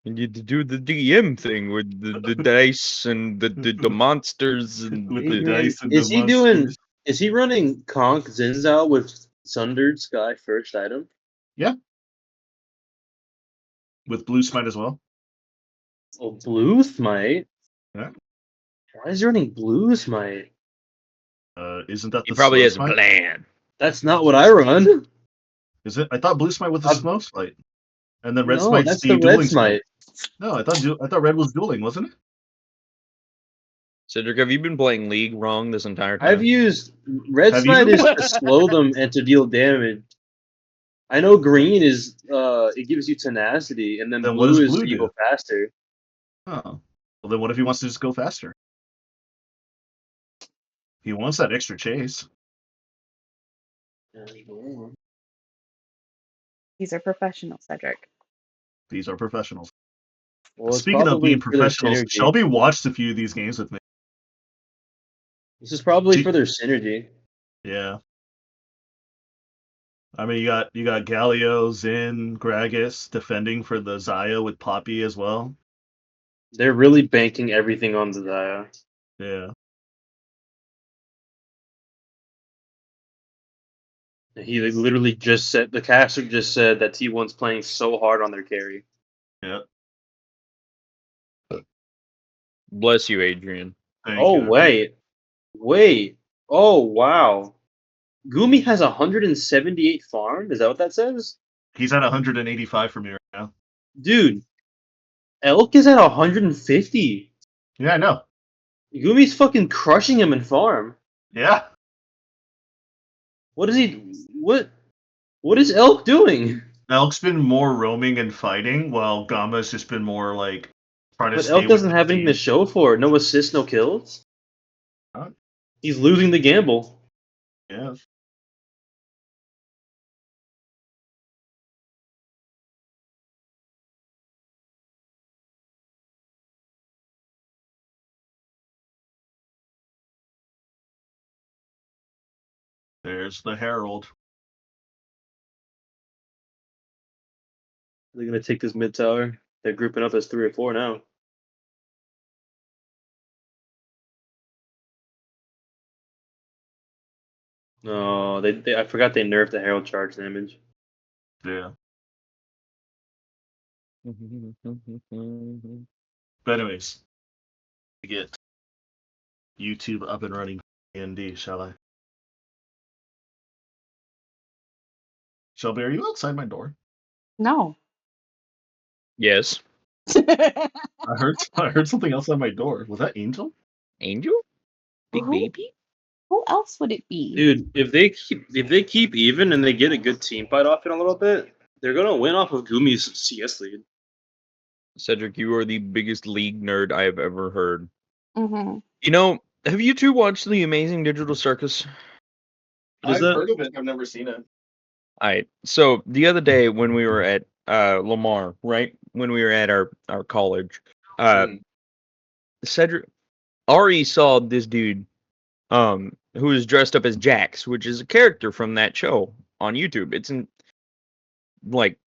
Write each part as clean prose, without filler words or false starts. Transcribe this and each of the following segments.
And you do the DM thing with the dice and the monsters and With the the... dice and the monsters. Is he running Conk Zinzao with Sundered Sky first item? Yeah. With Blue Smite as well. Oh, Blue Smite? Yeah. Why is he running Blue Smite? Isn't that He the probably slow has a smite? plan. That's not what I run. Is it? I thought Blue Smite was the slow smite. And then Red No, Smite's that's the the Red dueling smite. Smite. No, I thought Red was dueling, wasn't it? Cedric, have you been playing League wrong this entire time? I've used Red Have you Smite been- is to slow them and to deal damage. I know green is it gives you tenacity, and then Then what blue does is blue you do? go faster. Oh. Well, then what if he wants to just go faster? He wants that extra chase. These are professional, Cedric. These are professionals. Well, it's Speaking of probably being for their professionals, synergy. Shelby watched a few of these games with me. This is probably She- for their synergy. Yeah. I mean, you got Galio, Zin, Gragas defending for the Zaya with Poppy as well. They're really banking everything on the Zaya. Yeah. He literally just said, the caster just said that T1's playing so hard on their carry. Yeah. Bless you, Adrian. Thank Oh, you. wait. Oh, wow. Gumi has 178 farm? Is that what that says? He's at 185 for me right now. Dude, Elk is at 150. Yeah, I know. Gumi's fucking crushing him in farm. Yeah. What is he? What is Elk doing? Elk's been more roaming and fighting, while Gama's just been more like trying to But stay Elk with doesn't the have anything to team. show for it. No assists, no kills. Huh? He's losing the gamble. Yeah. There's the Herald. They're gonna take this mid tower. They're grouping up as 3 or 4 now. No, I forgot they nerfed the Herald charge damage. Yeah. But anyways, to get YouTube up and running D&D, shall I? Shelby, are you outside my door? No. Yes. I heard something else on my door. Was that Angel? Angel? Big Who? baby? Who else would it be? Dude, if they keep even and they get a good team fight off in a little bit, they're gonna win off of Gumi's CS lead. Cedric, you are the biggest League nerd I have ever heard. Mm-hmm. You know, have you two watched The Amazing Digital Circus? What is that? heard of it. I've never seen it. Alright, so the other day when we were at Lamar, right? When we were at our college, Cedric Ari saw this dude who was dressed up as Jax, which is a character from that show on YouTube. It's like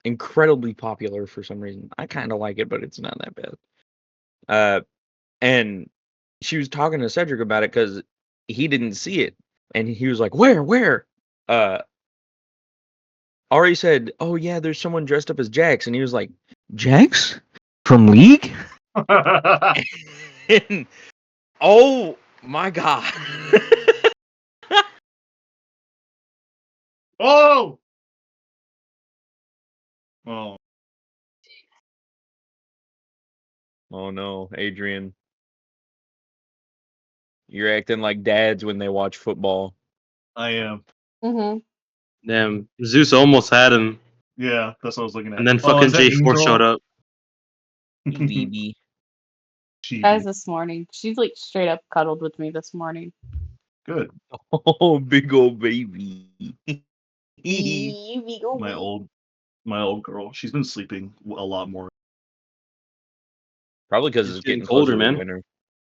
incredibly popular for some reason. I kind of like it, but it's not that bad. And she was talking to Cedric about it because he didn't see it, and he was like, "Where?" Ari said, "Oh yeah, there's someone dressed up as Jax," and he was like, "Jax from League?" And, oh my god! Oh! Oh. Oh no, Adrian. You're acting like dads when they watch football. I am. Mm-hmm. Damn, Zeus almost had him, Yeah, that's what I was looking at. and then Oh, fucking is that J4 Angel? showed up. BB. Guys, this morning. She's like straight up cuddled with me this morning. Good. Oh, big old baby. My old girl. She's been sleeping a lot more. Probably because It's it's getting getting colder, closer to man. winter.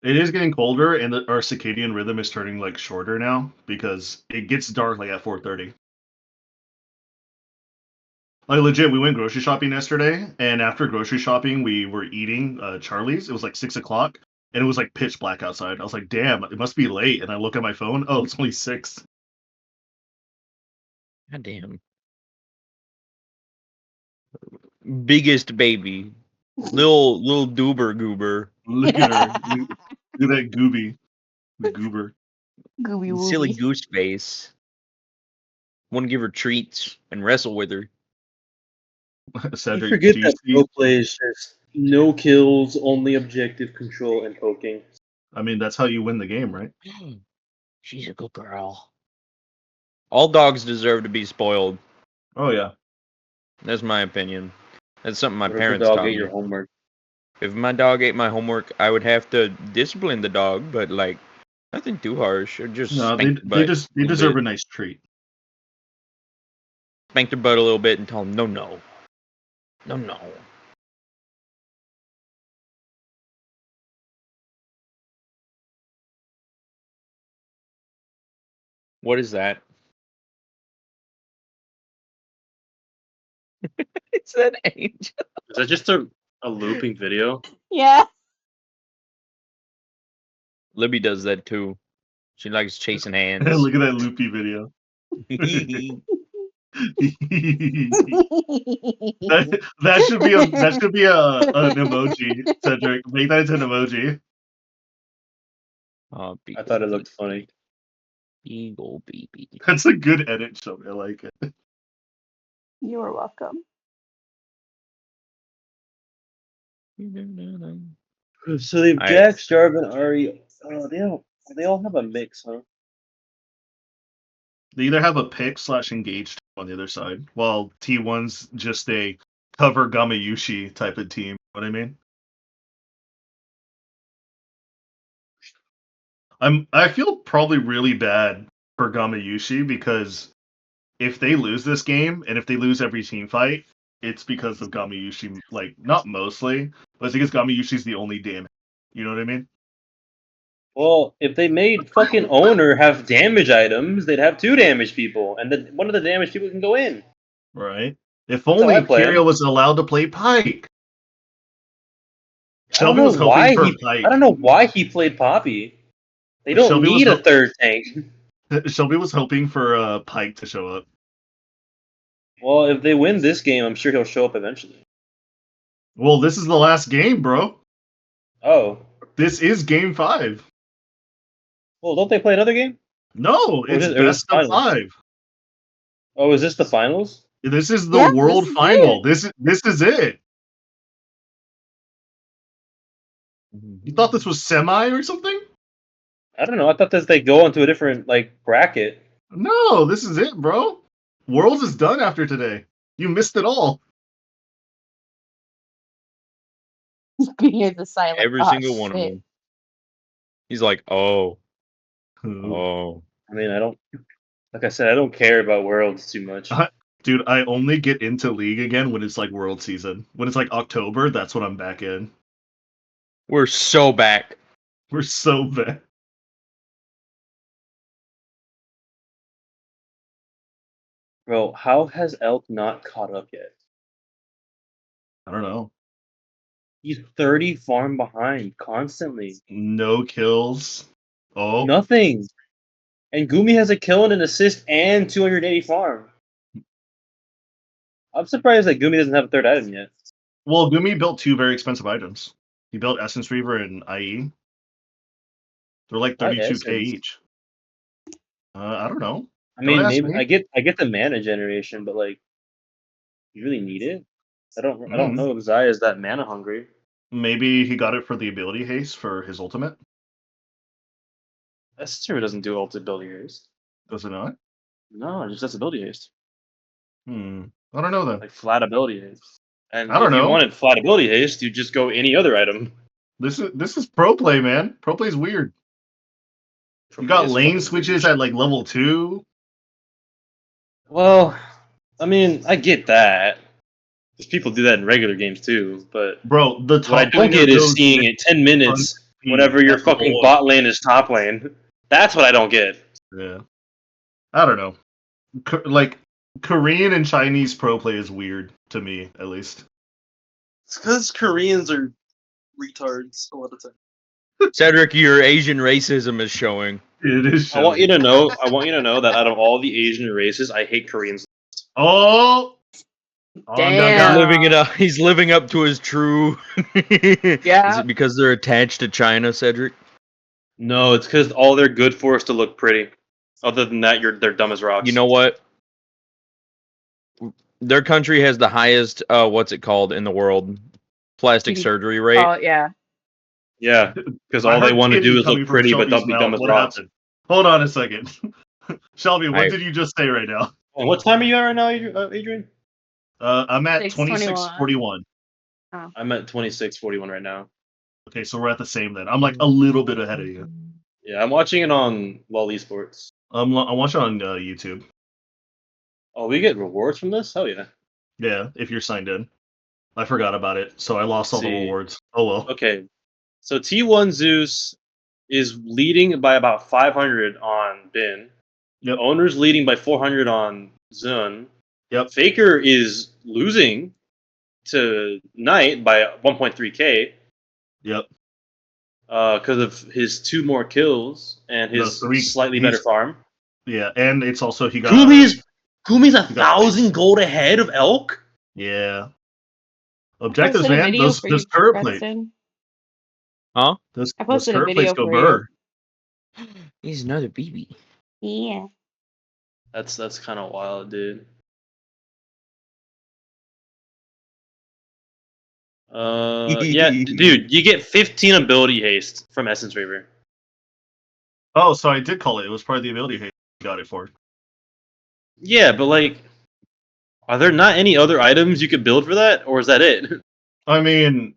It is getting colder, and our circadian rhythm is turning like shorter now because it gets dark like at 4:30. Like legit, we went grocery shopping yesterday, and after grocery shopping, we were eating Charlie's. It was like 6 o'clock, and it was like pitch black outside. I was like, "Damn, it must be late." And I look at my phone. Oh, it's only 6. God damn. Biggest baby. Little doober goober. Look at her. Look at that gooby. The goober. Gooby Silly wooby. goose face. Want to give her treats and wrestle with her. You Cedric, forget do you that see? pro play is just no kills, only objective control and poking. I mean, that's how you win the game, right? She's a good girl. All dogs deserve to be spoiled. Oh yeah. That's my opinion. That's something my What if parents the dog taught ate me. your homework? If my dog ate my homework, I would have to discipline the dog, but like nothing too harsh. Or just No, spank the butt they a little deserve bit. a nice treat. Spank their butt a little bit and tell them no. What is that? It's that angel. Is that just a looping video? Yeah. Look Libby does that too. She likes chasing hands. at that loopy video. that should be an emoji, Cedric. Make that into an emoji. Oh, I thought it looked funny. Eagle baby. That's a good edit, Shelby. I like it. You are welcome. So they've I- Jax, Jarvan, Ari. Oh, they all have a mix, huh? They either have a pick / engaged on the other side, while T1's just a cover Gamayushi type of team. You know what I mean? I feel probably really bad for Gamayushi because if they lose this game and if they lose every team fight, it's because of Gamayushi. Like not mostly, but it's because Gamayushi's the only damage. You know what I mean? Well, if they made fucking owner have damage items, they'd have 2 damage people, and then one of the damage people can go in. Right. If That's how only I play Kiria him. was allowed to play Pike. I don't Shelby know was hoping why for he. Pike. I don't know why he played Poppy. They don't Shelby was need a ho- third tank. Shelby was hoping for Pike to show up. Well, if they win this game, I'm sure he'll show up eventually. Well, this is the last game, bro. Oh, This is game 5. well, don't they play another game? No, it's is it best of finals? 5. Oh, is this the finals? This is the Yeah, world this is final. it. This is it. You thought this was semi or something? I don't know. I thought that they go into a different bracket. No, this is it, bro. Worlds is done after today. You missed it all. You can hear the silent. every "Oh, single one of shit." them. He's like, oh. I mean, like I said, I don't care about Worlds too much. Dude, I only get into League again when it's like World season. When it's like October, that's when I'm back in. We're so back. We're so bad. Bro, how has Elk not caught up yet? I don't know. He's 30 farm behind constantly. No kills. Oh, Nothing. And Gumi has a kill and an assist and 280 farm. I'm surprised that Gumi doesn't have a third item yet. well, Gumi built 2 very expensive items. He built Essence Reaver and IE. They're like Why 32k Essence? each. I don't know. I Don't mean, ask maybe me. I get the mana generation, but you really need it? I don't Mm. know if Zaya is that mana hungry. Maybe he got it for the ability haste for his ultimate. Essence Reaver doesn't do ult ability haste. Does it not? No, it just does ability haste. I don't know then. Like flat ability haste. And I don't if you know. wanted flat ability haste, you just go any other item. This is pro play, man. Pro play's weird. You got It's lane fucking switches weird. at like level 2. Well, I mean, I get that. Because people do that in regular games too, but Bro, the top what I don't laner get is goes seeing mid it 10 minutes speed. whenever your That's the fucking whole- bot lane is top lane. That's what I don't get. Yeah. I don't know. Like Korean and Chinese pro play is weird to me, at least. It's because Koreans are retards a lot of time. Cedric, your Asian racism is showing. It is. I want you to know that out of all the Asian races, I hate Koreans. Oh. Damn. He's living up to his true. Yeah. Is it because they're attached to China, Cedric? No, it's because all they're good for is to look pretty. Other than that, they're dumb as rocks. You know what? Their country has the highest, what's it called in the world? Plastic surgery rate. Oh, yeah. Yeah, because I all they heard want to do titty is look coming from pretty, but Shelby's don't be mouth. dumb as What rocks. happened? Hold on a second. Shelby, what I- did you just say right now? And what time are you at right now, Adrian? I'm at 6:21. 26:41. I'm at 26:41 right now. Okay, so we're at the same then. I'm like a little bit ahead of you. Yeah, I'm watching it on LoL Esports. I'm watching on YouTube. Oh, we get rewards from this? Hell yeah. Yeah, if you're signed in. I forgot about it, so I lost all the See. rewards. Oh well. Okay, so T1 Zeus is leading by about 500 on Bin. Yep. Owner's leading by 400 on Zun. Yep. Faker is losing to Knight by 1.3k. Yep. Because of his 2 more kills and his slightly better farm. Yeah, and it's also he got. Kumi's got 1,000 gold ahead of Elk. Yeah. I Objectives, posted a man. video Those for you, turret plates. Preston. Huh? Those I posted a turret plates video go for you. burr. He's another BB. Yeah. That's kind of wild, dude. Yeah, dude, you get 15 ability haste from Essence Reaver. Oh, so I did call it. It was part of the ability you got it for. Yeah, but like, are there not any other items you could build for that, or is that it? I mean,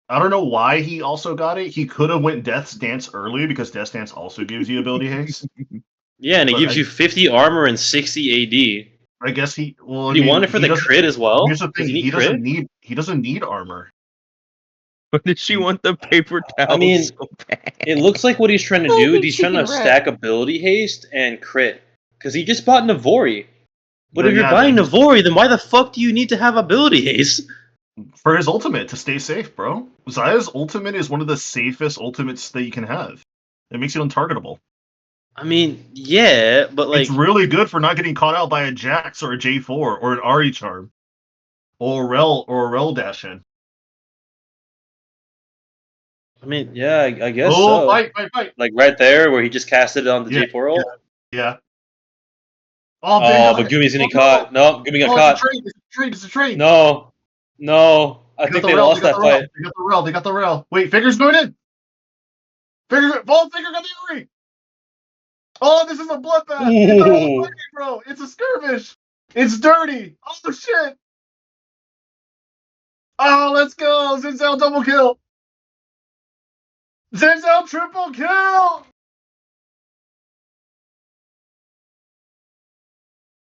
I don't know why he also got it. He could have went Death's Dance early because Death's Dance also gives you ability haste. Yeah, and it But gives you 50 armor and 60 AD. I guess he. Well, Do you want it for the crit as well? Here's the Does thing: he need crit? he doesn't need armor. What did she want the paper towel I mean, so bad? it looks like what he's trying to I do. think He's she trying to can rip. stack ability haste and crit. Because he just bought Navori. But if you're Yeah, buying then- Navori, then why the fuck do you need to have ability haste? For his ultimate to stay safe, bro. Zaya's ultimate is one of the safest ultimates that you can have. It makes you untargetable. I mean, yeah, but like, It's really good for not getting caught out by a Jax or a J4 or an Ari charm. Or a Rel dash in. I mean, yeah, I guess Oh, so. fight. Like right there, where he just casted it on the Yeah, J4 ult. Yeah. Oh, damn. but Gumi's getting Oh, no. caught. No, Gumi got caught. It's a trade. No. I think they lost that fight. They got the rail. Wait, Figure's going in. Figure got the Ari. Oh, this is a bloodbath. It's not Ooh. fighting, bro. It's a skirmish. It's dirty. Oh, shit. Oh, let's go. Zinzao double kill. Zinzao triple kill.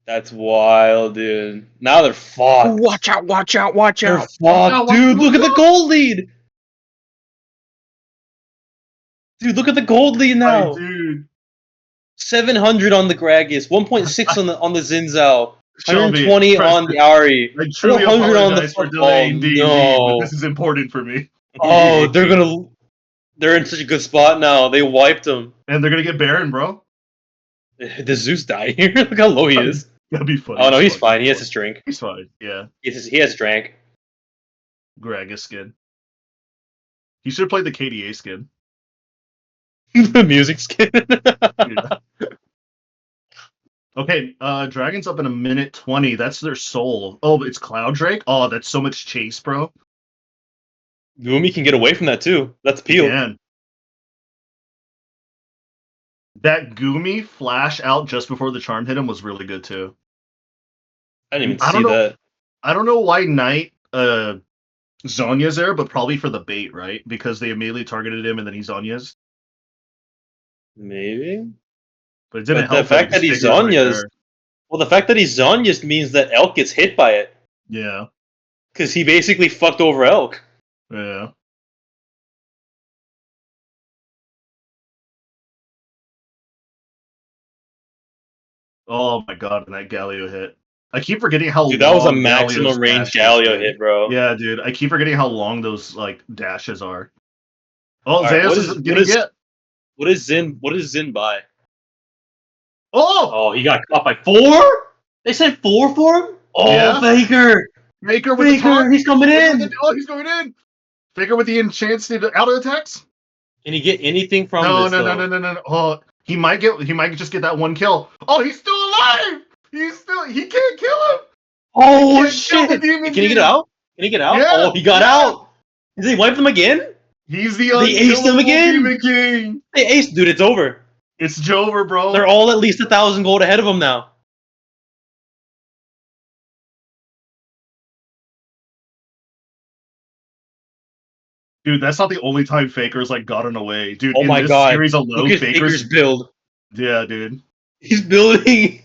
That's wild, dude. Now they're fucked. Watch out! They're fucked. Dude, look at the gold lead. Dude, look at the gold lead now. Dude. 700 on the Gragas, 1.6 on the Zinzao, Shelby, 120 on the Ari, I truly 400 on the apologize for football. delaying D&D, but No. this is important for me. Oh, they're in such a good spot now. They wiped him. And they're gonna get Baron, bro. Does Zeus die here? Look how low he is. That'd be funny. Oh no, he's fine. He has his drink. He's fine. Yeah. He has drank. Gragas skin. He should have played the KDA skin. The music skin. Yeah. Okay, Dragon's up in a minute 20. That's their soul. Oh, it's Cloud Drake? Oh, that's so much chase, bro. Gumi can get away from that too. That's peel. Man. That Gumi flash out just before the charm hit him was really good too. I didn't even I see don't know. that. I don't know why Knight Zonya's there, but probably for the bait, right? Because they immediately targeted him and then he Zonya's. Maybe. But it didn't But help. the fact that he's Zonya's, well, the fact that he's Zonya's means that Elk gets hit by it. Yeah. Because he basically fucked over Elk. Yeah. Oh my god, and that Galio hit. I keep forgetting how Dude, that was a long maximum Galio's range dashes, Galio dude. hit, bro. Yeah, dude. I keep forgetting how long those like dashes are. Oh, Alright, Zeus is getting hit. What is Zin buy? Oh! Oh, he got caught by 4? They sent 4 for him? Oh, Yeah. Faker! Faker with the taunt. He's coming in! Oh, he's going in! Faker with the enchanted auto attacks? Can he get anything from No, this, no, though? no. Oh, he might just get that one kill. Oh, he's still alive! He can't kill him! Oh, He can't kill the shit! Demon Can he get King. out? Can he get out? Yeah, Oh, he got out! Did they wipe them again? He's the They aced him unkillable again! Demon King. They aced, dude, it's over. It's Jover, bro. They're all at least 1,000 gold ahead of him now. Dude, that's not the only time Faker's like gotten away. Dude, Oh in my this god. series alone, Look at Faker's build. Yeah, dude. He's building.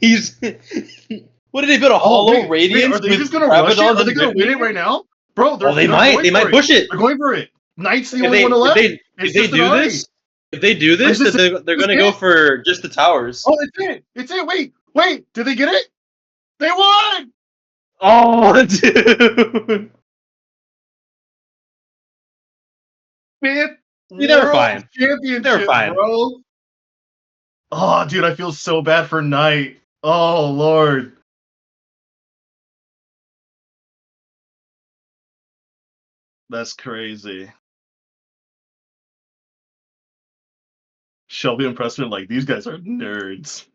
What did they build? A hollow radiance? Are they with just gonna rush it? Rabadons Are they and gonna win it Rhythmia? right now? Bro, Oh, they might. They might push it. They're going for it. Knight's the If only they, one if left. they, if they do this, if they do this, then they're gonna go for just the towers. Oh, it's it. It's it. Wait. Did they get it? They won. Oh, dude. Fifth They're World fine. Championship, They're fine. bro. Oh, dude, I feel so bad for Knight. Oh, Lord. That's crazy. Shelby and Preston, like, these guys are nerds.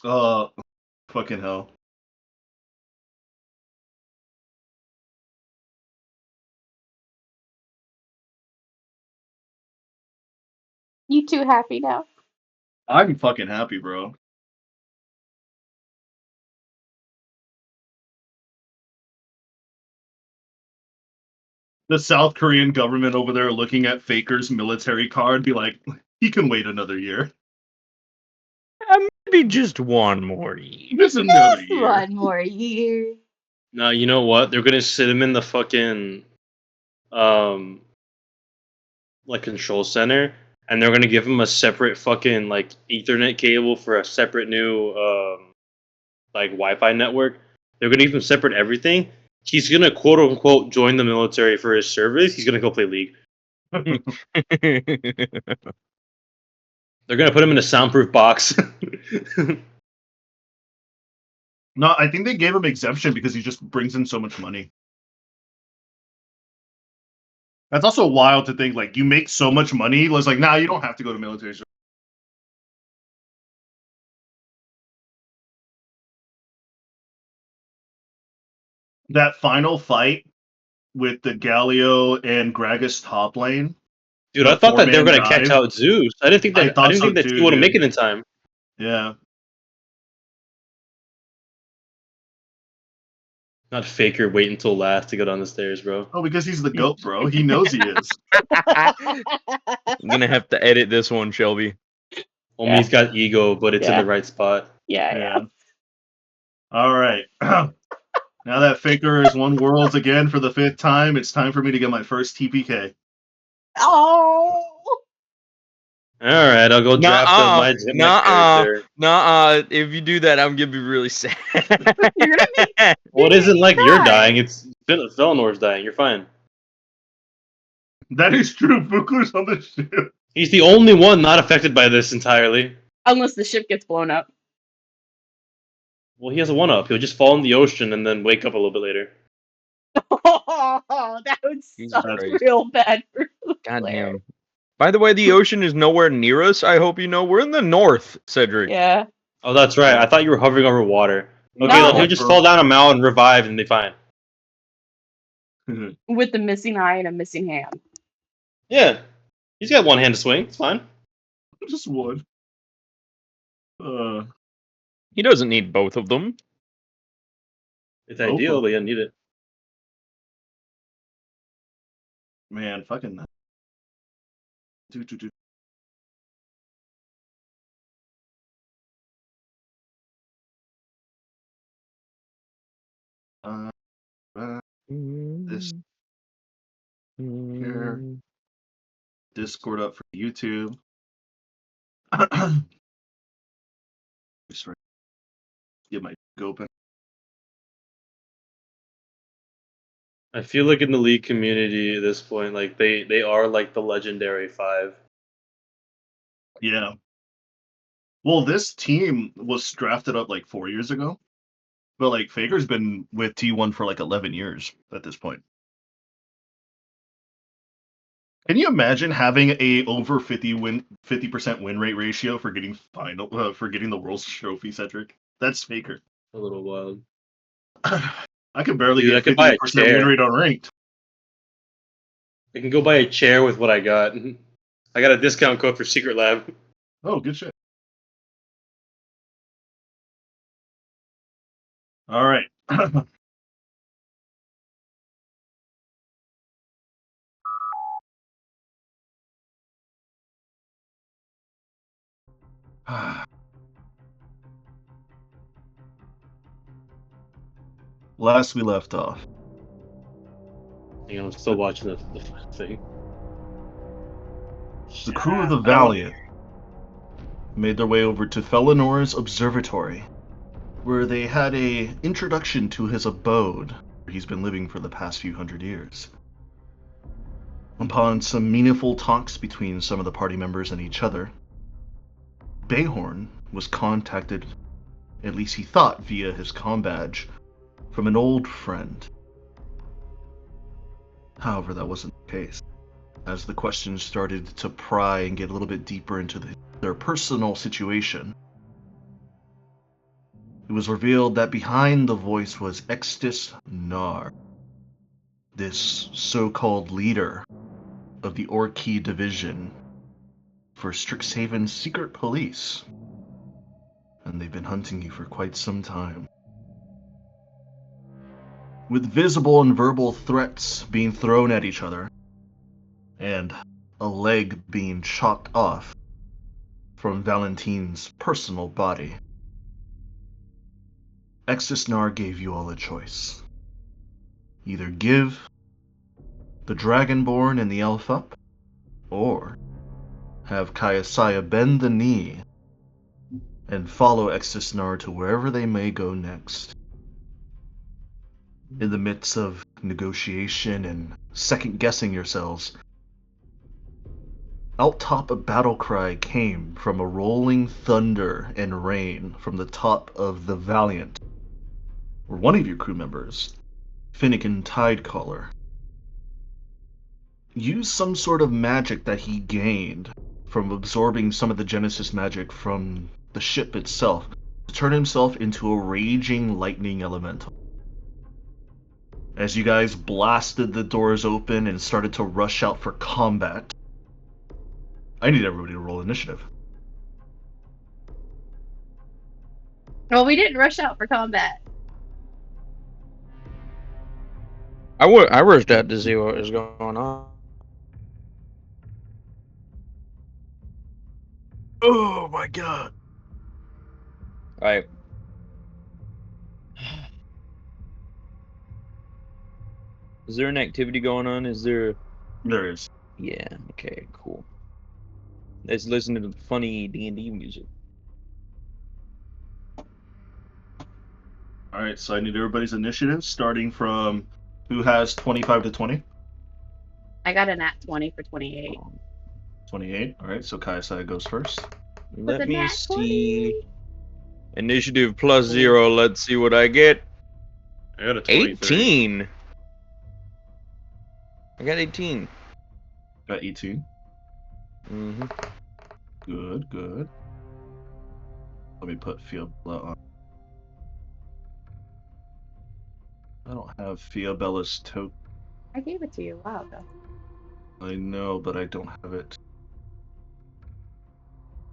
Oh, fucking hell. You too happy now? I'm fucking happy, bro. The South Korean government over there looking at Faker's military card, be like, he can wait another year. Maybe just one more year. Just another year. One more year. No, you know what? They're gonna sit him in the fucking like control center, and they're gonna give him a separate fucking like Ethernet cable for a separate new like Wi-Fi network. They're gonna give him separate everything. He's gonna quote unquote join the military for his service. He's gonna go play League. They're gonna put him in a soundproof box. No, I think they gave him exemption because he just brings in so much money. That's also wild to think, like, you make so much money, it's like, nah, you don't have to go to military service. That final fight with the Galio and Gragas top lane. Dude, The I thought that they were four-man gonna catch dive. out Zeus. I didn't think that. I didn't think that he would make it in time. Yeah. Not Faker wait until last to go down the stairs, bro. Oh, because he's the GOAT, bro. He knows he is. I'm gonna have to edit this one, Shelby. Only he's got ego, but it's in the right spot. Yeah. All right. Now that Faker has won Worlds again for the 5th time, it's time for me to get my first TPK. Oh. All right, I'll go draft up my character. Nuh-uh. If you do that, I'm gonna be really sad. Well, it isn't like you're dying. It's Felenor's dying. You're fine. That is true. Fuku's on the ship. He's the only one not affected by this entirely. Unless the ship gets blown up. Well, he has a 1-up. He'll just fall in the ocean and then wake up a little bit later. Oh, that would suck real bad for the player. Goddamn. By the way, the ocean is nowhere near us. I hope you know. We're in the north, Cedric. Yeah. Oh, that's right. I thought you were hovering over water. Okay, No. he'll just fall down a mountain, revive, and be fine. With the missing eye and a missing hand. Yeah. He's got one hand to swing. It's fine. Just one. He doesn't need both of them. It's ideal, but you don't need it. Man, fucking. This here. Discord up for YouTube. Sorry. Get my open. I feel like in the League community at this point, like they are like the legendary 5. Yeah. Well, this team was drafted up like 4 years ago, but like Faker's been with T1 for like 11 years at this point. Can you imagine having a over 50% win rate ratio for getting the World's Trophy, Cedric? That's Faker. A little wild. I could barely Dude, I get could buy a 50% win chair. rate on ranked. I can go buy a chair with what I got. I got a discount code for Secret Lab. Oh, good shit. All right. Last we left off. Hang on, I'm still watching the thing. The crew of the Valiant made their way over to Felinor's observatory, where they had a introduction to his abode, where he's been living for the past few hundred years. Upon some meaningful talks between some of the party members and each other, Bayhorn was contacted, at least he thought via his comm badge, from an old friend. However, that wasn't the case. As the questions started to pry and get a little bit deeper into their personal situation, it was revealed that behind the voice was Extis Nar, this so-called leader of the Orkey division for Strixhaven's secret police. And they've been hunting you for quite some time. With visible and verbal threats being thrown at each other, and a leg being chopped off from Valentine's personal body, Exisnar gave you all a choice. Either give the Dragonborn and the Elf up, or have Kayasaya bend the knee and follow Exisnar to wherever they may go next. In the midst of negotiation and second-guessing yourselves, out top a battle cry came from a rolling thunder and rain from the top of the Valiant, where one of your crew members, Finnegan Tidecaller, used some sort of magic that he gained from absorbing some of the Genesis magic from the ship itself to turn himself into a raging lightning elemental. As you guys blasted the doors open and started to rush out for combat, I need everybody to roll initiative. Well, we didn't rush out for combat. I rushed out to see what was going on. Oh my god. Alright. Is there an activity going on? Is there... There is. Yeah, okay, cool. Let's listen to the funny D&D music. Alright, so I need everybody's initiative, starting from who has 25 to 20? I got a nat 20 for 28. 28. Alright, so Kayasai goes first. With a Let me nat see. 20. Initiative plus 0. Let's see what I get. I got a 23. 18. I got 18. Got 18. Mm-hmm. Good, good. Let me put Fiabella on. I don't have Fiabella's token. I gave it to you a while ago. I know, but I don't have it.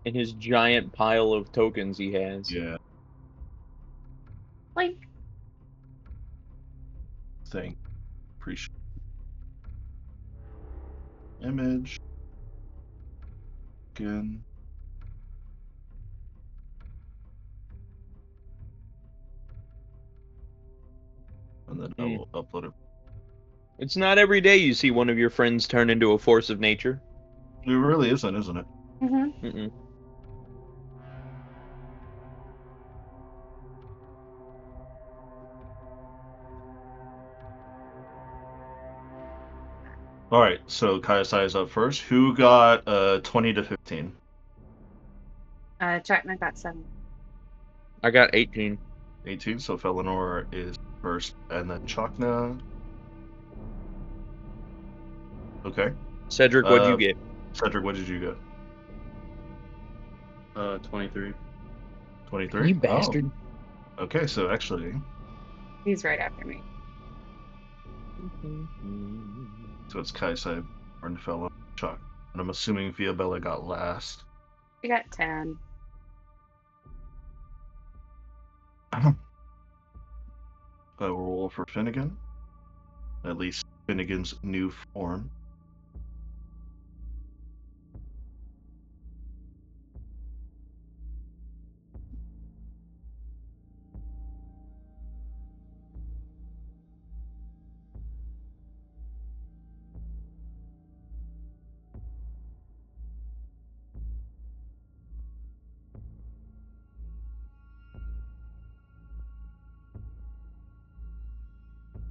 In his giant pile of tokens he has. Yeah. Like, Thing. Appreciate it. Image. Again. And then I will upload it. It's not every day you see one of your friends turn into a force of nature. It really isn't it? Mm-hmm. Mm-mm. All right, so Kaiosai is up first. Who got 20 to 15? China got 7. I got 18. 18, so Felinor is first, and then Chakna. Okay. Cedric, what'd you get? Cedric, what did you get? 23. 23? You bastard. Oh. Okay, so actually, He's right after me. so it's Kaisai, Fellow, Chak. And I'm assuming Viabella got last. I got 10. We'll roll for Finnegan. At least Finnegan's new form.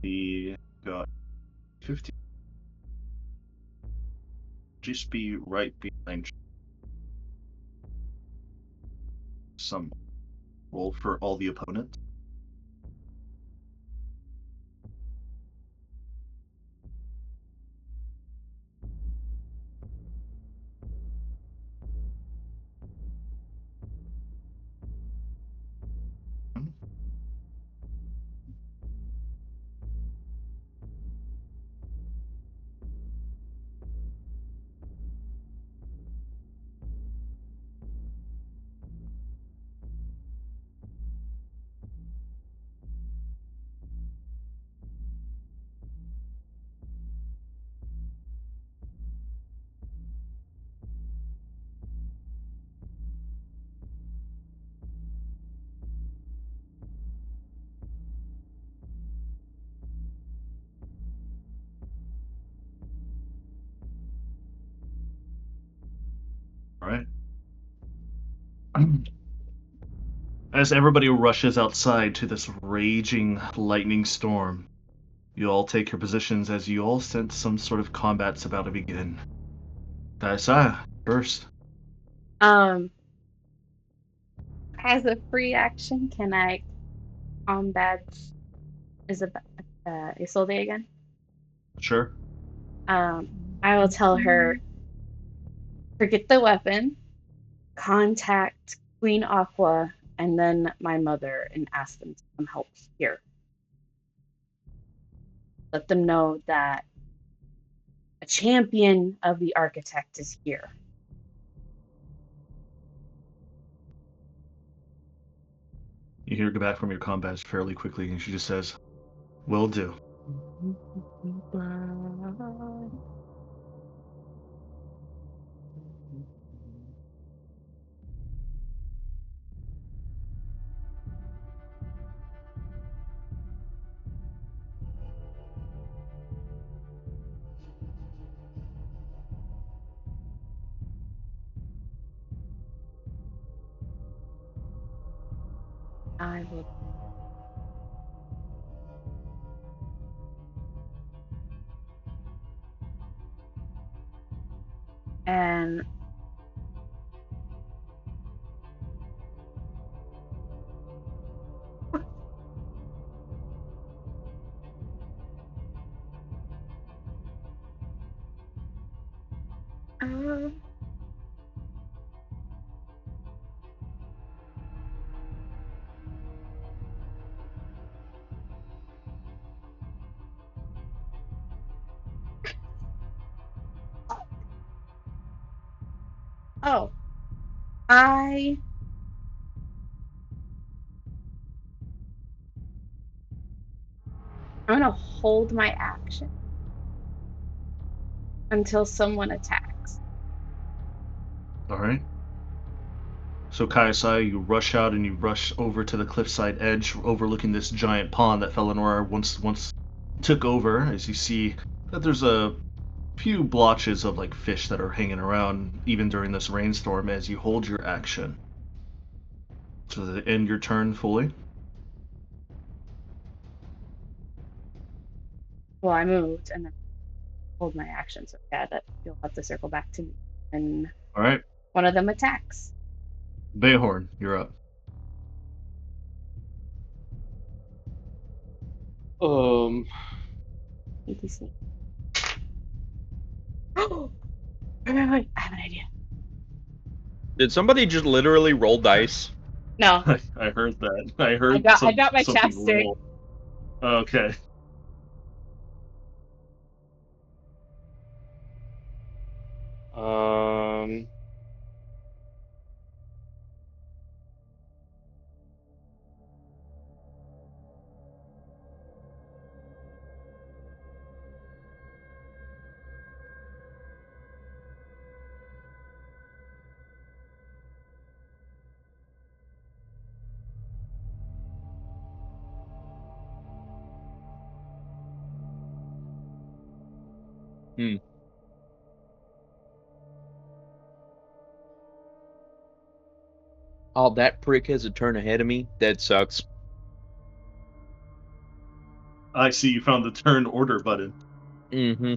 He got 50. Just be right behind some roll for all the opponents. All right. As everybody rushes outside to this raging lightning storm, you all take your positions as you all sense some sort of combat's about to begin. Kaisa, first. As a free action, can I combat Isolde again? Sure. I will tell her, forget the weapon, contact Queen Aqua and then my mother and ask them to come help here. Let them know that a champion of the architect is here. You hear back from your combat fairly quickly, and she just says, "Will do." I will. And oh, I'm gonna hold my action until someone attacks. All right. So Kaisai, you rush out and you rush over to the cliffside edge, overlooking this giant pond that Felinor once took over. As you see that there's a few blotches of like fish that are hanging around even during this rainstorm as you hold your action. So does it end your turn fully? Well, I moved and then hold my action. So yeah, that you'll have to circle back to me. And All right, one of them attacks. Bayhorn, you're up. Sneaky sneak. Wait, I have an idea. Did somebody just literally roll dice? No, I heard that. I heard I got my something chapstick. roll. Okay. Um. Oh, that prick has a turn ahead of me. That sucks. I see you found the turn order button. Mm-hmm.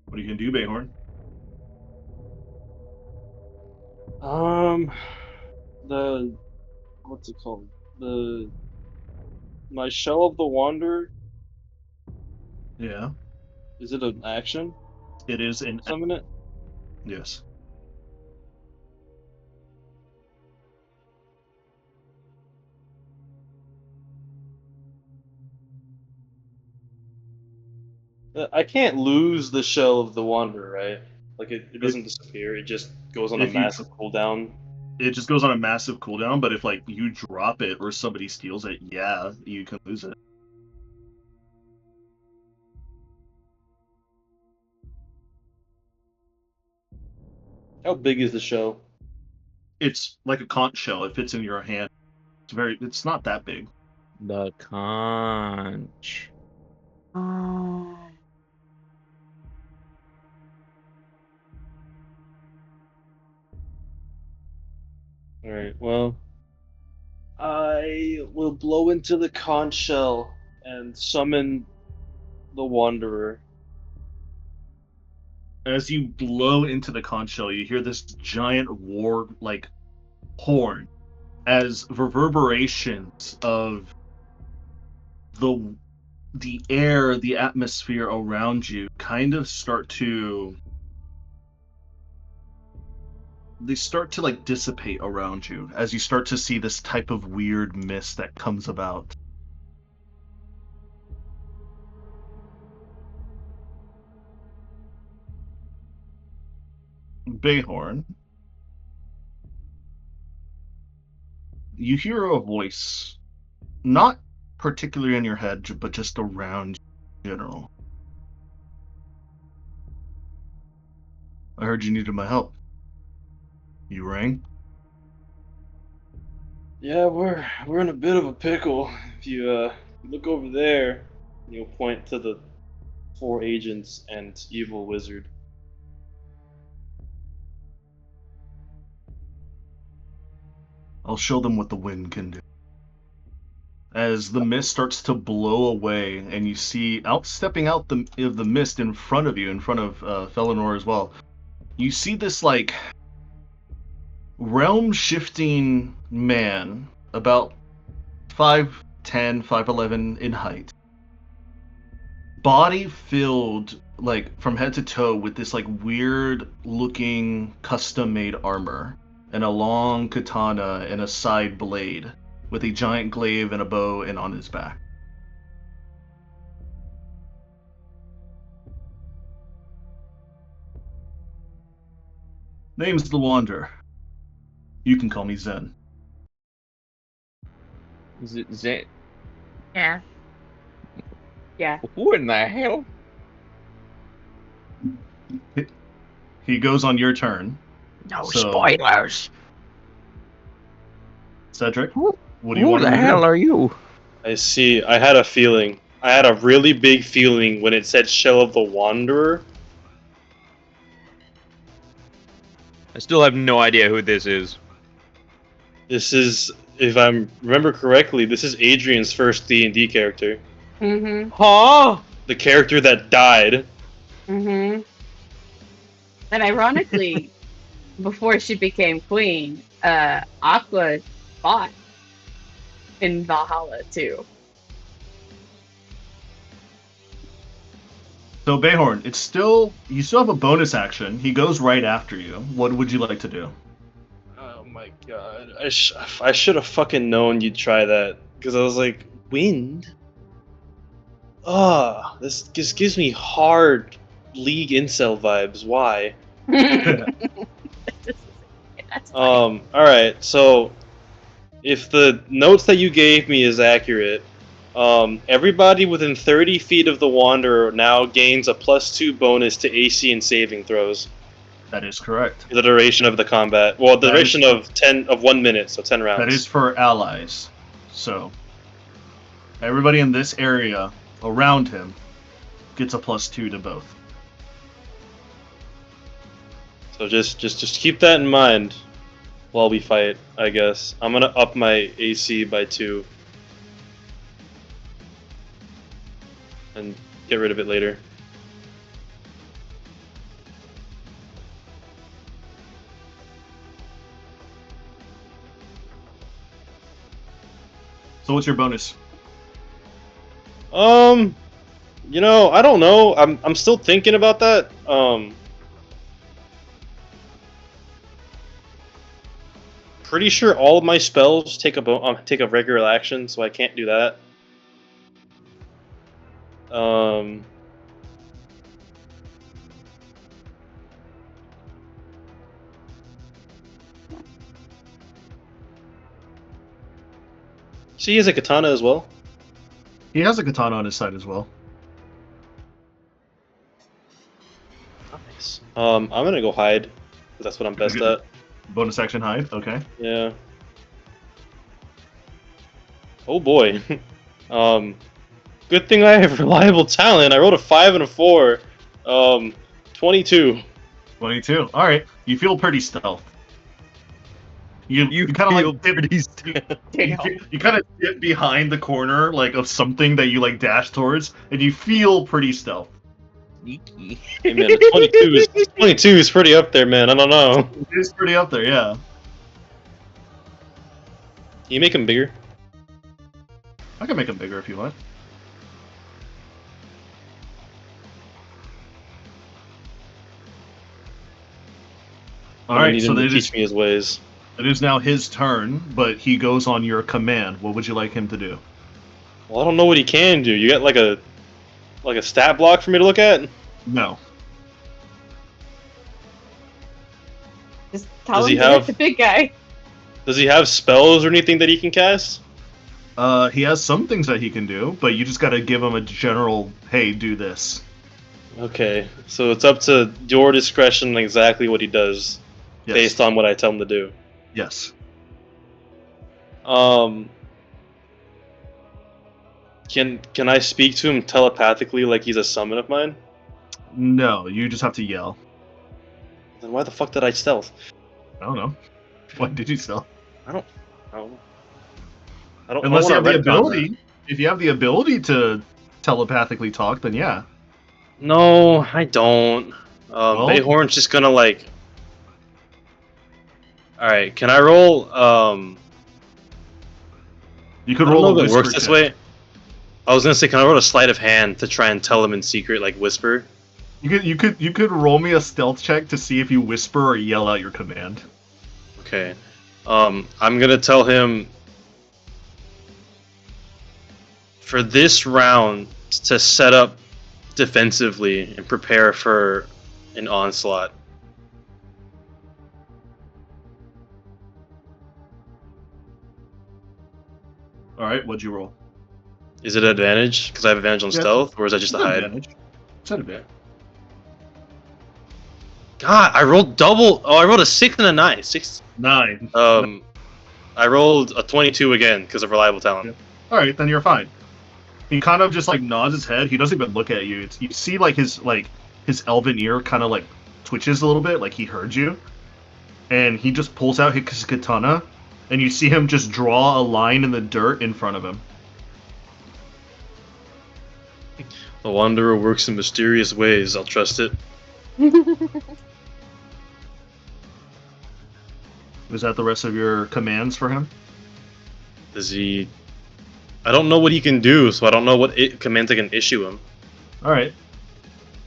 What are you gonna do, Bayhorn? The what's it called? My Shell of the Wanderer. Yeah. Is it an action? It is an Summon it. yes. I can't lose the Shell of the Wanderer, right? Like it doesn't disappear. It just goes on a If you massive cooldown. it just goes on a massive cooldown, but if like you drop it or somebody steals it, yeah, you can lose it. How big is the shell? It's like a conch shell. It fits in your hand. It's not that big. The conch. Oh. All right. Well, I will blow into the conch shell and summon the Wanderer. As you blow into the conch shell, you hear this giant war like horn as reverberations of the air, the atmosphere around you kind of start to like dissipate around you as you start to see this type of weird mist that comes about. Bayhorn, you hear a voice, not particularly in your head, but just around you in general. I heard you needed my help. You rang? Yeah, we're in a bit of a pickle. If you look over there, you'll point to the 4 agents and evil wizard. I'll show them what the wind can do. As the mist starts to blow away, and you see stepping out of the mist in front of you, in front of Felinor as well, you see this like realm-shifting man, about 5'10", 5'11" in height, body filled like from head to toe with this like weird looking custom made armor and a long katana and a side blade with a giant glaive and a bow and on his back. Name's the Wanderer. You can call me Zen. Is it Zen? Yeah. Yeah. Who in the hell? He goes on your turn. No So- spoilers. Cedric, Who, what do you who want the him to hell do? are you? I see. I had a feeling. I had a really big feeling when it said Shell of the Wanderer. I still have no idea who this is. This is, if I remember correctly, this is Adrian's first D&D character. Mm-hmm. Huh? The character that died. Mm-hmm. And ironically, before she became queen, Aqua fought in Valhalla too. So Bayhorn, you still have a bonus action. He goes right after you. What would you like to do? Oh my god. I should have fucking known you'd try that. Because I was like, wind? Ah, this just gives me hard League incel vibes. Why? That's fine. Alright, so if the notes that you gave me is accurate, everybody within 30 feet of the Wanderer now gains a +2 bonus to AC and saving throws That is correct. for the duration of the combat. Well, the That is- duration of 1 minute, so 10 rounds. That is for allies. So everybody in this area around him gets a +2 to both. So just keep that in mind while we fight, I guess. I'm gonna up my AC by 2. And get rid of it later. So what's your bonus? You know, I don't know. I'm still thinking about that. Pretty sure all of my spells take a regular action, so I can't do that. She has a katana as well. He has a katana on his side as well. Nice. I'm gonna go hide, 'cause that's what I'm best at. Bonus action hide. Okay. Yeah. Oh boy. Good thing I have reliable talent. I rolled a 5 and a 4. 22. 22. All right. You feel pretty stealth. You kind of feel like dip, Damn. you kind of dip behind the corner like of something that you like dash towards, and you feel pretty stealth. Sneaky. Hey man, 22 is pretty up there, man. I don't know. It is pretty up there, yeah. Can you make him bigger? I can make him bigger if you want. All I right, need so him to they teach me his ways. it is now his turn, but he goes on your command. What would you like him to do? Well, I don't know what he can do. You got like a stat block for me to look at? No. Just tell Does him he to hit have- the big guy. Does he have spells or anything that he can cast? He has some things that he can do, but you just got to give him a general, hey, do this. Okay, so it's up to your discretion exactly what he does, Yes. based on what I tell him to do. Yes. Can I speak to him telepathically like he's a summon of mine? No, you just have to yell. Then why the fuck did I stealth? I don't know. What did you stealth? I don't. I don't. Unless you I have wanna the retcon ability. that. If you have the ability to telepathically talk, then yeah. No, I don't. Well- Bayhorn's just gonna like. All right, can I roll? You could I don't roll know a if it whisper works this check. way. I was gonna say, can I roll a sleight of hand to try and tell him in secret, like whisper? You could roll me a stealth check to see if you whisper or yell out your command. Okay. I'm gonna tell him for this round to set up defensively and prepare for an onslaught. All right, what'd you roll? Is it advantage? Because I have advantage on Yeah, stealth, or is that just a It's an hide? advantage. It's an advantage. God, I rolled double. Oh, I rolled a 6 and a 9. 6. 9. I rolled a 22 again because of reliable talent. Yeah. All right, then you're fine. He kind of just like nods his head. He doesn't even look at you. You see like his elven ear kind of like twitches a little bit, like he heard you, and he just pulls out his katana, and you see him just draw a line in the dirt in front of him. The Wanderer works in mysterious ways. I'll trust it. Is that the rest of your commands for him? Does he? I don't know what he can do, so I don't know what commands I can issue him. All right.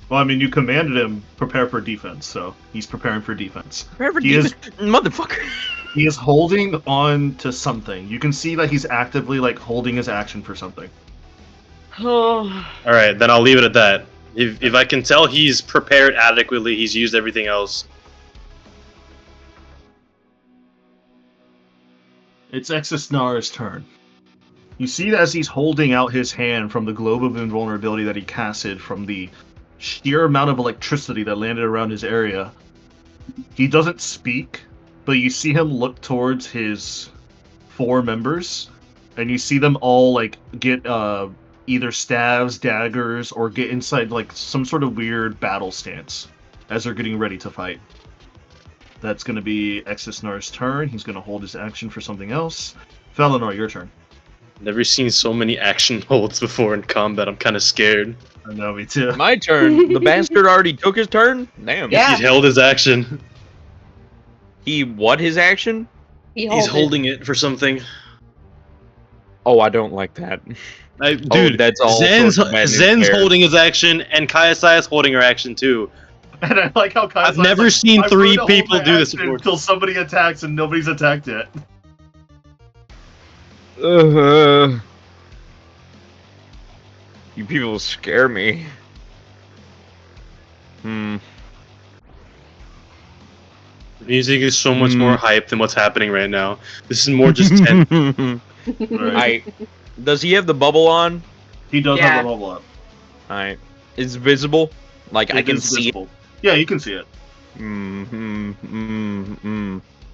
Well, I mean, you commanded him prepare for defense, so he's preparing for defense. Motherfucker. He is holding on to something. You can see that he's actively like holding his action for something. All right, then I'll leave it at that. If I can tell he's prepared adequately, he's used everything else. It's Exisnar's turn. You see as he's holding out his hand from the globe of invulnerability that he casted from the sheer amount of electricity that landed around his area. He doesn't speak, but you see him look towards his 4 members, and you see them all like get either staves, daggers, or get inside like some sort of weird battle stance as they're getting ready to fight. That's going to be Exisnar's turn. He's going to hold his action for something else. Felinor, your turn. Never seen so many action holds before in combat. I'm kind of scared. I know, me too. My turn. The bastard already took his turn? Damn. Yeah. He held his action. He what his action? He's holding it for something. Oh, I don't like that. Dude, that's all Zen's sorts of bad news Zen's there. holding his action, and Kaiasai is holding her action too. And I like how Kai's I've never seen "I'm 3 going to hold people my do this action before. until somebody attacks, and nobody's attacked yet. You people scare me. Hmm. The music is so much more hype than what's happening right now. This is more just tense. Does he have the bubble on? He does Yeah. have the level up. Alright. It's visible? Like, I It can is see it? visible. Yeah, you can see it.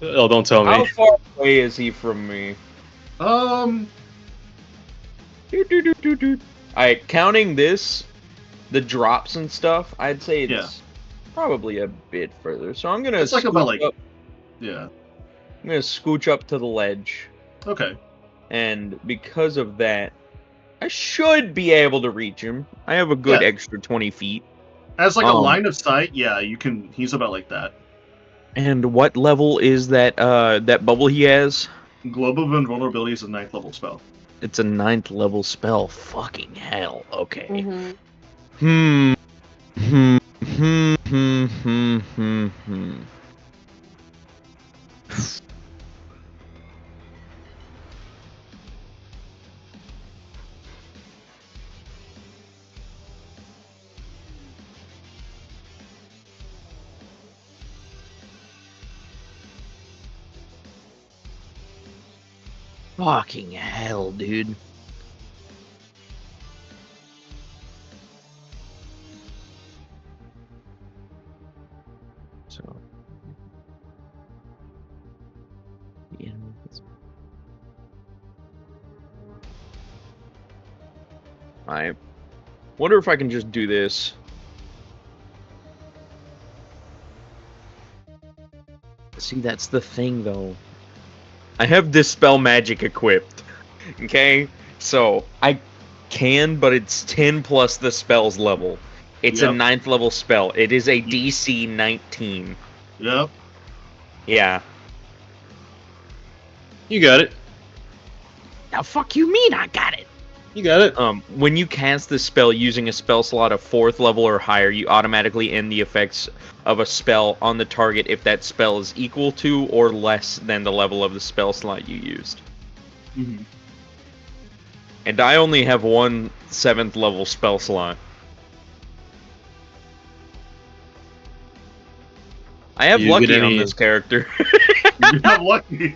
Oh, don't tell How me. far away is he from me? Alright, counting this, the drops and stuff, I'd say it's probably a bit further. So I'm gonna It's like about scooch like, up. yeah. I'm gonna scooch up to the ledge, Okay. and because of that, I should be able to reach him. I have a good Yeah. extra 20 feet. As like a line of sight, yeah, you can. He's about like that. And what level is that that bubble he has? Globe of Invulnerability is a 9th level spell. It's a 9th level spell. Fucking hell. Okay. Mhm. Hmm. Hmm. Hmm. Hmm. Hmm. Hmm. Hmm. Fucking hell, dude. So. Yeah. I wonder if I can just do this. See, that's the thing, though. I have Dispel Magic equipped. Okay? So, I can, but it's 10 plus the spell's level. It's a 9th level spell. It is a DC 19. Yep. Yeah. You got it. Now, fuck you mean I got it? You got it. When you cast this spell using a spell slot of 4th level or higher, you automatically end the effects of a spell on the target if that spell is equal to or less than the level of the spell slot you used. Mm-hmm. And I only have one 7th level spell slot. I have You get lucky on any- this character. You have lucky.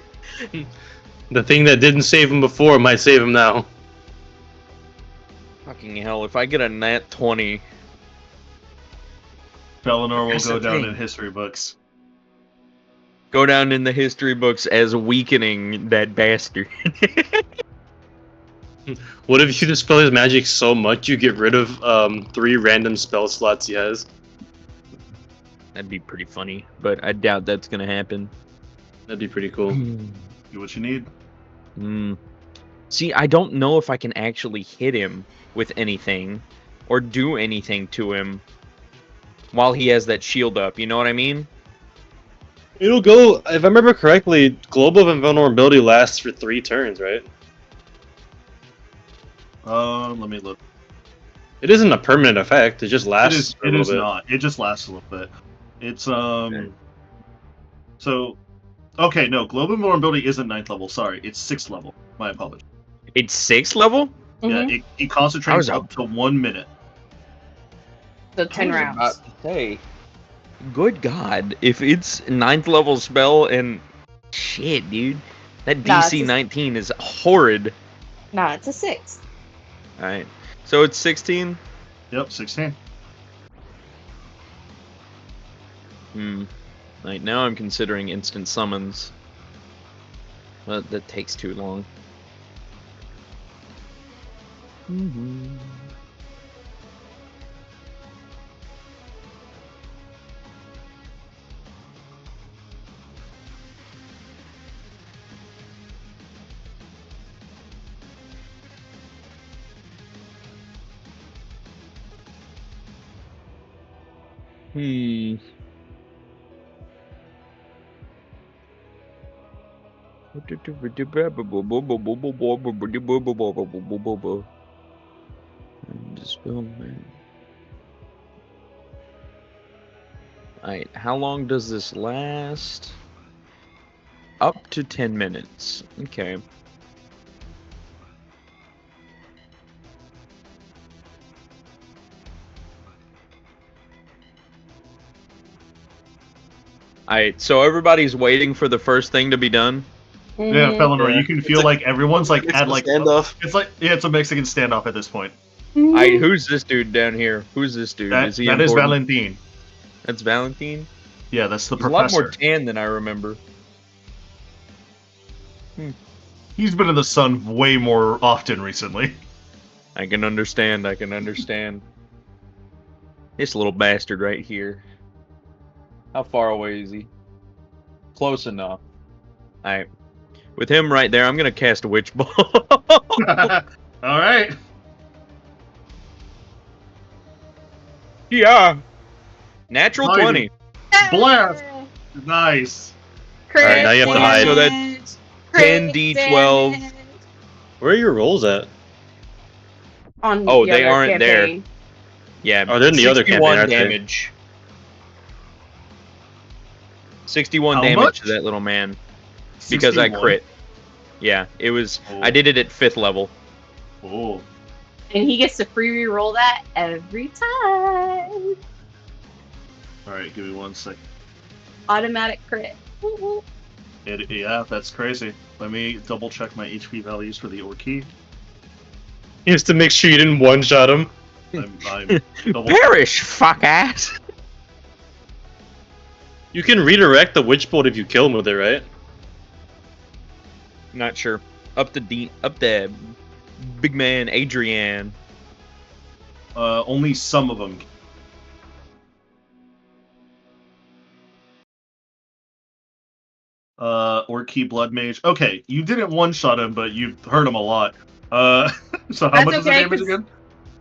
The thing that didn't save him before might save him now. Fucking hell! If I get a nat 20, Bellinor will That's go the down thing. in history books. go down in the history books as weakening that bastard. What if you dispel his magic so much you get rid of 3 random spell slots he has? That'd be pretty funny, but I doubt that's gonna happen. That'd be pretty cool. Do what you need. See, I don't know if I can actually hit him with anything or do anything to him while he has that shield up. You know what I mean? It'll go, if I remember correctly, Global Invulnerability lasts for 3 turns, right? Let me look. It isn't a permanent effect, it just lasts for a It little is bit. not. It just lasts a little bit. It's Okay. So, okay, no, global vulnerability isn't 9th level. Sorry, it's 6th level. My apologies. It's 6th level? Yeah, Mhm. it concentrates I was up to 1 minute. So 10 I was rounds. about to say, good God, if it's 9th level spell and shit, dude, that Nah, DC it's a- 19 is horrid. Nah, it's a 6. All right, so it's 16. Yep, 16. Right now, I'm considering instant summons, but that takes too long. Alright, how long does this last? Up to 10 minutes. Okay. Alright, so everybody's waiting for the first thing to be done. Yeah, Mhm. Felonor, Yeah, you can it's feel a- like everyone's like It's had a like standoff. it's like it's a Mexican standoff at this point. Alright, who's this dude down here? Who's this dude? That Is he that is important? Valentin. That's Valentine? Yeah, that's the He's a lot more professor. tan than I remember. He's been in the sun way more often recently. I can understand, I can understand. This little bastard right here. How far away is he? Close enough. Alright. With him right there, I'm gonna cast a Witch Ball. All right. Yeah. Natural Hiding. 20. Blast. Nice. Crit Alright, now you have to hide. So that's damage. 10 Crit D12. damage. Where are your rolls at? On Oh, the they other aren't there. campaign. Yeah. Oh, they're in the other campaign, 61 aren't they? damage. 61 How damage much? to that little man. Because I 61? crit. Yeah, it was. Oh. I did it at 5th level. Oh. And he gets to free reroll that every time. All right, give me 1 sec. Automatic crit. Woo woo. Yeah, that's crazy. Let me double check my HP values for the Orkey. He has to make sure you didn't one-shot him. I'm double. Perish, fuck ass. You can redirect the Witch Bolt if you kill him with it, right? Not sure. Up the big man Adrian. Only some of them. Orkey Blood Mage. Okay, you didn't one-shot him, but you hurt him a lot. So how That's much is the okay, damage 'cause- again?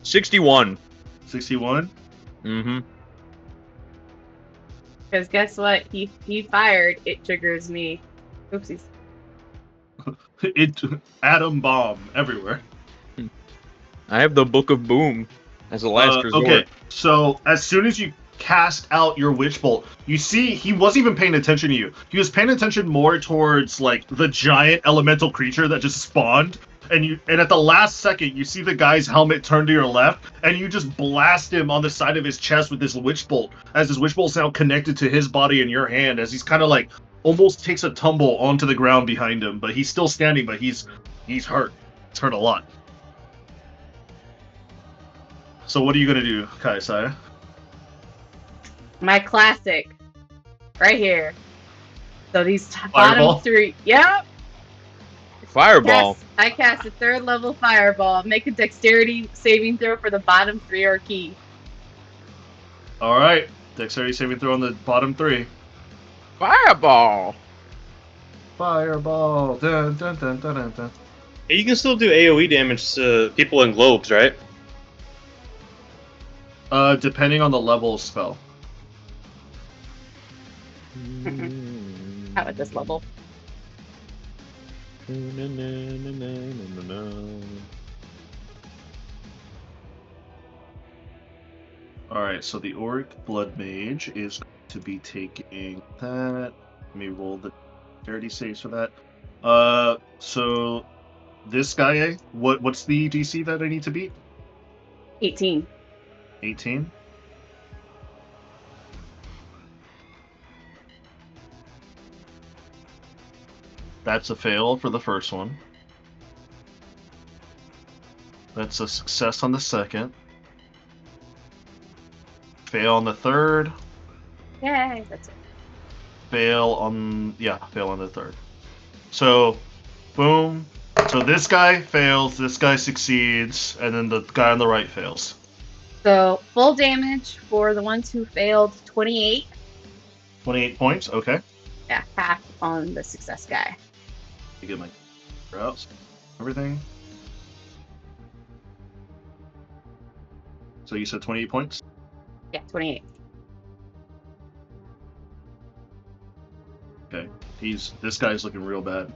61. 61. Mm-hmm. Because guess what? He fired. It triggers me. Oopsies. It atom bomb everywhere. I have the Book of Boom as a last resort. Okay, so as soon as you cast out your Witch Bolt, you see he wasn't even paying attention to you. He was paying attention more towards like the giant elemental creature that just spawned. And at the last second, you see the guy's helmet turn to your left, and you just blast him on the side of his chest with this Witch Bolt, as his Witch Bolt's now connected to his body in your hand, as he's kind of like almost takes a tumble onto the ground behind him, but he's still standing, but he's hurt. It's hurt a lot. So what are you gonna do, Kaisaya? My classic. Right here. So these Fireball? bottom three. Yep. Fireball. I cast a 3rd level fireball. Make a dexterity saving throw for the bottom 3 or key. All right, dexterity saving throw on the bottom 3. Fireball. Fireball. Dun, dun, dun, dun, dun, dun. You can still do AoE damage to people in globes, right? Depending on the level of spell. Not at this level. All right, so the Auric Blood Mage is going to be taking that. Let me roll the dexterity saves for that. So this guy, what's the DC that I need to beat? 18. 18. That's a fail for the first one. That's a success on the second. Fail on the third. Yay, that's it. Fail on the third. So, boom. So this guy fails, this guy succeeds, and then the guy on the right fails. So full damage for the ones who failed, 28. 28 points, okay. Yeah, half on the success guy. You get my routes, everything. So you said 28 points? Yeah, 28. Okay. This guy's looking real bad.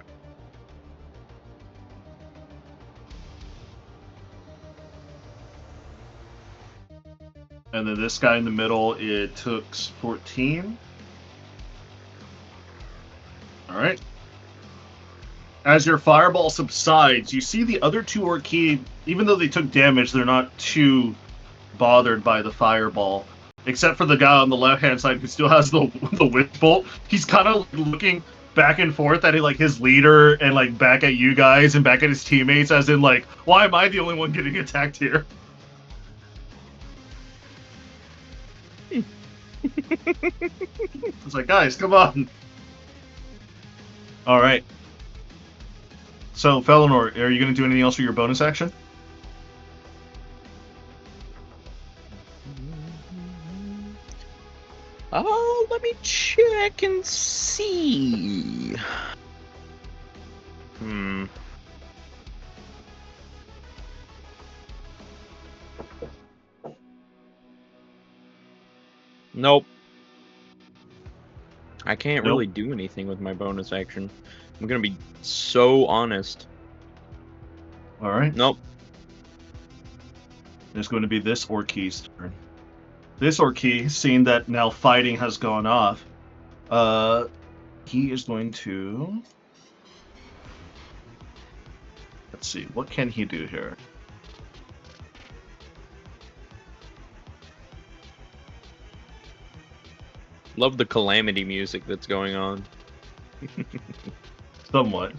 And then this guy in the middle, it took 14. Alright. As your fireball subsides, you see the other 2 Orchid, even though they took damage, they're not too bothered by the fireball. Except for the guy on the left-hand side who still has the witch bolt. He's kind of looking back and forth at his leader and like back at you guys and back at his teammates, as in like, why am I the only one getting attacked here? It's like, guys, come on. All right. So, Felinor, are you going to do anything else for your bonus action? Oh, let me check and see. Nope. I can't really do anything with my bonus action. I'm gonna be so honest. All right. Nope. It's going to be this Orkey's turn. This Orkey, seeing that now fighting has gone off, he is going to... Let's see, what can he do here? Love the calamity music that's going on. Somewhat.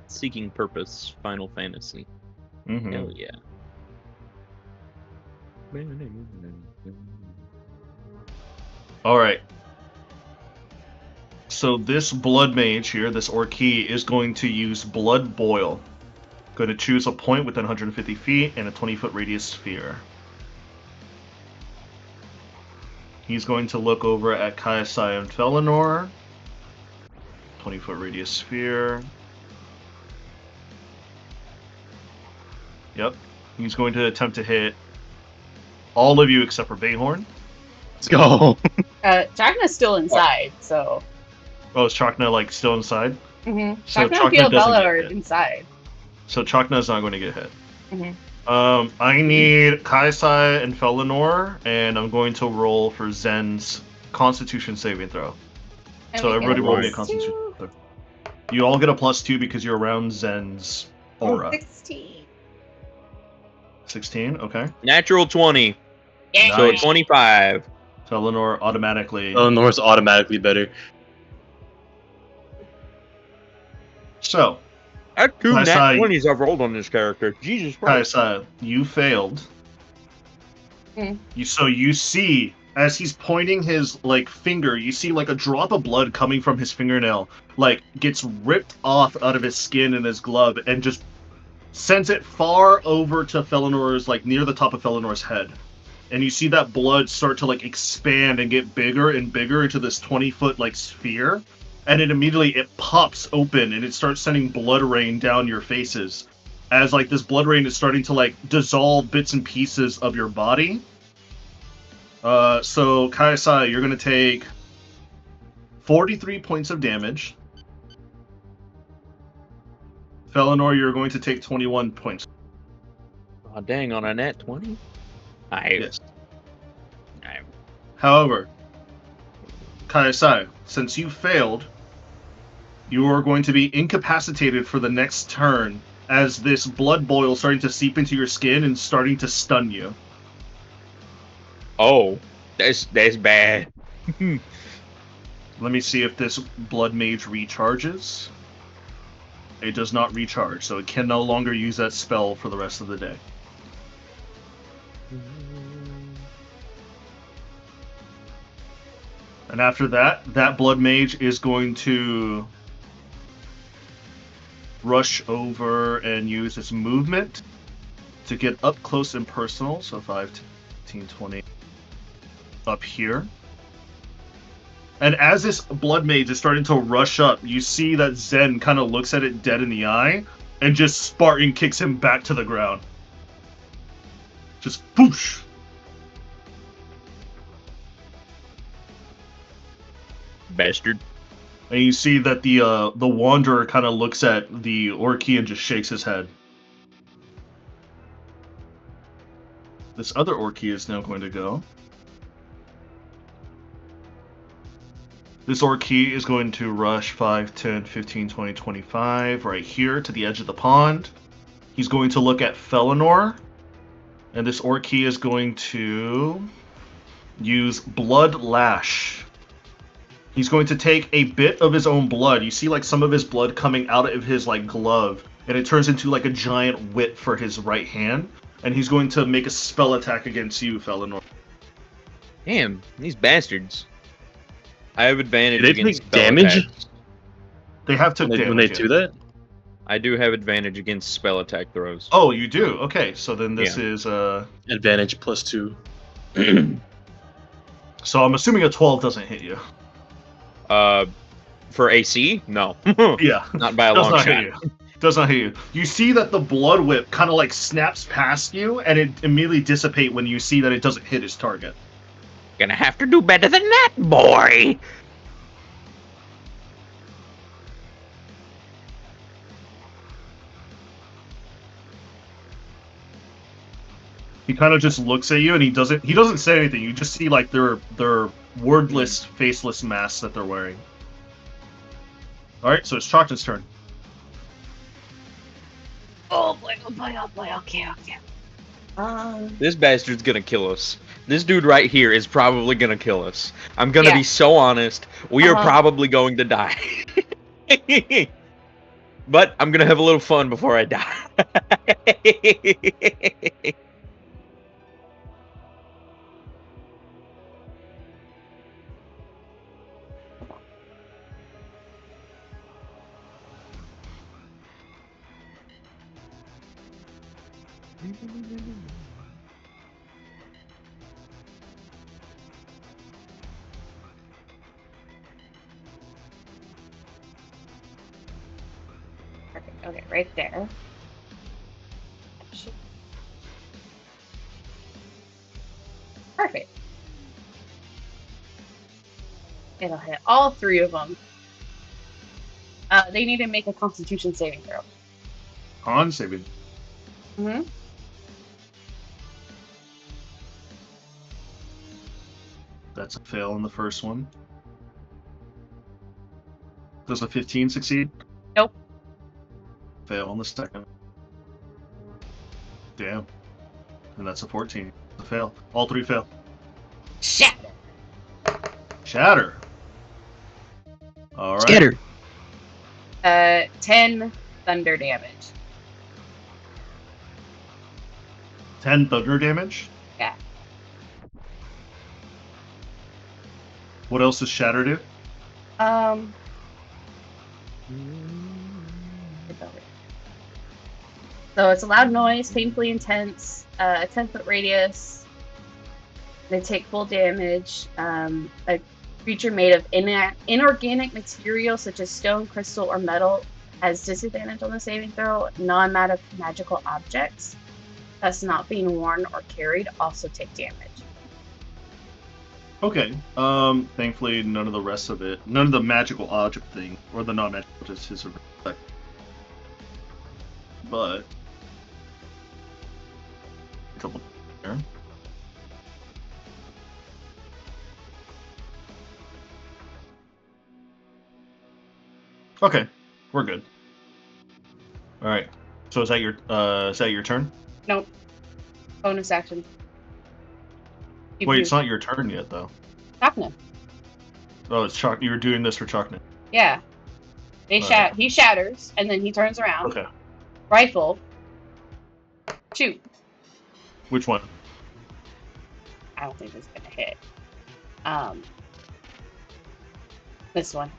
Seeking Purpose, Final Fantasy. Mm-hmm. Hell yeah. Alright. So this Blood Mage here, this Orkey, is going to use Blood Boil. Going to choose a point within 150 feet and a 20-foot radius sphere. He's going to look over at Kaisai and Felinor. 20-foot radius sphere. Yep. He's going to attempt to hit all of you except for Bayhorn. Let's go. Chakna's still inside, so. Oh, is Chakna like still inside? Mm-hmm. So Chakna and Chakna doesn't Fiobella get are hit. inside. So Chakna's not going to get hit. Mm-hmm. I need Kaisai and Felinor, and I'm going to roll for Zen's Constitution saving throw. And So we get everybody roll me a +2. Constitution throw. You all get a +2 because you're around Zen's aura. 16. 16, okay. Natural 20. Yeah. So Nice. 25. Felinor automatically. Eleanor's automatically better. So, That's two Nice nat eye. 20s I've rolled on this character. Jesus Christ. Kaisa, you failed. Hmm. You see as he's pointing his like finger, you see like a drop of blood coming from his fingernail, like gets ripped off out of his skin and his glove, and just sends it far over to Felinor's, like near the top of Felinor's head. And you see that blood start to like expand and get bigger and bigger into this 20-foot like sphere. And it pops open and it starts sending blood rain down your faces. As like this blood rain is starting to like dissolve bits and pieces of your body. So Kaisai, you're gonna take 43 points of damage. Felinor, you're going to take 21 points. Oh, dang, on a nat 20? Nice. Yes. Nice. However, Kaisai, since you failed, you are going to be incapacitated for the next turn as this blood boil starting to seep into your skin and starting to stun you. Oh, that's bad. Let me see if this blood mage recharges. It does not recharge, so it can no longer use that spell for the rest of the day. And after that, that blood mage is going to rush over and use its movement to get up close and personal. So 5, 10, 20 up here. And as this blood mage is starting to rush up, you see that Zen kind of looks at it dead in the eye and just Spartan kicks him back to the ground. Just boosh. Bastard. And you see that the Wanderer kind of looks at the Orky and just shakes his head. This other Orky is now going to go. This Orky is going to rush 5, 10, 15, 20, 25 right here to the edge of the pond. He's going to look at Felinor. And this Orky is going to use Blood Lash. He's going to take a bit of his own blood. You see like some of his blood coming out of his like glove, and it turns into like a giant whip for his right hand. And he's going to make a spell attack against you, Felinor. Damn, these bastards. I have advantage Do they against take spell damage? attacks. They have took damage. When they yeah. do that? I do have advantage against spell attack throws. Oh, you do? Okay, so then this Yeah. is Advantage +2. so I'm assuming a 12 doesn't hit you. For AC? No. Yeah. Not by a Does long not shot. hit you. Does not hit you. You see that the blood whip kind of like snaps past you, and it immediately dissipates when you see that it doesn't hit his target. Gonna have to do better than that, boy. He kind of just looks at you, and he doesn't say anything. You just see like their wordless, faceless masks that they're wearing. All right, so it's Chocta's turn. Oh boy, okay. This bastard's gonna kill us. This dude right here is probably gonna kill us. I'm gonna Yeah. be so honest. We are Uh-huh. probably going to die. But I'm gonna have a little fun before I die. Perfect. Okay, right there. Perfect. It'll hit all three of them. They need to make a Constitution saving throw. Con saving. Mm-hmm. That's a fail on the first one. Does a 15 succeed? Nope. Fail on the second. Damn. And that's a 14. Fail. All three fail. Shatter. Shatter. All right. Scatter. 10 thunder damage. 10 thunder damage. Yeah. What else does Shatter do? So it's a loud noise, painfully intense, a 10-foot radius. They take full damage. A creature made of inorganic material such as stone, crystal, or metal has disadvantage on the saving throw. Non-magical objects, thus not being worn or carried, also take damage. Okay. Thankfully, none of the rest of it, none of the magical object thing, or the non-magical objects is effect. But couple there. Okay, we're good. All right. So is that your turn? Nope. Bonus action. Wait, it's not your turn yet, though. Chakna. Oh, it's Chalk. You're doing this for Chalkna. Yeah. He shatters, and then he turns around. Okay. Rifle. Shoot. Which one? I don't think this is gonna hit. This one.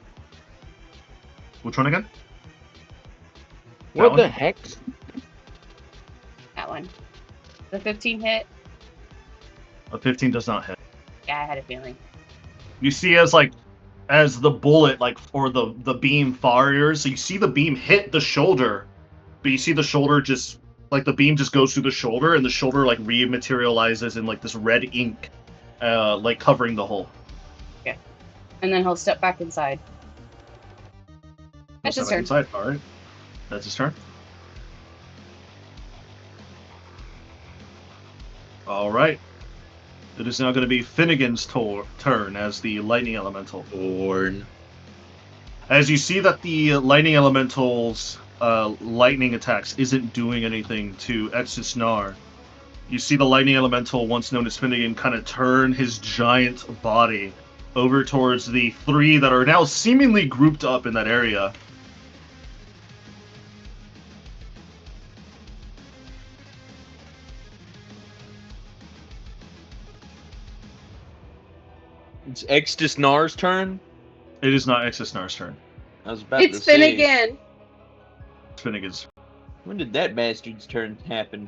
Which one again? What That the one? heck? That one. The 15 hit. A 15 does not hit. Yeah, I had a feeling. You see as the bullet or the beam fires, so you see the beam hit the shoulder, but you see the shoulder just the beam just goes through the shoulder, and the shoulder rematerializes in this red ink, covering the hole. Yeah. And then he'll step back inside. That's his turn. Inside. All right. That's his turn. All right. It is now going to be Finnegan's turn as the lightning elemental. Born. As you see that the lightning elemental's lightning attacks isn't doing anything to Exisnar, you see the lightning elemental, once known as Finnegan, kind of turn his giant body over towards the three that are now seemingly grouped up in that area. It's Extisnar's turn. It is not Exisnar's turn. I was about to It's say. Finnegan. It's Finnegan's. When did that bastard's turn happen?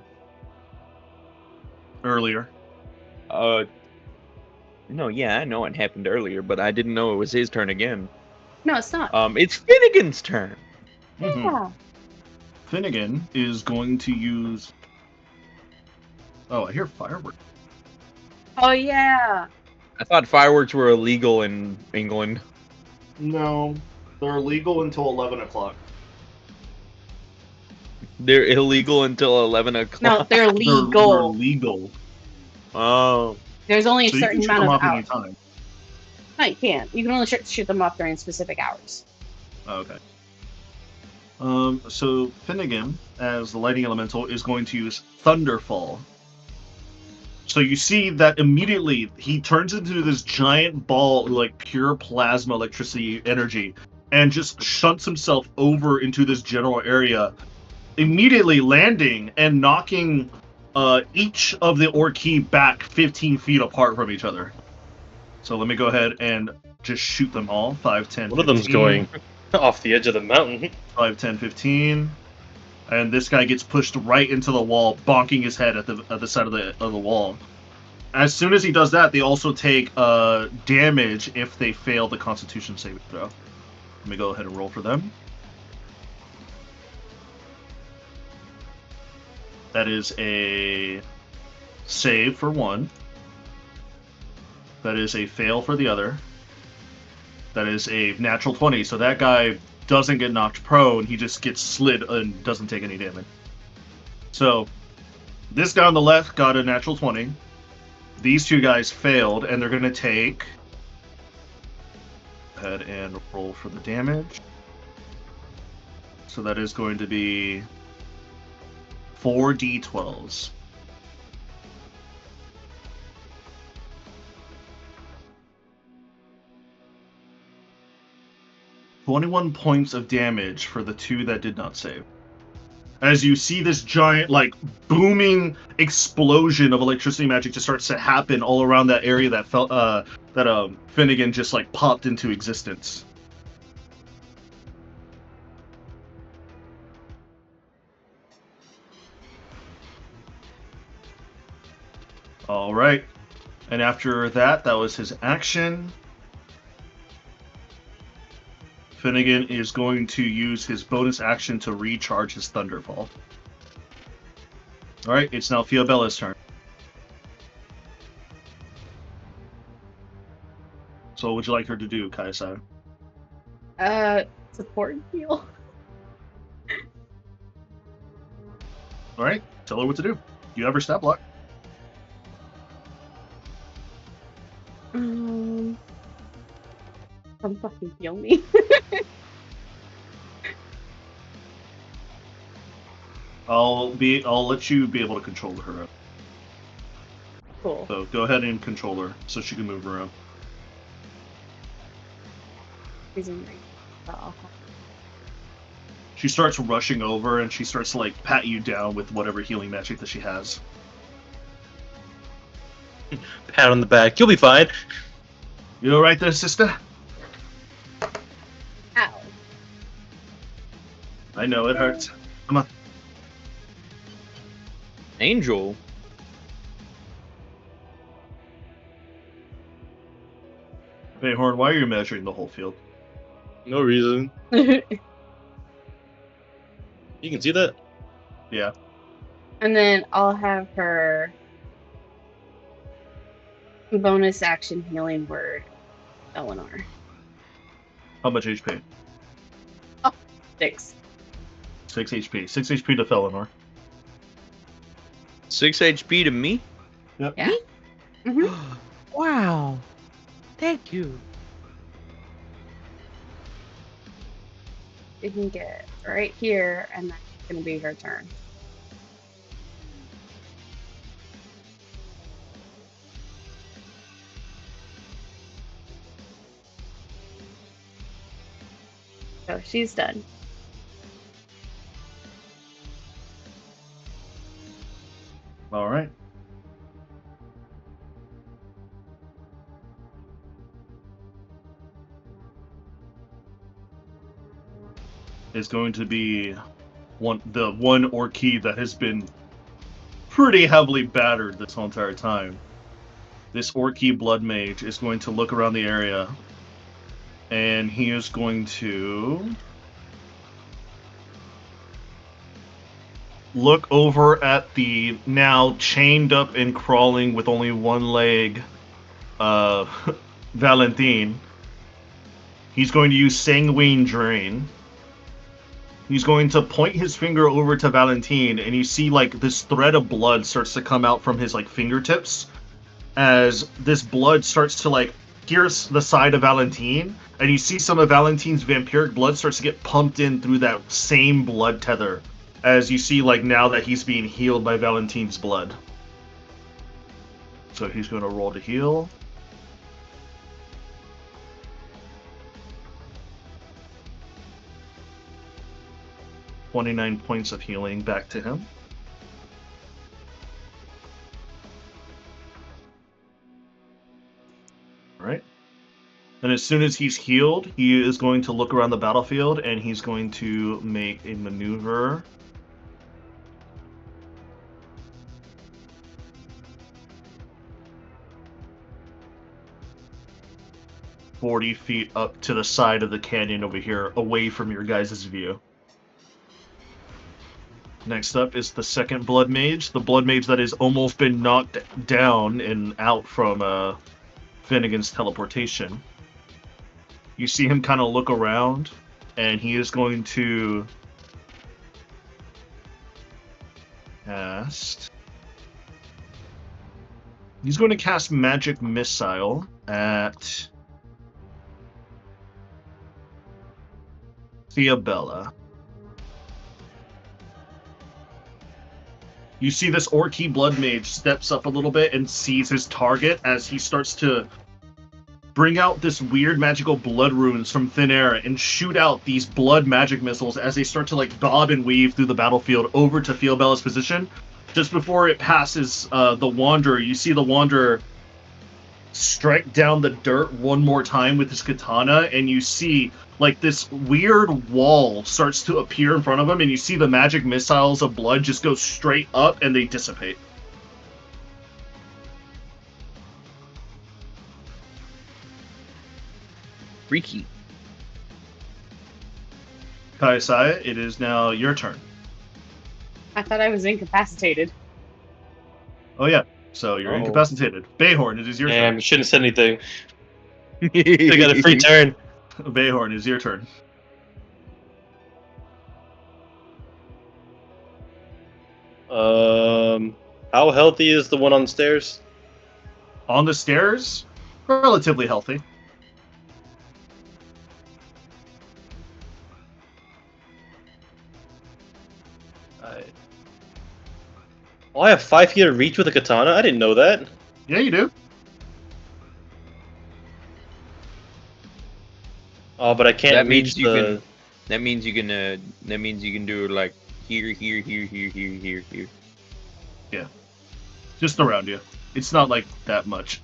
Earlier. No, yeah, I know it happened earlier, but I didn't know it was his turn again. No, it's not. It's Finnegan's turn. Mhm. Yeah. Finnegan is going to use... Oh, I hear fireworks. Oh, yeah. I thought fireworks were illegal in England. No, they're illegal until 11 o'clock. They're illegal until 11 o'clock. No, they're legal. They're legal. Oh. There's only a So you certain can shoot amount them of off hours. any time. No, you can't. You can only shoot them off during specific hours. Oh, okay. So Finnegan, as the lightning elemental, is going to use Thunderfall. So you see that immediately he turns into this giant ball of pure plasma electricity energy and just shunts himself over into this general area, immediately landing and knocking each of the Orki back 15 feet apart from each other. So let me go ahead and just shoot them all. 5, 10, 15. One of them's going off the edge of the mountain. 5, 10, 15. And this guy gets pushed right into the wall, bonking his head at the side of the wall. As soon as he does that, they also take damage if they fail the Constitution saving throw. Let me go ahead and roll for them. That is a save for one. That is a fail for the other. That is a natural 20. So that guy doesn't get knocked prone. He just gets slid and doesn't take any damage. So this guy on the left got a natural 20. These two guys failed, and they're going to take... Go ahead and roll for the damage. So that is going to be 4 d12s. 21 points of damage for the 2 that did not save. As you see this giant, like, booming explosion of electricity magic just starts to happen all around that area that Finnegan just, like, popped into existence. All right. And after that was his action. Finnegan is going to use his bonus action to recharge his Thunderfall. Alright, it's now Fiobella's turn. So what would you like her to do, Kaisa? Support and heal. Alright, tell her what to do. Do you have her stat block? Come fucking heal me. I'll let you be able to control her. Cool. So go ahead and control her so she can move around. She's in range. Oh. She starts rushing over and she starts to like pat you down with whatever healing magic that she has. Pat on the back. You'll be fine. You alright there, sister? Ow. I know it hurts. Come on. Angel. Hey, Horn, why are you measuring the whole field? No reason. You can see that? Yeah. And then I'll have her bonus action healing word, Eleanor. How much HP? 6. 6 HP. 6 HP to Felinor. 6 HP to me? Yep. Yeah. Mm-hmm. Wow. Thank you. You can get right here, and that's going to be her turn. So she's done. Alright. Is going to be the one Orchid that has been pretty heavily battered this whole entire time. This Orchid Blood Mage is going to look around the area, and he is going to look over at the now chained up and crawling with only one leg Valentine. He's going to use Sanguine Drain. He's going to point his finger over to Valentine, and you see like this thread of blood starts to come out from his like fingertips as this blood starts to like pierce the side of Valentine, and you see some of Valentine's vampiric blood starts to get pumped in through that same blood tether as you see like now that he's being healed by Valentine's blood. So he's going to roll to heal. $29 points of healing back to him. Alright. And as soon as he's healed, he is going to look around the battlefield and he's going to make a maneuver. "40 feet up to the side of the canyon over here, away from your guys' view. Next up is the second Blood Mage, the Blood Mage that has almost been knocked down and out from Finnegan's teleportation. You see him kind of look around, and he is going to cast... He's going to cast Magic Missile at Theabella. You see this Orky Blood Mage steps up a little bit and sees his target as he starts to bring out this weird magical blood runes from thin air and shoot out these blood magic missiles as they start to like bob and weave through the battlefield over to Theobella's position. Just before it passes the Wanderer, you see the Wanderer strike down the dirt one more time with his katana, and you see like this weird wall starts to appear in front of him, and you see the magic missiles of blood just go straight up and they dissipate. Freaky. Kaiosaya, it is now your turn. I thought I was incapacitated. Oh yeah, so you're incapacitated. Bayhorn, it is your Damn, turn. you shouldn't have said anything. They got a free turn. Bayhorn, it is your turn. How healthy is the one on the stairs? On the stairs, relatively healthy. Oh, I have 5 feet of reach with a katana? I didn't know that. Yeah, you do. Oh, but I can't That reach means you the... can. That means you can. That means you can do it like here. Just around you. It's not like that much.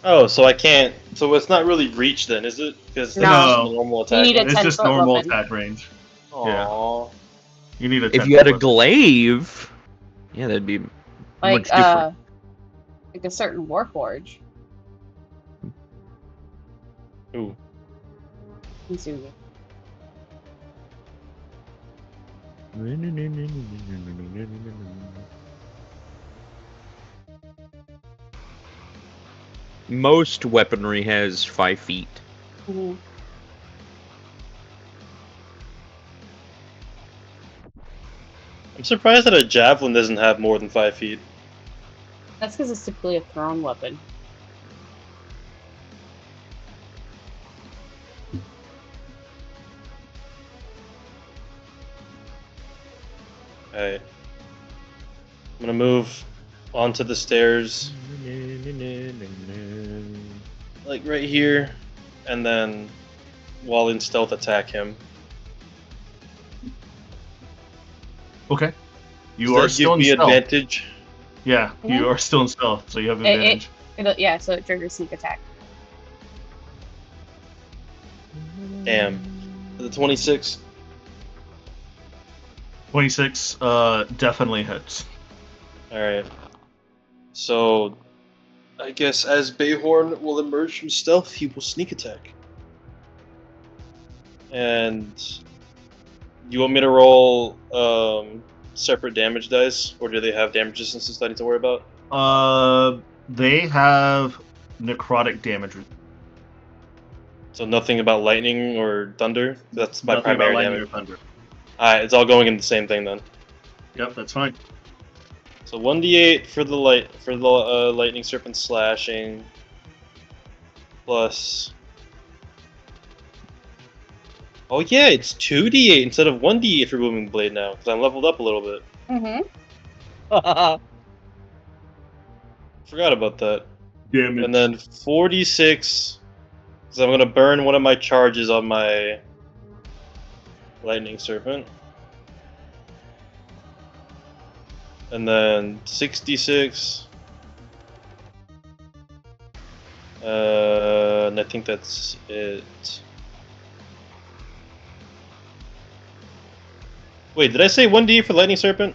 Oh, so I can't... So it's not really reach then, is it? Because No. that's just a normal attack. need a It's just 10-foot normal weapon. attack range. Aww. You need a. If you had a 10-foot. glaive, yeah, that'd be Like, much different. like a certain Warforge. Ooh. Let's see. Most weaponry has 5 feet. Mhm. I'm surprised that a javelin doesn't have more than 5 feet. That's because it's typically a thrown weapon. Alright. I'm gonna move onto the stairs, like right here, and then, while in stealth, attack him. Okay. You Does are that still in give me stealth. advantage? Yeah, you Mhm. are still in stealth, so you have advantage. Yeah, so it triggers sneak attack. Damn. The 26. 26 definitely hits. Alright. So, I guess as Bayhorn will emerge from stealth, he will sneak attack. And you want me to roll separate damage dice, or do they have damage distances that I need to worry about? They have necrotic damage. So nothing about lightning or thunder? That's my Nothing about primary lightning damage. or thunder. Alright, it's all going in the same thing then. Yep, that's fine. So 1d8 for the lightning serpent slashing, plus... Oh yeah, it's 2d8 instead of 1d8 for booming blade now, because I'm leveled up a little bit. Mm-hmm. Forgot about that. Damage. And then 46, because I'm gonna burn one of my charges on my lightning serpent. And then 66. And I think that's it. Wait, did I say 1d for lightning serpent?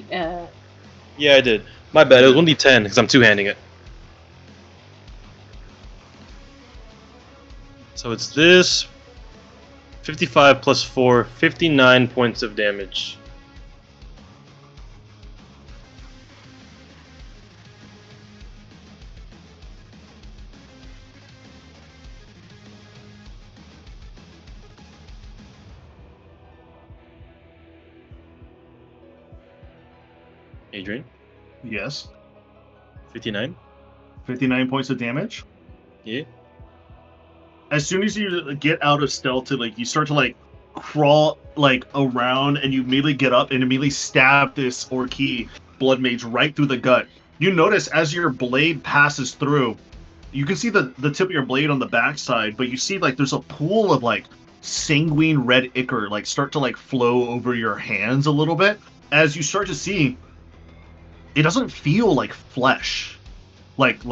Yeah, I did. My bad, it was 1d10, because I'm two-handing it. So it's this. 55 plus 4, 59 points of damage. Adrian? Yes. 59? 59 points of damage. Yeah. As soon as you get out of stealth to like you start to like crawl like around and you immediately get up and immediately stab this Orky blood mage right through the gut. You notice as your blade passes through, you can see the tip of your blade on the backside, but you see like there's a pool of like sanguine red ichor like start to like flow over your hands a little bit. As you start to see, it doesn't feel like flesh, like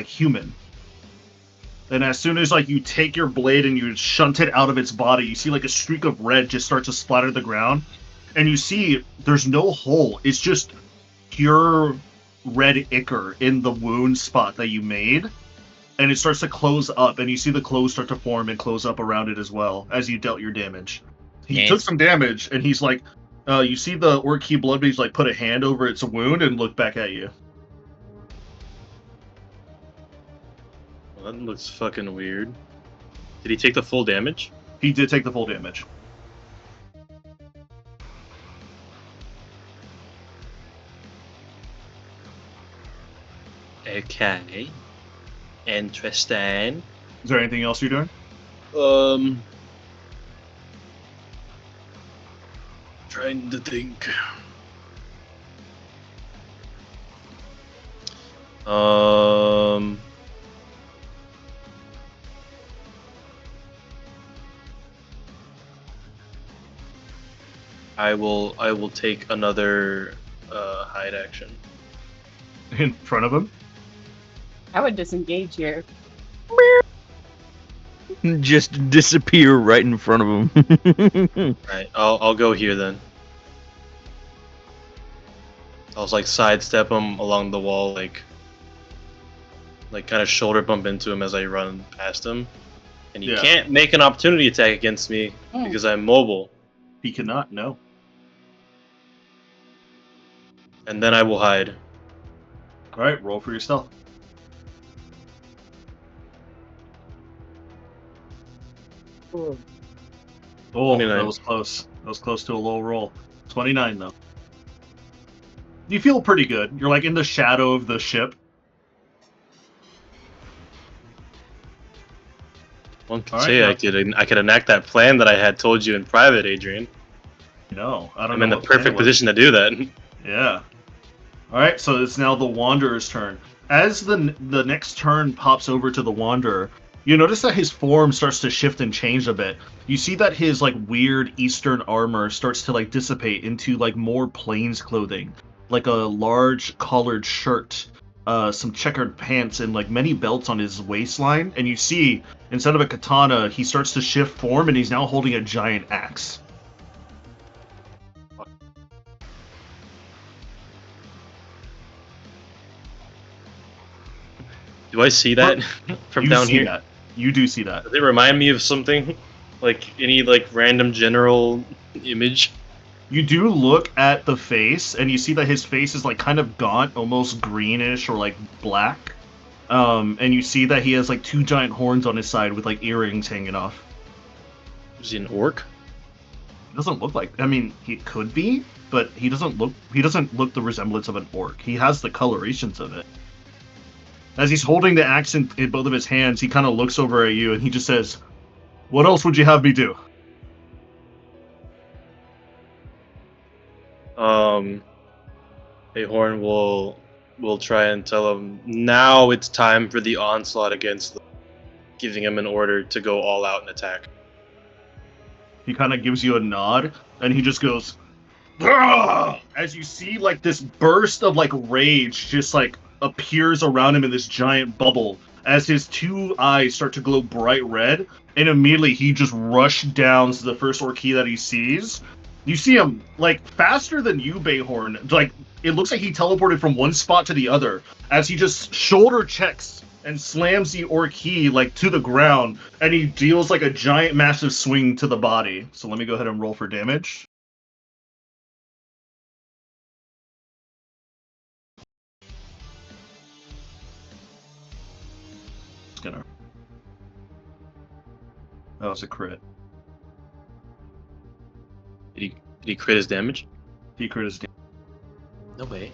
human. And as soon as like you take your blade and you shunt it out of its body, you see like a streak of red just start to splatter the ground, and you see there's no hole. It's just pure red ichor in the wound spot that you made, and it starts to close up, and you see the clothes start to form and close up around it as well as you dealt your damage. He took some damage, and he's like, you see the Orc-Key blood beast like put a hand over its wound and look back at you. Well, that looks fucking weird. Did he take the full damage? He did take the full damage. Okay. Interesting. Is there anything else you're doing? Trying to think. I will take another hide action. In front of him? I would disengage here. Just disappear right in front of him. Right, I'll go here then. I'll like sidestep him along the wall, like kind of shoulder bump into him as I run past him. And he can't make an opportunity attack against me because I'm mobile. He cannot, no. And then I will hide. Alright, roll for your stealth. Oh, 29. that was close. That was close to a low roll. 29, though. You feel pretty good. You're like in the shadow of the ship. One could say I could enact that plan that I had told you in private, Adrian. No, I don't I'm know. in the perfect position to do that. Yeah. Alright, so it's now the Wanderer's turn. As the next turn pops over to the Wanderer, you notice that his form starts to shift and change a bit. You see that his like weird Eastern armor starts to like dissipate into like more plains clothing, like a large collared shirt, some checkered pants, and like many belts on his waistline. And you see, instead of a katana, he starts to shift form, and he's now holding a giant axe. Do I see that from You down see here? that. You do see that. Does it remind me of something? Like any like random general image? You do look at the face, and you see that his face is like kind of gaunt, almost greenish or like black. And you see that he has like two giant horns on his side with like earrings hanging off. Is he an orc? He doesn't look like. I mean, he could be, but he doesn't look. He doesn't look the resemblance of an orc. He has the colorations of it. As he's holding the axe in both of his hands, he kind of looks over at you and he just says, "What else would you have me do?" Ahorn will try and tell him now it's time for the onslaught against them, giving him an order to go all out and attack. He kind of gives you a nod, and he just goes, "Grrr!" As you see, like, this burst of, like, rage just, like, appears around him in this giant bubble, as his two eyes start to glow bright red, and immediately he just rushed down to the first Orc-Key that he sees. You see him, like, faster than you, Bayhorn. Like, it looks like he teleported from one spot to the other, as he just shoulder checks and slams the Orc-Key, like, to the ground, and he deals, like, a giant massive swing to the body. So let me go ahead and roll for damage. That was a crit. Did he crit his damage? He crit his damage. No way.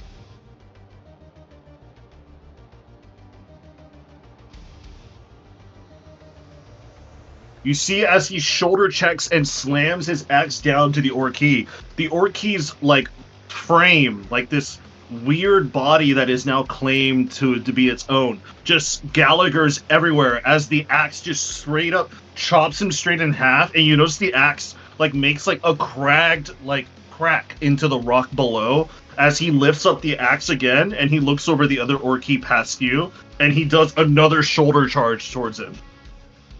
You see as he shoulder checks and slams his axe down to the Orc-Key, the Orc-Key's, like, frame, like this weird body that is now claimed to be its own. Just Gallagher's everywhere as the axe just straight up chops him straight in half, and you notice the axe like makes like a cracked like crack into the rock below as he lifts up the axe again, and he looks over the other Orky past you, and he does another shoulder charge towards him.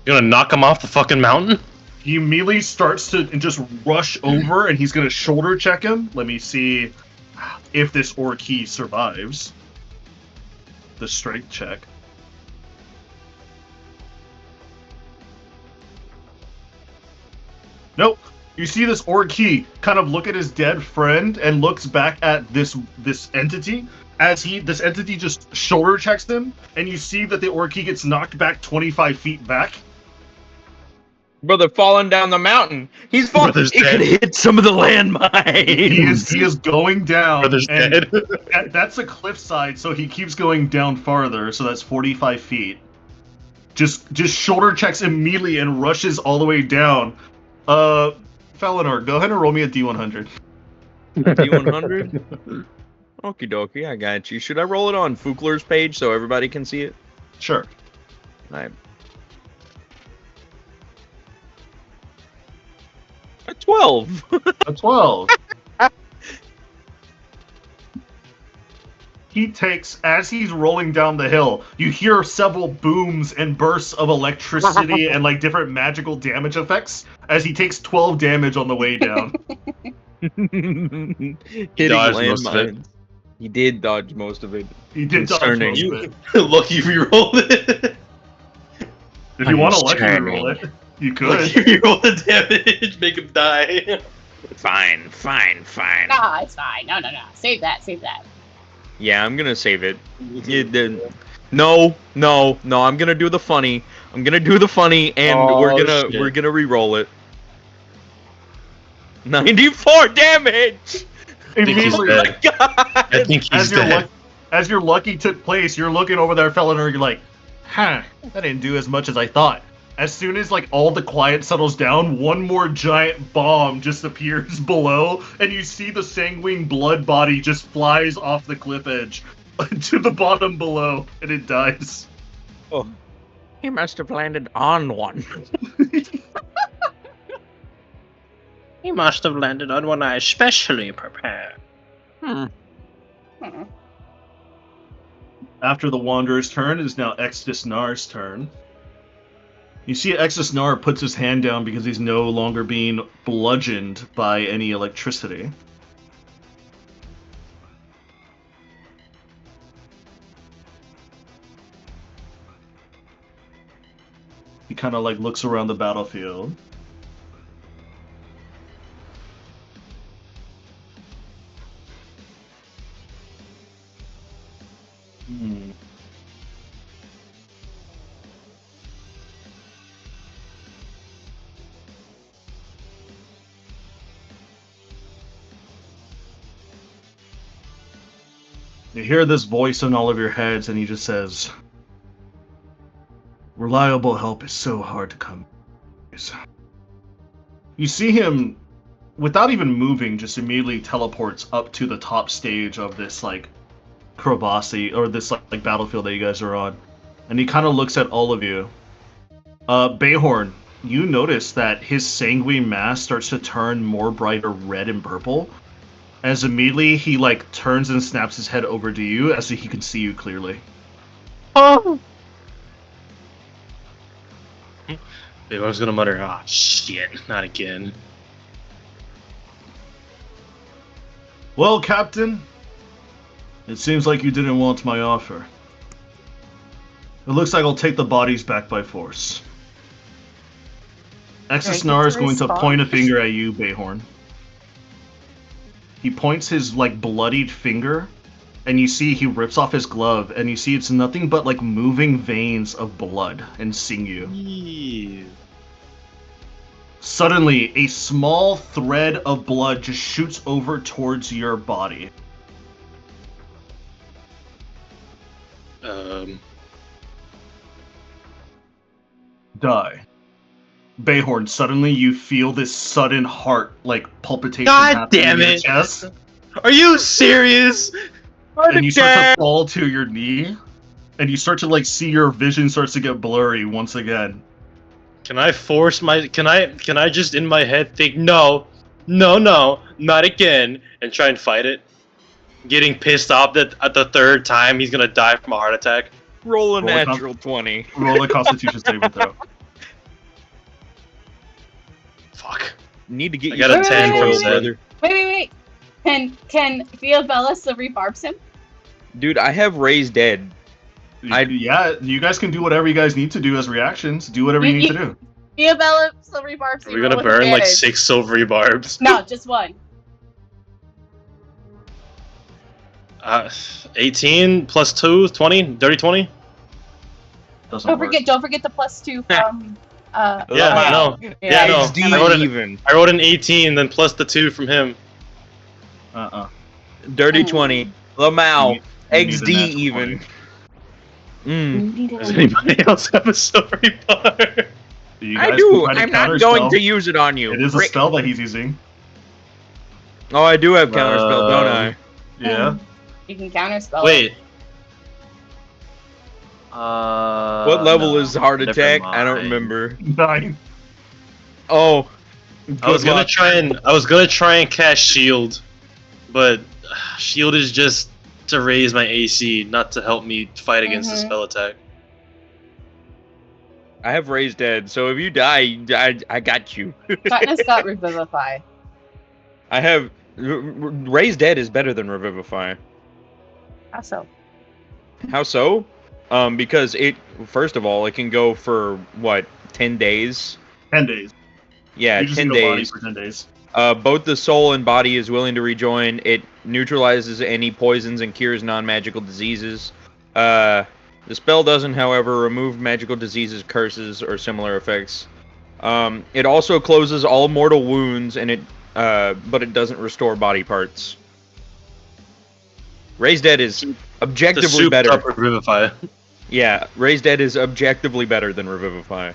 You gonna knock him off the fucking mountain? He immediately starts to just rush over, and he's gonna shoulder check him. Let me see if this Orky survives the strength check. Nope. You see this Orky kind of look at his dead friend and looks back at this entity as this entity just shoulder checks them, and you see that the Orky gets knocked back 25 feet back. Brother falling down the mountain. He's falling. Brother's It dead. could hit some of the landmines. He is going down. Brother's and dead. That's a cliffside, so he keeps going down farther. So that's 45 feet. Just shoulder checks immediately and rushes all the way down. Felinor, go ahead and roll me a D100. D100. Okie dokie, I got you. Should I roll it on Fukler's page so everybody can see it? Sure. Alright. A 12. A 12. He takes, as he's rolling down the hill, you hear several booms and bursts of electricity and like different magical damage effects as he takes 12 damage on the way down. Hitting dodged most of it. landmines. He did dodge most of it. He did dodge Concerning. most of You it. lucky if you rolled it. If you want to lucky Concerning. roll it, you Lucky could. if you roll the damage, make him die. Fine. No, it's fine. No. Save that. Yeah, I'm gonna save it. No, I'm gonna do the funny. I'm gonna do the funny, and Oh, we're shit. gonna re-roll it. 94 damage! Immediately, dead. My God! I think he's dead. As your lucky took place, you're looking over there, Felinor, you're like, huh, that didn't do as much as I thought. As soon as like all the quiet settles down, one more giant bomb just appears below, and you see the sanguine blood body just flies off the cliff edge to the bottom below, and it dies. Oh, he must have landed on one. He must have landed on one I especially prepared. After the Wanderer's turn, it is now Extus Nar's turn. You see Extus Nar puts his hand down because he's no longer being bludgeoned by any electricity. He kind of like looks around the battlefield. You hear this voice in all of your heads, and he just says, reliable help is so hard to come. You see him, without even moving, just immediately teleports up to the top stage of this, like, crevasse, or this, like battlefield that you guys are on. And he kind of looks at all of you. Bayhorn, you notice that his sanguine mass starts to turn more brighter red and purple. As immediately he like turns and snaps his head over to you as he can see you clearly. Oh! I was gonna mutter, "Ah, shit, not again." Well, Captain, it seems like you didn't want my offer. It looks like I'll take the bodies back by force. Exus Nar is going to point a finger at you, Bayhorn. He points his, like, bloodied finger, and you see he rips off his glove, and you see it's nothing but, like, moving veins of blood and sinew. Ew. Suddenly, a small thread of blood just shoots over towards your body. Die. Bayhorn, suddenly you feel this sudden heart, like, palpitation God happening damn in your it! chest. Are you serious? and you start to fall to your knee, and you start to like see your vision starts to get blurry once again. Can I force my? Can I just in my head think no, not again, and try and fight it? Getting pissed off that at the third time he's gonna die from a heart attack. Roll a Roll a natural 20. Roll a Constitution saving throw. Fuck. Need to get I you got a some 10 control, from Zen. brother. Wait. Can Theobella silvery barbs him? Dude, I have raised dead. Yeah, you guys can do whatever you guys need to do as reactions. Do whatever you need to do. Theobella silvery barbs Are him. we gonna with burn like advantage. 6 silvery barbs? No, just one. 18 plus 2 is 20. Dirty 20. Doesn't Don't work. forget the +2 from. Yeah, Wow. no. Yeah, no. XD I wrote an- even. I wrote an 18, then plus the 2 from him. Dirty Hmm. 20. Lamau. You need a XD natural even. 20. Does anybody else have a silvery bar? You I guys do. can try to I'm not counterspell. going to use it on you. It is a Frick. spell that he's using. Oh, I do have counterspell, don't I? Yeah. You can counterspell. Wait. What level is heart never attack? I don't mind. remember. 9. Oh. I was good gonna luck. try and cast shield, but shield is just to raise my AC, not to help me fight against the Mhm. spell attack. I have raised dead, so if you die, I got you. Katniss got revivify. I have raised dead is better than revivify. How so? How so? Because it first of all, it can go for what 10 days. 10 days. Yeah, You just 10 need a body days. for 10 days. Both the soul and body is willing to rejoin. It neutralizes any poisons and cures non-magical diseases. The spell doesn't, however, remove magical diseases, curses, or similar effects. It also closes all mortal wounds, and but it doesn't restore body parts. Raised Dead is The objectively souped better. up revivify. Yeah, Raised Dead is objectively better than Revivify.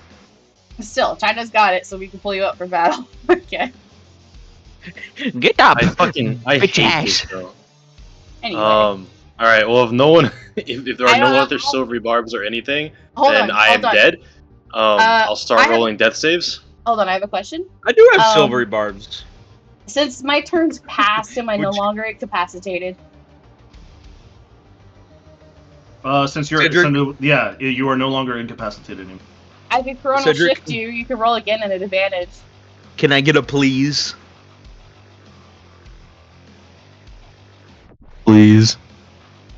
Still, China's got it, so we can pull you up for battle. Okay. Get up! I Bitch hate ass. this show. Anyway, All right. Well, if no one, if there are I no don't- other silvery barbs or anything, hold then on. I am dead. I'll I start have- rolling death saves. Hold on, I have a question. I do have Um, silvery barbs. Since my turn's passed, am I no Which- longer incapacitated? Since you're Cedric? you are no longer incapacitated anymore. I can chronal Cedric? shift you. You can roll again at an advantage. Can I get a please? Please.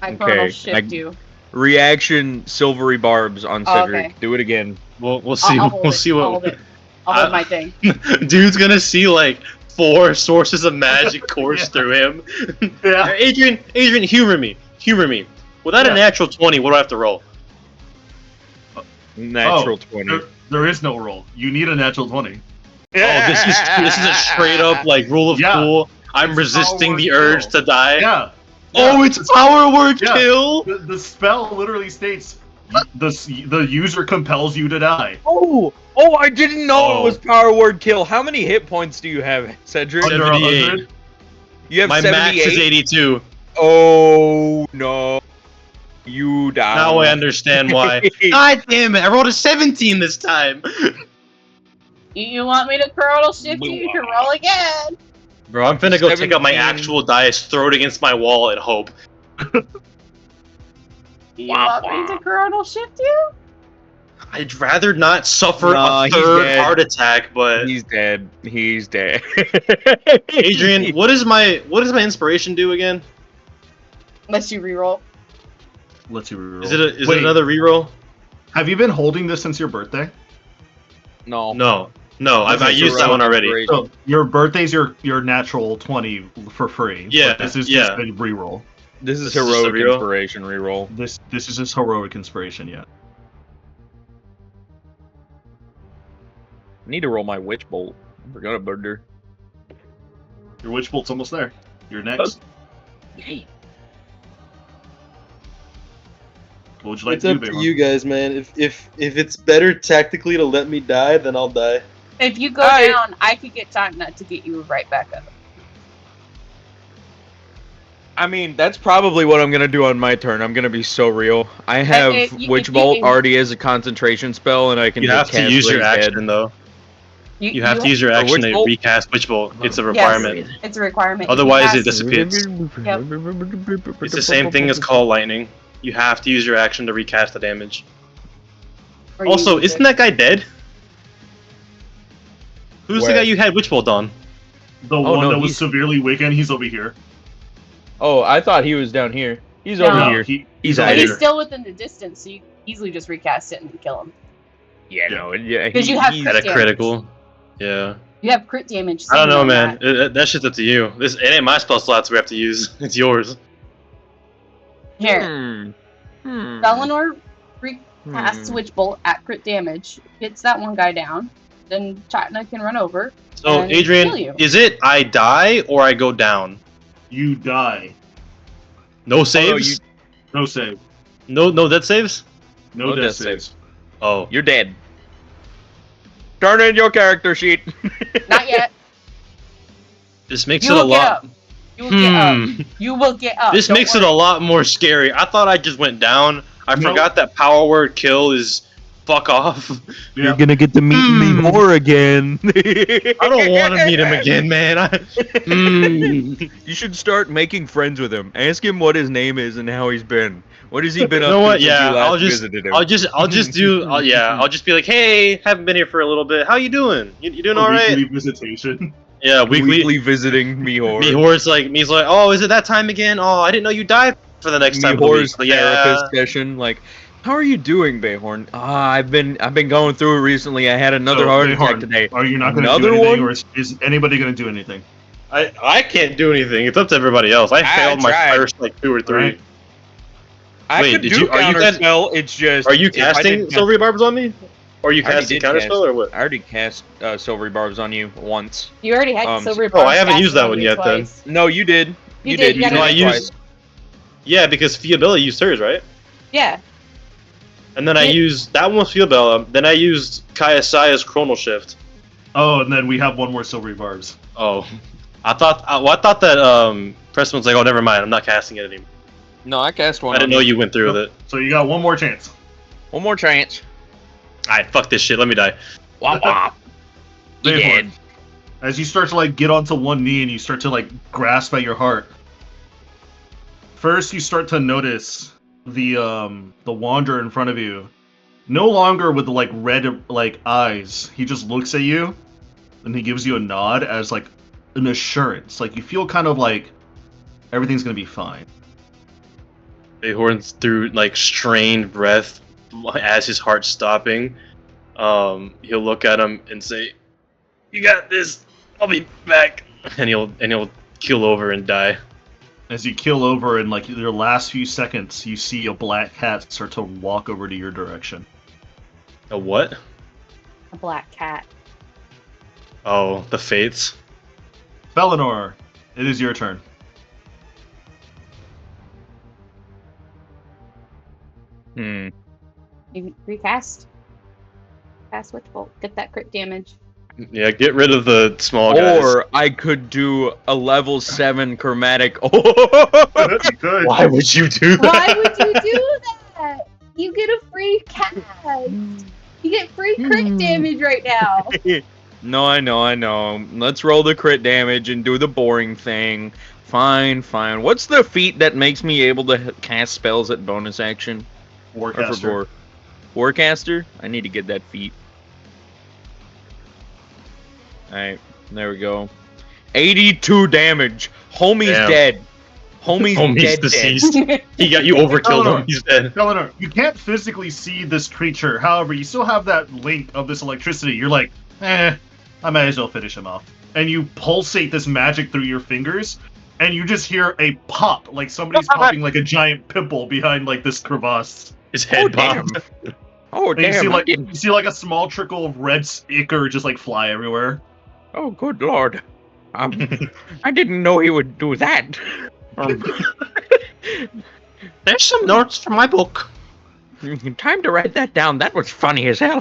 I Okay, chronal shift I- you. Reaction silvery barbs on Oh, Cedric. okay. Do it again. We'll see. I'll hold We'll it. see I'll what. hold it. I'll hold my thing. Dude's gonna see like 4 sources of magic course Yeah. through him. Yeah. Adrian, humor me. Without Yeah. a natural 20, what do I have to roll? Natural 20. There is no roll. You need a natural 20. Oh, this is a straight up like rule of Yeah. cool. I'm It's resisting power the word urge kill. to die. Yeah. Oh, it's power word Yeah. kill. The spell literally states the user compels you to die. Oh, I didn't know it was power word kill. How many hit points do you have, Cedric? Under 78. 100. You have My 78? max is 82. Oh, no. You die. Now I understand why. God damn it! I rolled a 17 this time. You want me to chronal shift you? You can roll again. Bro, I'm finna go take out my 17. actual dice, throw it against my wall, and hope. You want me to chronal shift you? I'd rather not suffer Nah, a he's third dead. heart attack, but He's dead. He's dead. Adrian, what does my inspiration do again? Unless you reroll. Let's see. Reroll. Is it Wait, another reroll? Have you been holding this since your birthday? No. No, I This is used that heroic one already. inspiration. So your birthday's your natural 20 for free. Yeah, But this is yeah. just a reroll. This is This is just a heroic reroll? inspiration reroll. This is just heroic inspiration. Yeah. I need to roll my witch bolt. I forgot about her. Your witch bolt's almost there. You're next. What would you like It's to up do, to Baylor? you guys, man. If it's better tactically to let me die, then I'll die. If you go Alright. down, I could get China to get you right back up. I mean, that's probably what I'm gonna do on my turn. I'm gonna be so real. I have Witch Bolt already as a concentration spell, and I can You just have to cast use your Raise action Head. though. You have to use your Or action Witch to Bolt? recast Witch Bolt. It's a Yes, requirement. it's a requirement. Otherwise, You it cast- dissipates. Yep. It's the same thing as Call Lightning. You have to use your action to recast the damage. or you Also, use isn't it. that guy dead? Who's the Where? guy you had Witch Bolt on? The Oh, one no, that was he's- severely weakened, he's over here. Oh, I thought he was down here. He's No. over No, here. he's He's over But out he's here. still within the distance, so you can easily just recast it and kill him. Yeah, no, yeah. 'Cause you have he's- At a damage. critical. Yeah. You have crit damage. I don't sitting know, on man. that. That shit's up to you. It ain't my spell slots we have to use. It's yours. Here, Hmm. Valinor recasts Hmm. Witch Bolt at crit damage, gets that one guy down, then Chatna can run over. So, and Adrian, kill you. is it I die or I go down? You die. No saves? you- No save. No death saves? No, No death death saves. Oh. You're dead. Turn in your character sheet. Not yet. This makes You it a will get lot. up. You will get up. Hmm. You will get up. This Don't makes it worry. a lot more scary. I thought I just went down. I Nope. forgot that power word kill is fuck off. Yeah. gonna get to meet me Hmm. more again. I don't want to meet him again, man. You should start making friends with him. Ask him what his name is and how he's been. What has he been You up know to what? since Yeah, you last I'll just, visited him? I'll just do, I'll just be like, hey, haven't been here for a little bit. How you doing? You doing A all right? weekly visitation. Yeah, weekly. visiting Mihor. Mihor's like, me's like, oh, is it that time again? Oh, I didn't know you died for the next time of the week. Mihor's Like, therapist session. Like, how are you doing, Bayhorn? I've been going through it recently. I had another So, heart Bayhorn, attack today. Are you not going to Another do anything, one? or is anybody going to do anything? I can't do anything. It's up to everybody else. I failed my tried. first like 2 or 3. Alright. I Wait, could did do you- are you counter spell. It's just Are you if I casting didn't- Silvery Barbs on me? Or are you I already casting did counter cast- spell or what? I already cast Silvery Barbs on you once. You already had silver. oh, I haven't bars used that casted one on you yet, then. twice. No, you did. You did, you You gotta No, I did it used. Yeah, because Fiabella used hers, right? Yeah. And then I Yeah. used that one was Fiabella. Then I used Kayasaya's Chronal Shift. Oh, and then we have one more silvery barbs. Oh, I thought that Preston's like, oh, never mind, I'm not casting it anymore. No, I cast one. I didn't know you went through with it. So you got one more chance. One more chance. Alright, fuck this shit. Let me die. Womp womp. You Bayhorn, dead. as you start to like get onto one knee and you start to like grasp at your heart. First, you start to notice the wanderer in front of you, no longer with the like red like eyes. He just looks at you, and he gives you a nod as like an assurance. Like you feel kind of like everything's gonna be fine. Bayhorn's through like strained breath as his heart's stopping. He'll look at him and say, "You got this. I'll be back." And he'll keel over and die. As you keel over in like your last few seconds, you see a black cat start to walk over to your direction. A what? A black cat. Oh, the fates. Valinor, it is your turn. Hmm. You recast. Cast Witch Bolt. Get that crit damage. Yeah, get rid of the small guys. Or I could do a level 7 chromatic. You could. Why would you do that? Why would you do that? You get a free cast. You get free crit damage right now. No, I know. Let's roll the crit damage and do the boring thing. Fine. What's the feat that makes me able to cast spells at bonus action? Warcaster. Warcaster? I need to get that feat. Alright, there we go. 82 damage. Homie's Damn. dead. Homie's dead. deceased. He got you overkilled Valinor. him. He's dead. Valinor, you can't physically see this creature. However, you still have that link of this electricity. You're like, I might as well finish him off. And you pulsate this magic through your fingers, and you just hear a pop, like somebody's popping like a giant pimple behind like this crevasse. His head damn. popped. Oh, And you see damn. like you see like a small trickle of red ichor just like fly everywhere. Oh, good lord. I didn't know he would do that. There's some notes from my book. Time to write that down. That was funny as hell.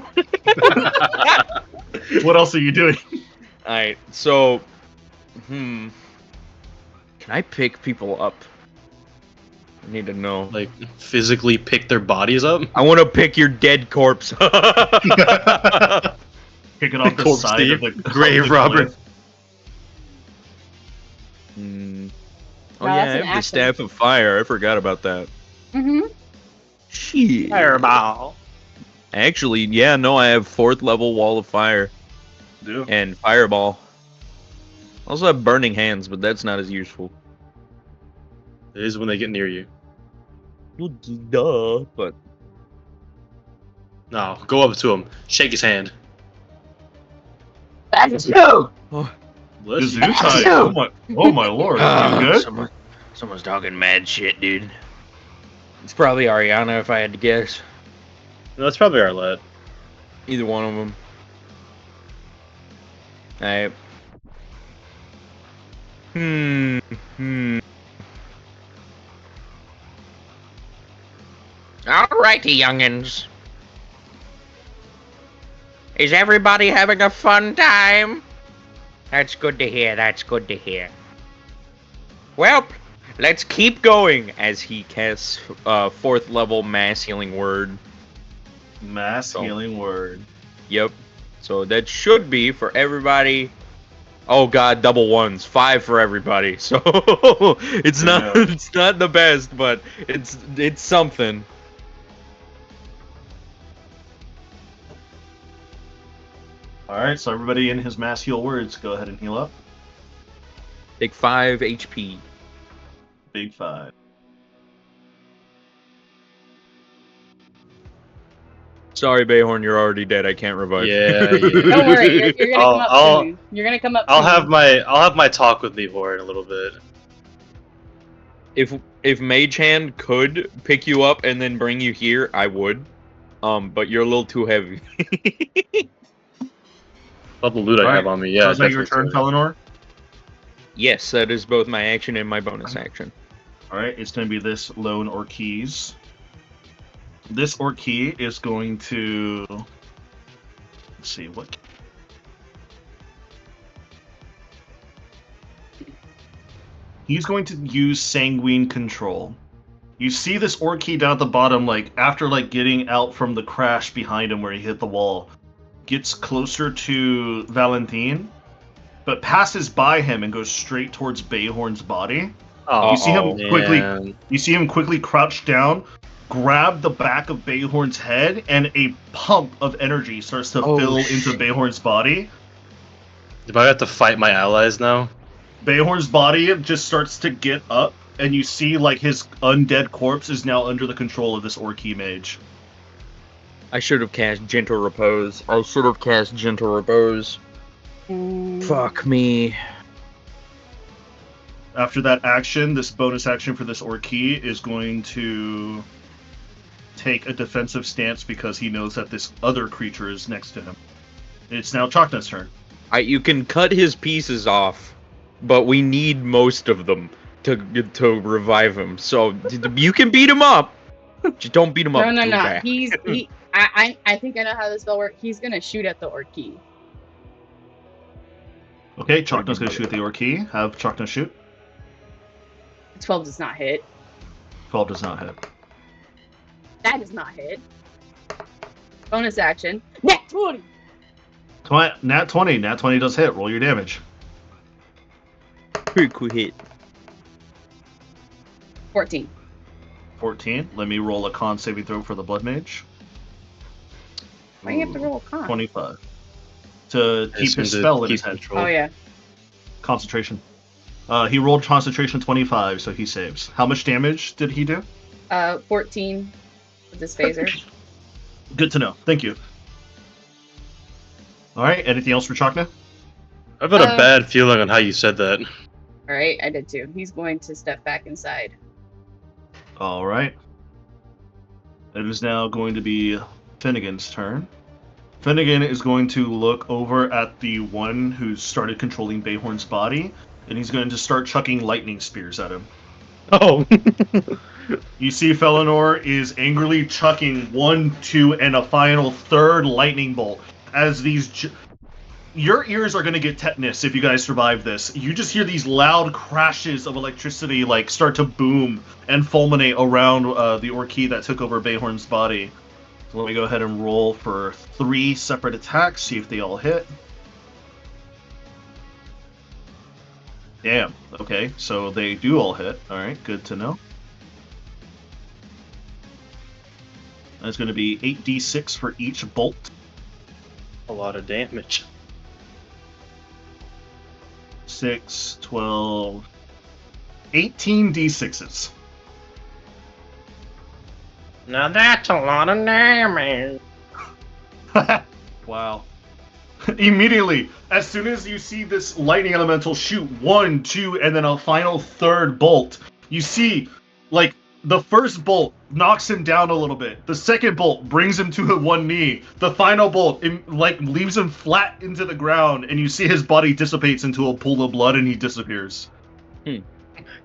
What else are you doing? Alright, so... Can I pick people up? I need to know. Like, physically pick their bodies up? I want to pick your dead corpse. Kick it off the Corpse side thief. of the Grave of the robber. cliff. Hmm. Oh Wow, yeah, I that's an have the action. staff of fire. I forgot about that. Mm-hmm. Shit. Fireball. Actually, yeah, no, I have 4th level wall of fire Do. and fireball. I also have burning hands, but that's not as useful. It is when they get near you. Well, duh. But No, go up to him. Shake his hand. that's you. Oh, Bless you. Gesundheit. Oh my lord. You good? Someone's talking mad shit, dude. It's probably Ariana, if I had to guess. No, that's probably Arlette. Either one of them. Alright. Alrighty, youngins. Is everybody having a fun time? That's good to hear, that's good to hear. Well, let's keep going as he casts 4th level mass healing word. Mass healing word. Yep. So that should be for everybody. Oh god, double ones. 5 for everybody. So it's not Yeah. it's not the best, but it's something. Alright, so everybody in his mass heal words, go ahead and heal up. Take 5 HP. Big 5. Sorry, Bayhorn, you're already dead. I can't revive. Yeah, yeah. Don't worry, you're gonna come up I'll- soon. You're gonna come up I'll soon. have my talk with Nivor in a little bit. If Mage Hand could pick you up and then bring you here, I would. But you're a little too heavy. All the loot I have Alright, on me, so yeah. is that your definitely turn, so. Felinor? Yes, that is both my action and my bonus action. Alright, it's going to be this lone Orkeys. This Orkey is going to... Let's see, what... He's going to use Sanguine Control. You see this Orkey down at the bottom, like, after, like, getting out from the crash behind him where he hit the wall, gets closer to Valentine, but passes by him and goes straight towards Bayhorn's body. Oh, You see him quickly- man. You see him quickly crouch down, grab the back of Bayhorn's head, and a pump of energy starts to Oh, fill into shit. Bayhorn's body. Do I have to fight my allies now? Bayhorn's body just starts to get up, and you see like his undead corpse is now under the control of this Orkey mage. I should have cast Gentle Repose. I should have cast Gentle Repose. Fuck me. After that action, this bonus action for this Orkey is going to take a defensive stance because he knows that this other creature is next to him. It's now Chakna's turn. You can cut his pieces off, but we need most of them to revive him. So you can beat him up. Just don't beat him up No. too bad. I think I know how this spell works. He's gonna shoot at the Orkey. Okay, Chakna's going to shoot at the Orkey. Have Chakna shoot. 12 does not hit. 12 does not hit. That does not hit. Bonus action. Nat 20! Come on, Nat 20. Nat 20 does hit. Roll your damage. Critical hit. 14. 14. Let me roll a con saving throw for the Blood Mage. Why do you have to roll a con? 25. To I keep assume his to spell in keep his head. control. Oh, yeah. Concentration. He rolled concentration 25, so he saves. How much damage did he do? 14 with this phaser. Good to know. Thank you. Alright, anything else for Chakna? I've got a bad feeling on how you said that. Alright, I did too. He's going to step back inside. Alright. It is now going to be Finnegan's turn. Finnegan is going to look over at the one who started controlling Bayhorn's body, and he's going to start chucking lightning spears at him. Oh. You see Felinor is angrily chucking 1, 2, and a final third lightning bolt as these your ears are gonna get tetanus if you guys survive this. You just hear these loud crashes of electricity like start to boom and fulminate around the Orchid that took over Bayhorn's body. So let me go ahead and roll for 3 separate attacks, see if they all hit. Damn, okay, so they do all hit. Alright, good to know. That's going to be 8d6 for each bolt. A lot of damage. 6, 12, 18 d6s. Now that's a lot of damage. Wow. Immediately, as soon as you see this lightning elemental shoot 1, 2, and then a final 3rd bolt, you see, like, the first bolt knocks him down a little bit. The second bolt brings him to one knee. The final bolt, leaves him flat into the ground, and you see his body dissipates into a pool of blood, and he disappears. Can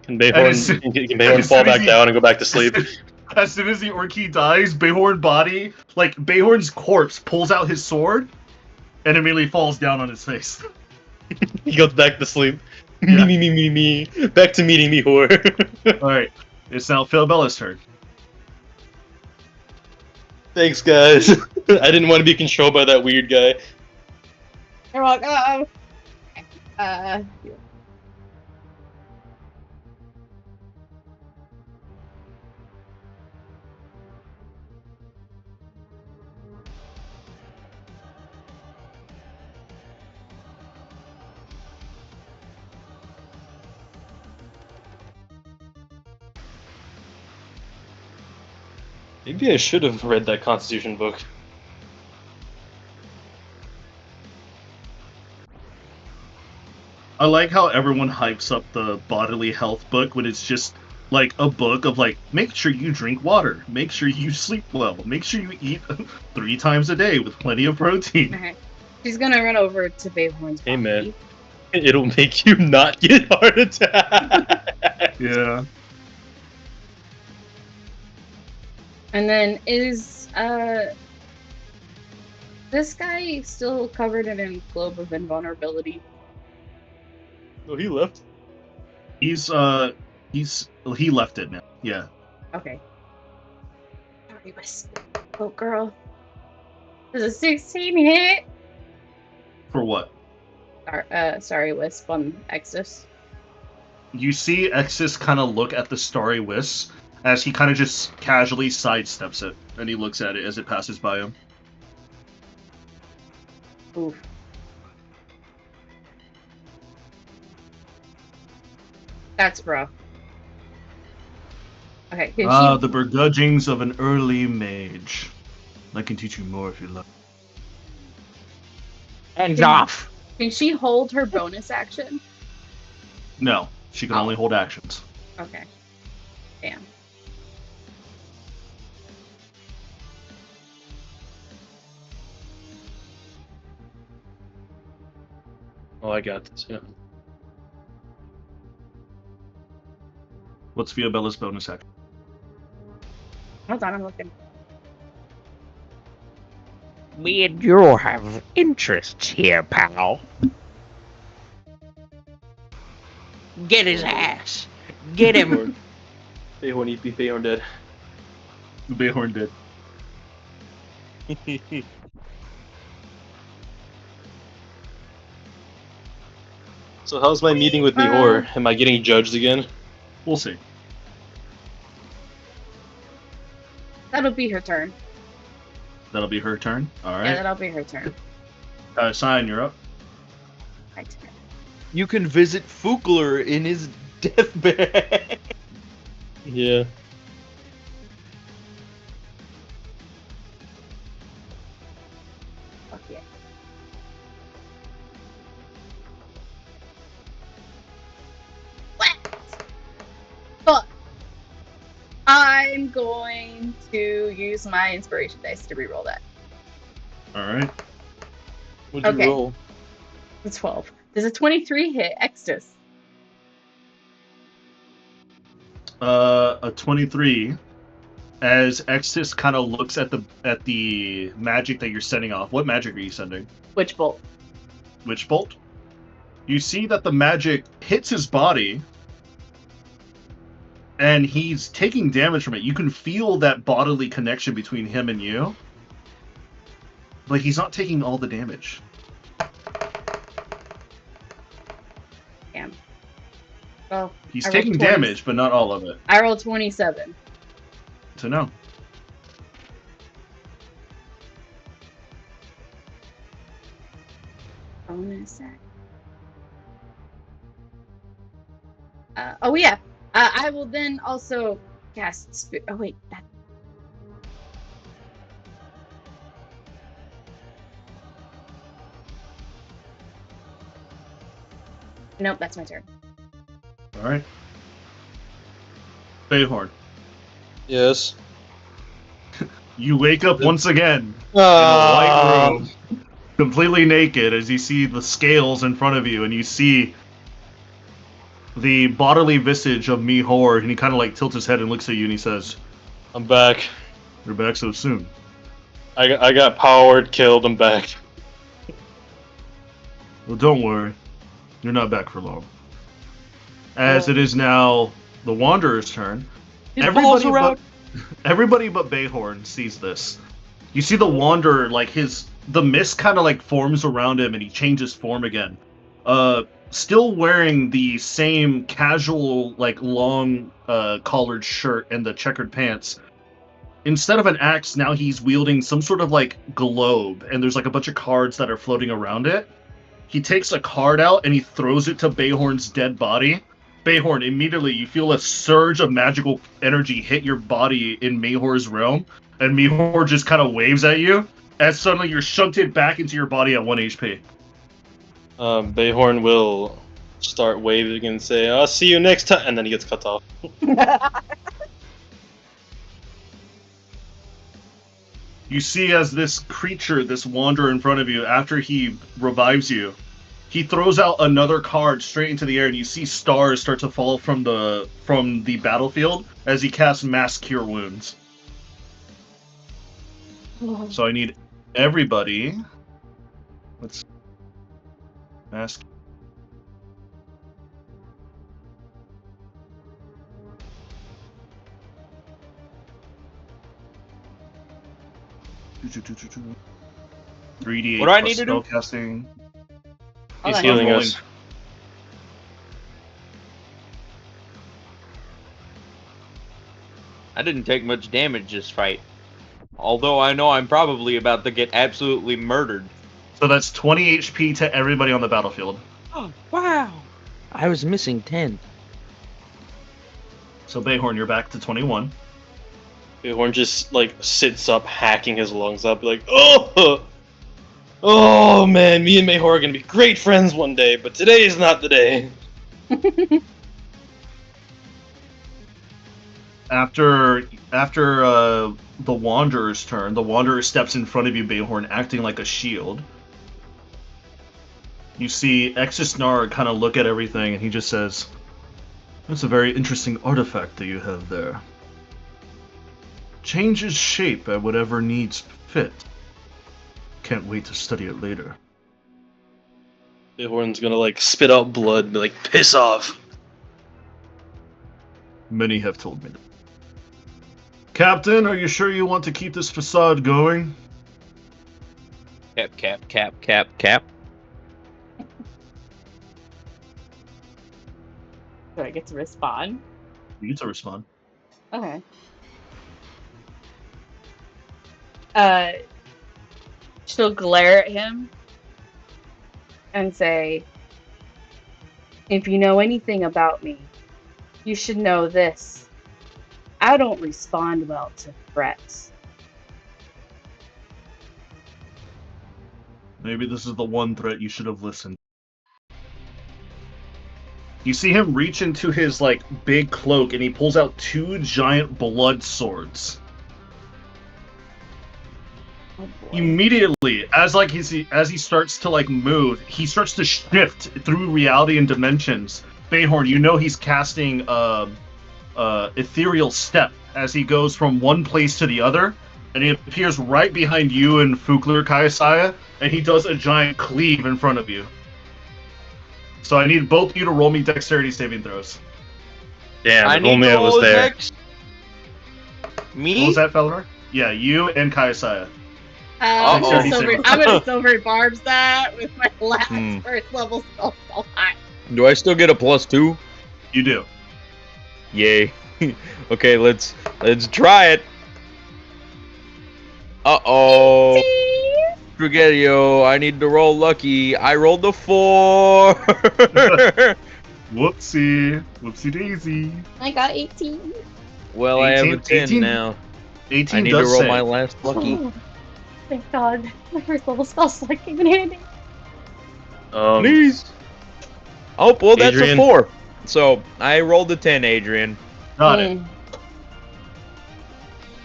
Bayhorn fall back down and go back to sleep? As soon as the Orchid dies, Bayhorn's corpse pulls out his sword, and immediately falls down on his face. He goes back to sleep. Yeah. Me. Back to meeting me, whore. Alright, it's now Philabella's turn. Thanks, guys. I didn't want to be controlled by that weird guy. You're welcome. Maybe I should have read that Constitution book. I like how everyone hypes up the bodily health book when it's just like a book of like, make sure you drink water, make sure you sleep well, make sure you eat 3 times a day with plenty of protein. Okay. She's gonna run over to Bayhorn's body. Hey, man. It'll make you not get heart attack. Yeah. And then is this guy still covered in a globe of invulnerability? Oh, he left. He left it now. Yeah. Okay. Sorry, Wes. Oh, girl. Does a 16 hit? For what? Sorry, Wisp on Exus. You see Exus kind of look at the starry wisp as he kind of just casually sidesteps it, and he looks at it as it passes by him. Oof. That's rough. Okay, The begrudgings of an early mage. I can teach you more if you like. Hands off. Can she hold her bonus action? No, she can only hold actions. Okay. Damn. Oh, I got this, yeah. What's Fiobella's bonus action? Hold on, I'm looking. Me and you have interests here, pal. Get his ass. Get him. Bayhorn EP, Bayhorn dead. Bayhorn did. So how's my meeting with Mihor? Am I getting judged again? We'll see. That'll be her turn. That'll be her turn. All Yeah, right. that'll be her turn. Cyan, you're up. My turn. You can visit Fukler in his deathbed. Yeah. Fuck yeah. What? Fuck. I'm going to use my inspiration dice to reroll that. All right. What'd you Okay. roll? It's 12. Does a 23 hit Extus? A 23. As Extus kind of looks at the magic that you're sending off. What magic are you sending? Witch bolt. Witch Bolt. You see that the magic hits his body, and he's taking damage from it. You can feel that bodily connection between him and you, but he's not taking all the damage. Damn. Well, He's I rolled taking 20. damage, but not all of it. I rolled 27. So no. Bonus act. Oh yeah. I will then also cast. Oh wait, that. Nope, that's my turn. All right. Bayhorn, Yes. you wake up once again in a white room, completely naked, as you see the scales in front of you, and you see the bodily visage of Mihor, and he kind of like tilts his head and looks at you, and he says, I'm back. "You're back so soon." I got powered, killed, I'm back. Well, don't worry, you're not back for long. As it is now the Wanderer's turn, everybody but Bayhorn sees this. You see the Wanderer, like the mist kind of like forms around him, and he changes form again. Still wearing the same casual, like long collared shirt and the checkered pants. Instead of an axe, now he's wielding some sort of like globe, and there's like a bunch of cards that are floating around it. He takes a card out and he throws it to Bayhorn's dead body. Bayhorn, immediately you feel a surge of magical energy hit your body in Mayhor's realm, and Mayhor just kind of waves at you, as suddenly you're shunted back into your body at 1 HP. Bayhorn will start waving and say, I'll see you next time, and then he gets cut off. You see as this creature, this wanderer in front of you, after he revives you, he throws out another card straight into the air, and you see stars start to fall from the battlefield as he casts Mass Cure Wounds. So I need everybody. Let's Mass. $3d8 What do I plus need to do? spellcasting. He's on, healing rolling. us. I didn't take much damage this fight. Although I know I'm probably about to get absolutely murdered. So that's 20 HP to everybody on the battlefield. Oh, wow. I was missing 10. So Bayhorn, you're back to 21. Bayhorn just like sits up, hacking his lungs up, like, oh man, me and Mayhor are gonna be great friends one day, but today is not the day. After the Wanderer's turn, the Wanderer steps in front of you, Bayhorn, acting like a shield. You see Exisnar kind of look at everything, and he just says, "That's a very interesting artifact that you have there. Changes shape at whatever needs fit. Can't wait to study it later." Bayhorn's gonna like spit out blood and be like, piss off. Many have told me that. Captain, are you sure you want to keep this facade going? Cap. Do I get to respond? You get to respond. Okay. She'll glare at him and say, if you know anything about me, you should know this. I don't respond well to threats. Maybe this is the one threat you should have listened. You see him reach into his like big cloak, and he pulls out 2 giant blood swords. Oh boy. Immediately, as he starts to like move, he starts to shift through reality and dimensions. Bayhorn, you know he's casting ethereal step as he goes from one place to the other. and he appears right behind you and Fukler Kayasaya, and he does a giant cleave in front of you. So I need both of you to roll me dexterity saving throws. Damn, I if need only to I was roll a there. dex. Me? What was that, Felor? Yeah, you and Kayasaya. I'm Uh-oh. gonna silver barbs that with my last Hmm. first level spell slot. Do I still get a +2? You do. Yay. Okay, let's try it. Uh-oh. Spaghetti-O, I need to roll lucky. I rolled a 4. Whoopsie. Whoopsie daisy. I got 18. Well, I have a 18 10 18 now. 18 I need does to roll save. my last lucky. Oh, thank God. My first level spell slot came in handy. Please. Oh, well, that's Adrian? a 4. So, I rolled a 10, Adrian. Got it.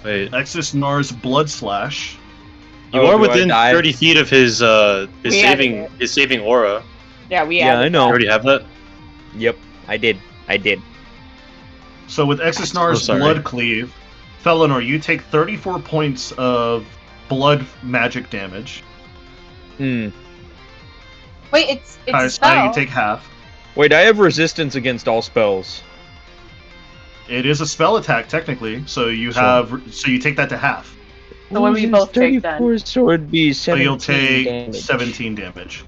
Wait, Exus Nar's Blood Slash. you Oh, are do I within die? 30 feet of his We added it. saving aura. Yeah, we Yeah, added I know. You that. already have that? Yep, I did. So with Exus Nar's sorry. Blood Cleave, Felinor, you take 34 points of blood magic damage. Hmm. Wait, it's a Kayasaya, spell. you take half. Wait, I have resistance against all spells. It is a spell attack technically, so you take that to half. So what do we both take then? 34, so it'd be So 17 you'll take damage. 17 damage.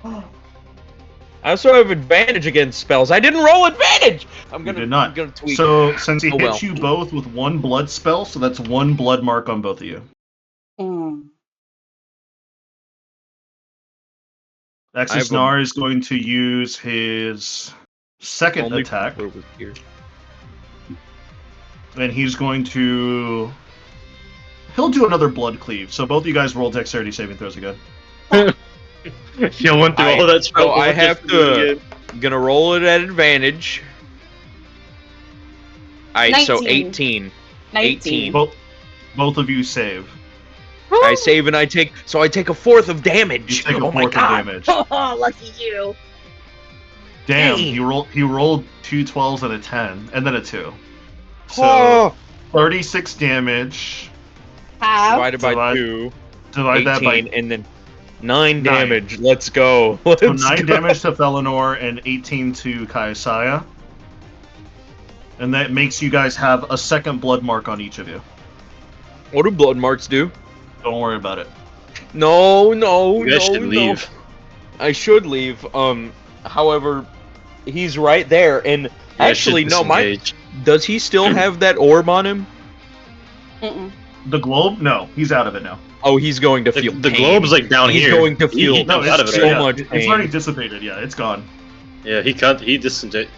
I also have advantage against spells. I didn't roll advantage! I'm You gonna, did not. I'm gonna tweak. So since he Oh, hits well. you both with one blood spell, so that's one blood mark on both of you. Mm. Exus Nar is going to use his second Only attack, Fukler was here. and he's going to... He'll do another blood cleave, so both of you guys roll dexterity saving throws again. You went through all that trouble. So I just have do it to... again. Gonna roll it at advantage. Alright, so 19. 18. Both of you save. I save and I take... So I take a fourth of damage! You take a Oh my fourth of god! damage. Oh, lucky you. Damn, Dang. he rolled 2 12s and a 10, and then a 2. So, Oh! 36 damage. Half. Divided by Divide- 2. Divide that 18, by... and then 9 9. damage. Let's go. Let's So 9 go. damage to Felinor and 18 to Kayasaya. And that makes you guys have a second blood mark on each of you. What do blood marks do? Don't worry about it. No. You guys should leave. I should leave. However, he's right there, and You guys actually, should no. disengage. Does he still have that orb on him? Mm-mm. The globe? No, he's out of it now. Oh, he's going to feel The pain. globe's like down He's here. going to He feel comes out of it. so Yeah. much It's pain. already dissipated. Yeah, it's gone. Yeah, he disengaged.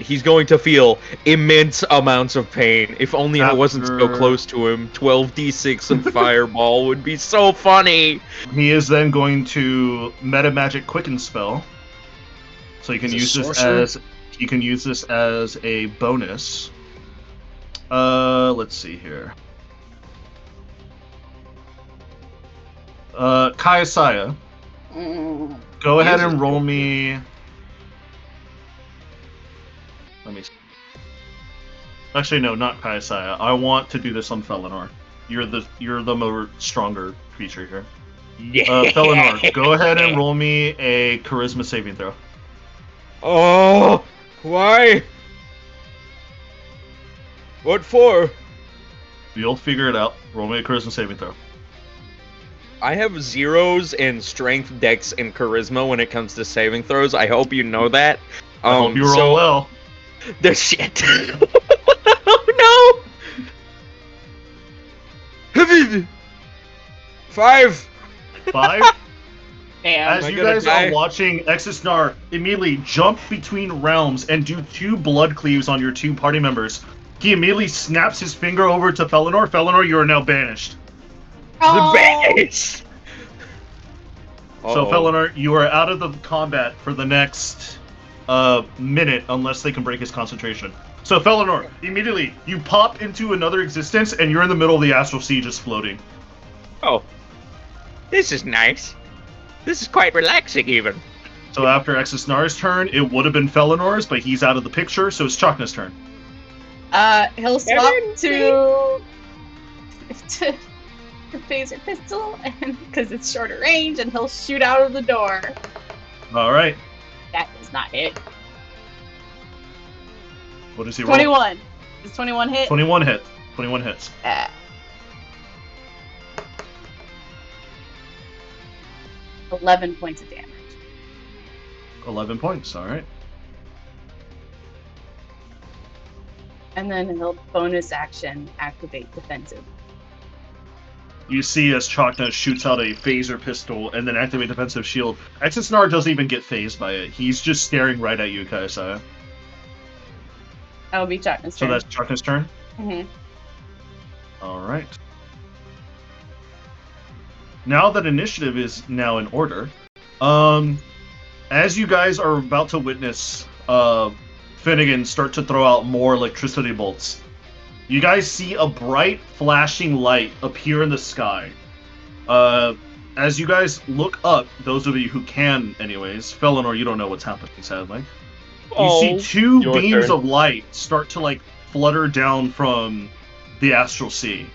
He's going to feel immense amounts of pain. If only I wasn't so After- close to him. 12d6 of fireball would be so funny. He is then going to meta magic quicken spell. So you can He's a use this sorcerer? as a bonus. Let's see here. Kayasaya, Mm. go ahead Use and it. roll me. Let me see. Actually, no, not Kayasaya. I want to do this on Felinor. You're the more stronger creature here. Yeah. Felinor, go ahead and roll me a charisma saving throw. Oh, why? What for? You'll figure it out. Roll me a charisma saving throw. I have zeros in strength, dex, and charisma when it comes to saving throws. I hope you know that. I hope you roll well. The shit. Oh no! 5. 5. Damn. As I you gonna guys die? are watching Exisnar immediately jump between realms and do 2 blood cleaves on your 2 party members, he immediately snaps his finger over to Felinor. Felinor, you are now banished. Oh. The best. So Felinor, you are out of the combat for the next minute unless they can break his concentration. So Felinor, immediately you pop into another existence and you're in the middle of the astral sea just floating. Oh, this is nice. This is quite relaxing, even. So after Exisnar's turn, it would have been Felinor's, but he's out of the picture, so it's Chakna's turn. He'll swap to to the phaser pistol, and because it's shorter range, and he'll shoot out of the door. All right. That does not hit. What does he roll? 21. Does 21 hit? 21 hit. 21 hits. 11 points of damage. 11 points. All right. And then he'll bonus action activate defensive. You see as Chakna shoots out a phaser pistol and then activate defensive shield. Exisnar doesn't even get phased by it. He's just staring right at you, Kaiosaya. That will be Chakna's So turn. that's Chakna's turn? Mm-hmm. All right. Now that initiative is now in order, as you guys are about to witness Finnegan start to throw out more electricity bolts, you guys see a bright flashing light appear in the sky. As you guys look up, those of you who can anyways, Felinor, you don't know what's happening, sadly. You see two Your beams turn. of light start to like flutter down from the astral sea.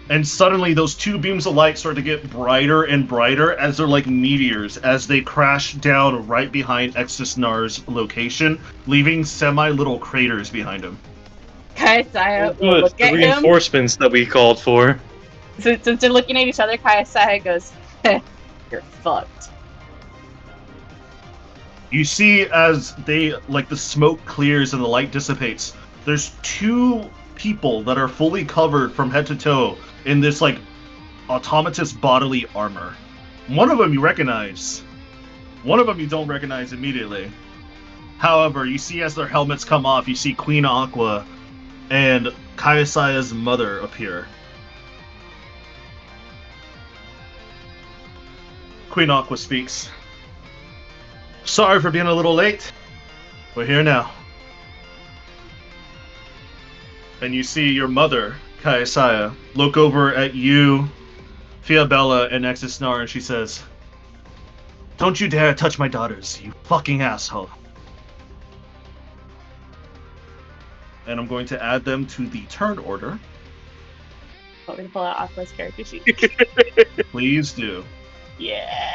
And suddenly those two beams of light start to get brighter and brighter as they're like meteors as they crash down right behind Exisnar's location, leaving semi-little craters behind him. Kaiosaya will Good. look The at him. reinforcements that we called for. Since they're looking at each other, Kaiosaya goes, "You're fucked." You see as they, like the smoke clears and the light dissipates, there's two people that are fully covered from head to toe in this like automatous bodily armor. One of them you recognize. One of them you don't recognize immediately. However, you see as their helmets come off, you see Queen Aqua and Kaisaya's mother appear. Queen Aqua speaks. Sorry for being a little late. We're here now. And you see your mother, Kaiosaya, look over at you, Fiabella, and Exisnar, and she says, "Don't you dare touch my daughters, you fucking asshole." And I'm going to add them to the turn order. Want me to pull out Aqua's character sheet? Please do. Yeah.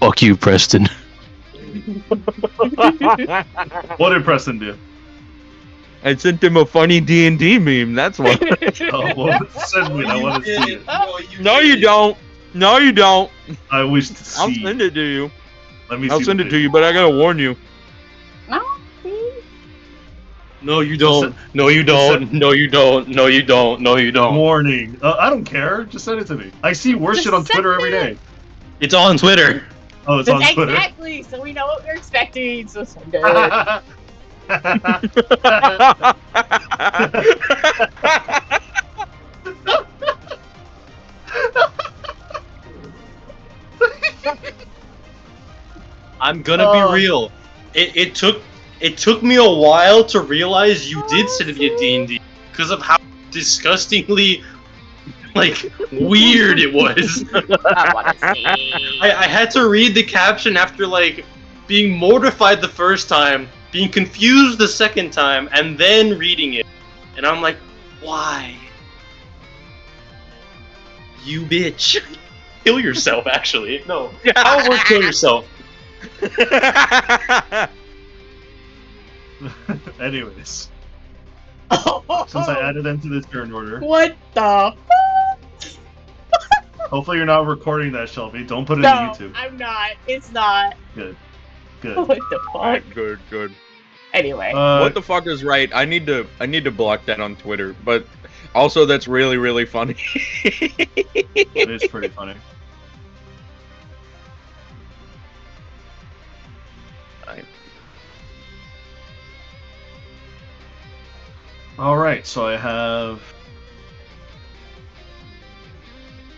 Fuck you, Preston. What did Preston do? I sent him a funny D&D meme. That's what. Oh, well, send me. I want to see it. No, you don't. No, you don't. I wish to see. I'll send it to you. Let me see I'll the send it to picture. you, but I gotta warn you. No, see? No, you don't. No, you don't. No, you don't. No, you don't. No, you don't. Warning. I don't care. Just send it to me. I see worse Just shit on Twitter send every it. day. It's on Twitter. Oh, it's on Twitter. Exactly, so we know what we're expecting. So send it. I'm gonna be real. It took me a while to realize you did send me a D&D because of how disgustingly like weird it was. I want to see. I had to read the caption after like being mortified the first time, being confused the second time, and then reading it. And I'm like, why? You bitch. Kill yourself, actually. No. How it works, kill yourself. Anyways, since I added them to this turn order, What the? hopefully you're not recording that, Shelby. Don't put it No, on YouTube. I'm not. It's not. Good. What the fuck? Alright, good. Anyway. What the fuck is right? I need to block that on Twitter, but also that's really, really funny. It is pretty funny. Alright, so I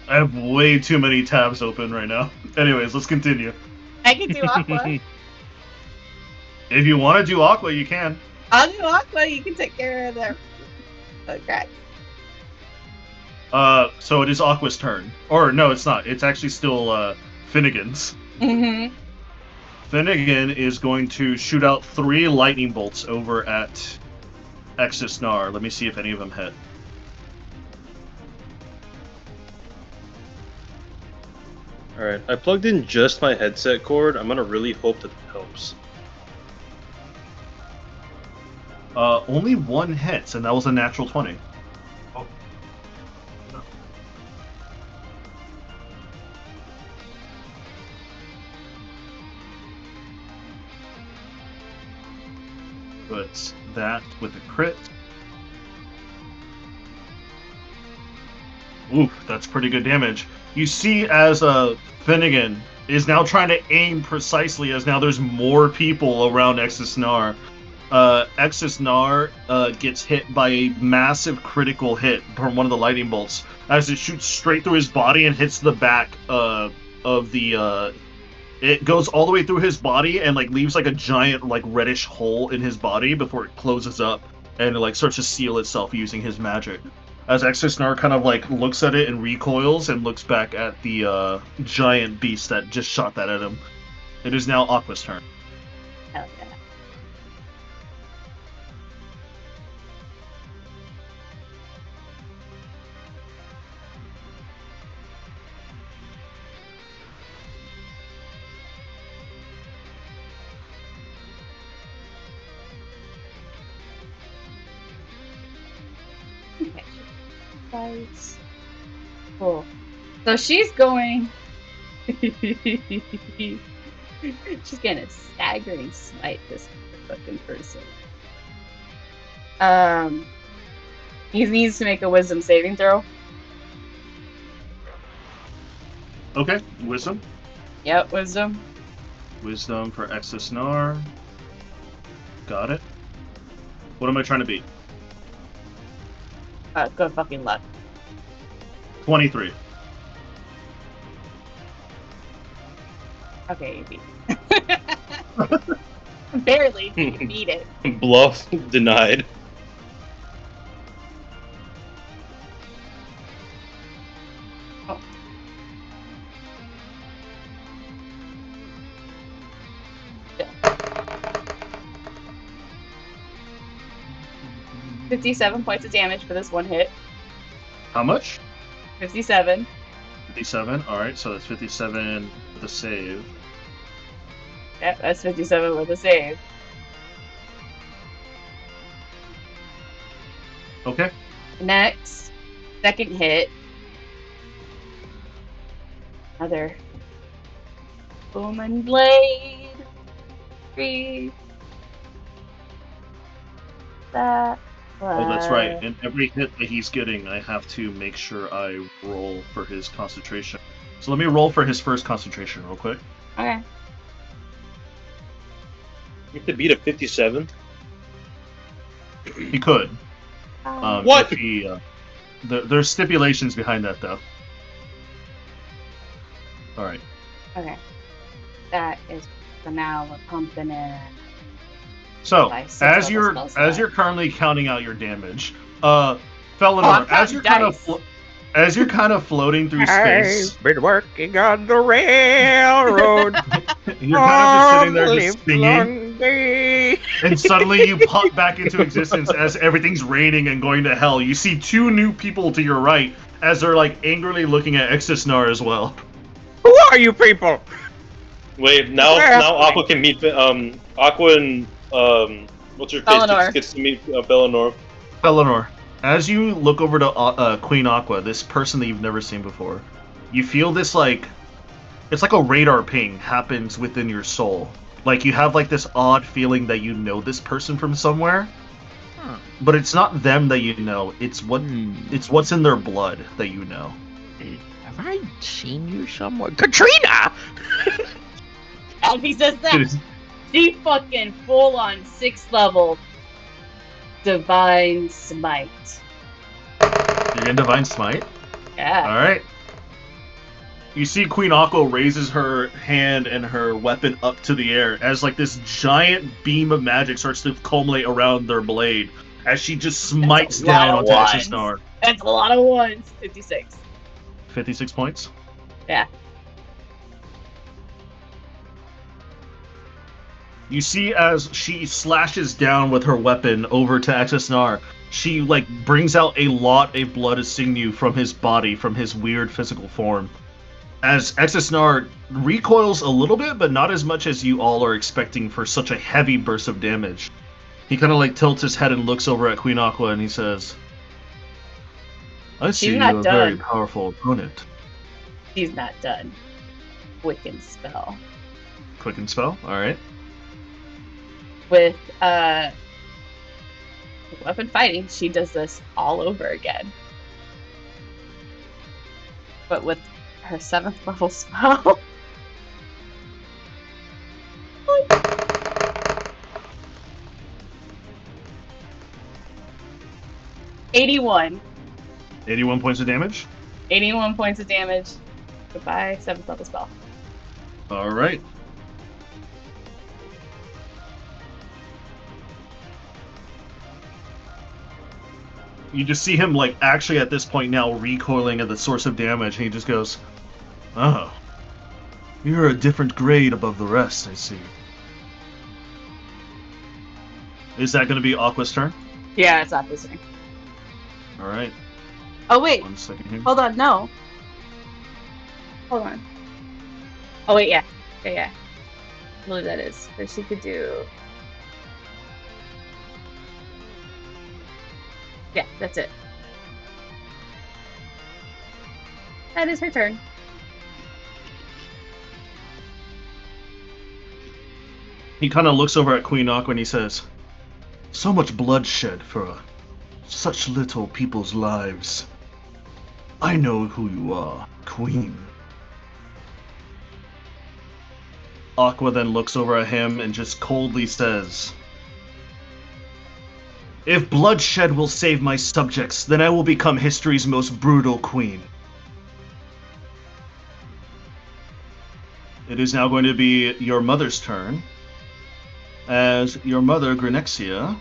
have way too many tabs open right now. Anyways, let's continue. I can do Aqua. If you want to do Aqua, you can. I'll do Aqua. You can take care of that. Okay. So it is Aqua's turn. Or no, it's not. It's actually still Finnegan's. Mm-hmm. Finnegan is going to shoot out 3 lightning bolts over at Exisnar. Let me see if any of them hit. Alright, I plugged in just my headset cord. I'm gonna really hope that helps. Only 1 hits, and that was a natural 20. Oh. No. But that with a crit. Oof, that's pretty good damage. You see as Finnegan is now trying to aim precisely as now there's more people around Exisnar. Exisnar gets hit by a massive critical hit from one of the lightning bolts as it shoots straight through his body and hits the back of the. It goes all the way through his body and like leaves like a giant like reddish hole in his body before it closes up and it like starts to seal itself using his magic. As Exisnar kind of like looks at it and recoils and looks back at the giant beast that just shot that at him. It is now Aqua's turn. Hell yeah. Okay. Guys. Cool. So she's going. She's gonna staggering smite this fucking person. He needs to make a wisdom saving throw. Okay, wisdom. Yep, wisdom. Wisdom for Exisnar. Got it. What am I trying to beat? Good fucking luck. 23. Okay, you beat it. Barely, but you beat it. Bluff denied. Oh. Yeah. 57 points of damage for this one hit. How much? 57. 57. Alright, so that's 57 with a save. Yep, that's 57 with a save. Okay. Next, second hit. Another boom and blade. 3. That. Oh, that's right. And every hit that he's getting, I have to make sure I roll for his concentration. So let me roll for his first concentration real quick. Okay. You have to beat a 57? He could. What? If he, there's stipulations behind that, though. Alright. Okay. That is for now. We're pumping in. So, By 6 as level you're spell slot. currently counting out your damage, I'm Felonor, counting dice. as you're kind of floating through space, I've been working on the railroad you're kind of just sitting there all just the singing, long day. and suddenly you pop back into existence as everything's raining and going to hell. You see 2 new people to your right as they're like angrily looking at Exisnar as well. Who are you people? Wait, now Aqua can meet Aqua and what's her face Bellinor. gets to meet Bellinor. Felonor, as you look over to Queen Aqua, this person that you've never seen before, you feel this like it's like a radar ping happens within your soul. Like you have like this odd feeling that you know this person from somewhere, Huh. but it's not them that you know. It's what's in their blood that you know. Have I seen you somewhere? Katrina! And he says that. She fucking full on 6th level Divine Smite. You're gonna Divine Smite? Yeah. Alright. You see Queen Aqua raises her hand and her weapon up to the air as like this giant beam of magic starts to culminate around their blade as she just smites down onto Exisnar. That's a lot of ones. 56. 56 points. Yeah. You see as she slashes down with her weapon over to Exisnar, she like brings out a lot of blood and sinew from his body, from his weird physical form. As Exisnar recoils a little bit, but not as much as you all are expecting for such a heavy burst of damage. He kind of like tilts his head and looks over at Queen Aqua and he says, I see you're a very powerful opponent. She's not done. Quicken spell. Quicken spell? Alright. With weapon fighting, she does this all over again. But with her 7th level spell. 81. 81 points of damage? 81 points of damage. Goodbye, 7th level spell. Alright. You just see him, like, actually at this point now recoiling at the source of damage, and he just goes, oh. You're a different grade above the rest, I see. Is that going to be Aqua's turn? Yeah, it's Aqua's turn. Alright. Oh, wait. 1 second here. Hold on, no. Hold on. Oh, wait, yeah. Yeah. I believe that is. So she could do... Yeah, that's it. That is her turn. He kind of looks over at Queen Aqua and he says, so much bloodshed for such little people's lives. I know who you are, Queen. Aqua then looks over at him and just coldly says, if bloodshed will save my subjects, then I will become history's most brutal queen. It is now going to be your mother's turn, as your mother, Grenexia,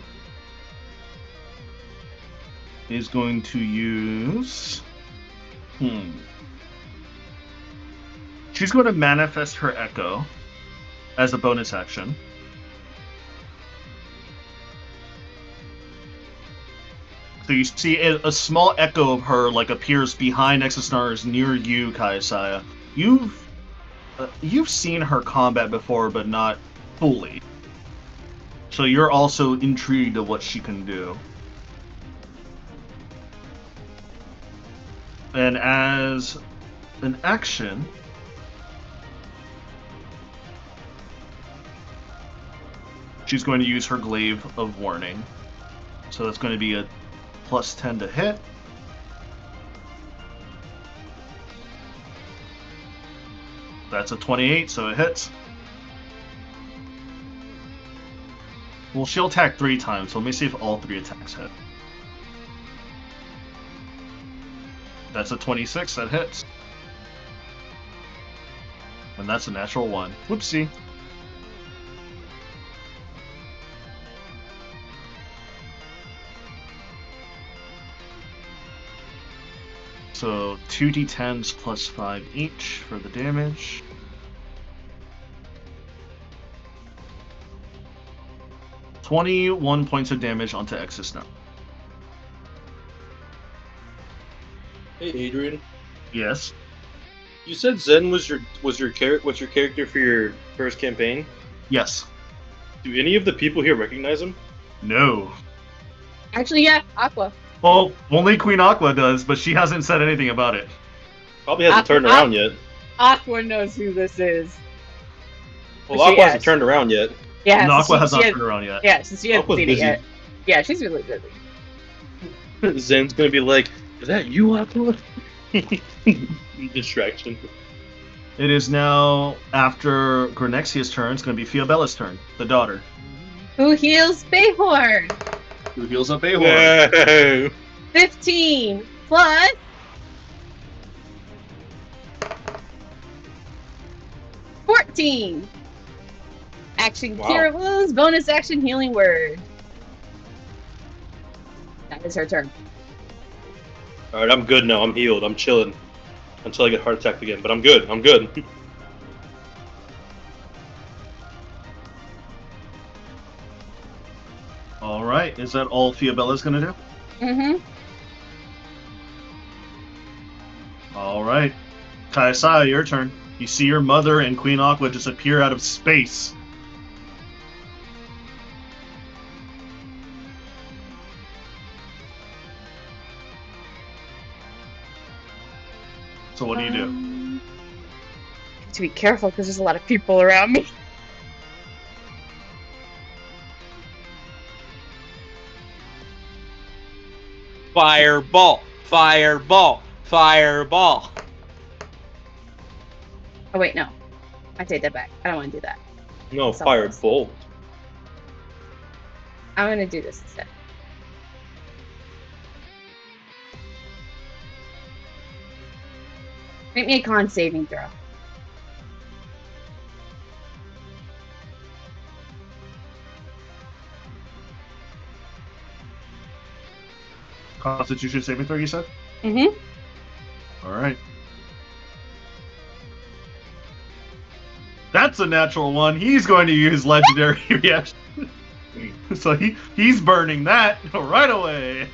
is going to use... She's going to manifest her echo as a bonus action. So you see a small echo of her like appears behind Exisnars near you, Kaisaya. You've seen her combat before, but not fully. So you're also intrigued of what she can do. And as an action, she's going to use her Glaive of Warning. So that's going to be a plus 10 to hit. That's a 28, so it hits. Well, she'll attack 3 times, so let me see if all 3 attacks hit. That's a 26, that hits. And that's a natural 1. Whoopsie. So 2d10s plus 5 each for the damage. $21 points of damage onto Exisnar. Hey Adrian, Yes. you said Zen was your character for your first campaign? Yes. Do any of the people here recognize him? No. Actually, yeah, Aqua. Well, only Queen Aqua does, but she hasn't said anything about it. Probably hasn't turned around yet. Aqua knows who this is. Well, Aqua hasn't turned around yet. Yeah, No, Aqua has not turned around yet. Yeah, since she hasn't Aqua's seen it busy. yet. Yeah, she's really busy. Zen's gonna be like, is that you, Aqua? Distraction. It is now, after Grenexia's turn, it's going to be Fiobella's turn, the daughter. Who heals Bayhorn? Who heals up Bayhorn? No. 15 plus 14. Action Wow. Cure Wounds, bonus action healing word. That is her turn. All right, I'm good now. I'm healed. I'm chilling until I get heart attacked again. But I'm good. I'm good. All right, is that all Fiobella's gonna do? Mm-hmm. All right, Kaiasai, your turn. You see your mother and Queen Aqua just appear out of space. So what do you do? Have to be careful because there's a lot of people around me. Fireball! Fireball! Fireball! Oh wait, no. I take that back. I don't want to do that. No, Selfless. firebolt. I'm gonna do this instead. Make me a con saving throw. Constitution saving throw, you said? Mm-hmm. All right. That's a natural one. He's going to use legendary reaction. So he's burning that right away.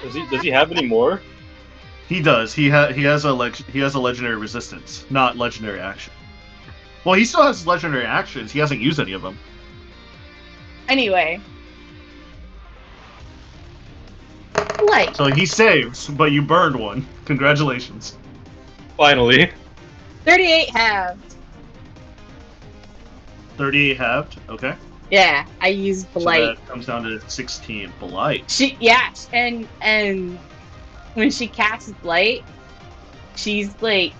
Does he have any more? He does. He has a legendary resistance, not legendary action. Well, he still has legendary actions. He hasn't used any of them. Anyway. Light. So he saves, but you burned one. Congratulations. Finally. 38 halved. 38 halved. Okay. Yeah, I used blight. So that comes down to 16 blight. And when she casts blight, she's like,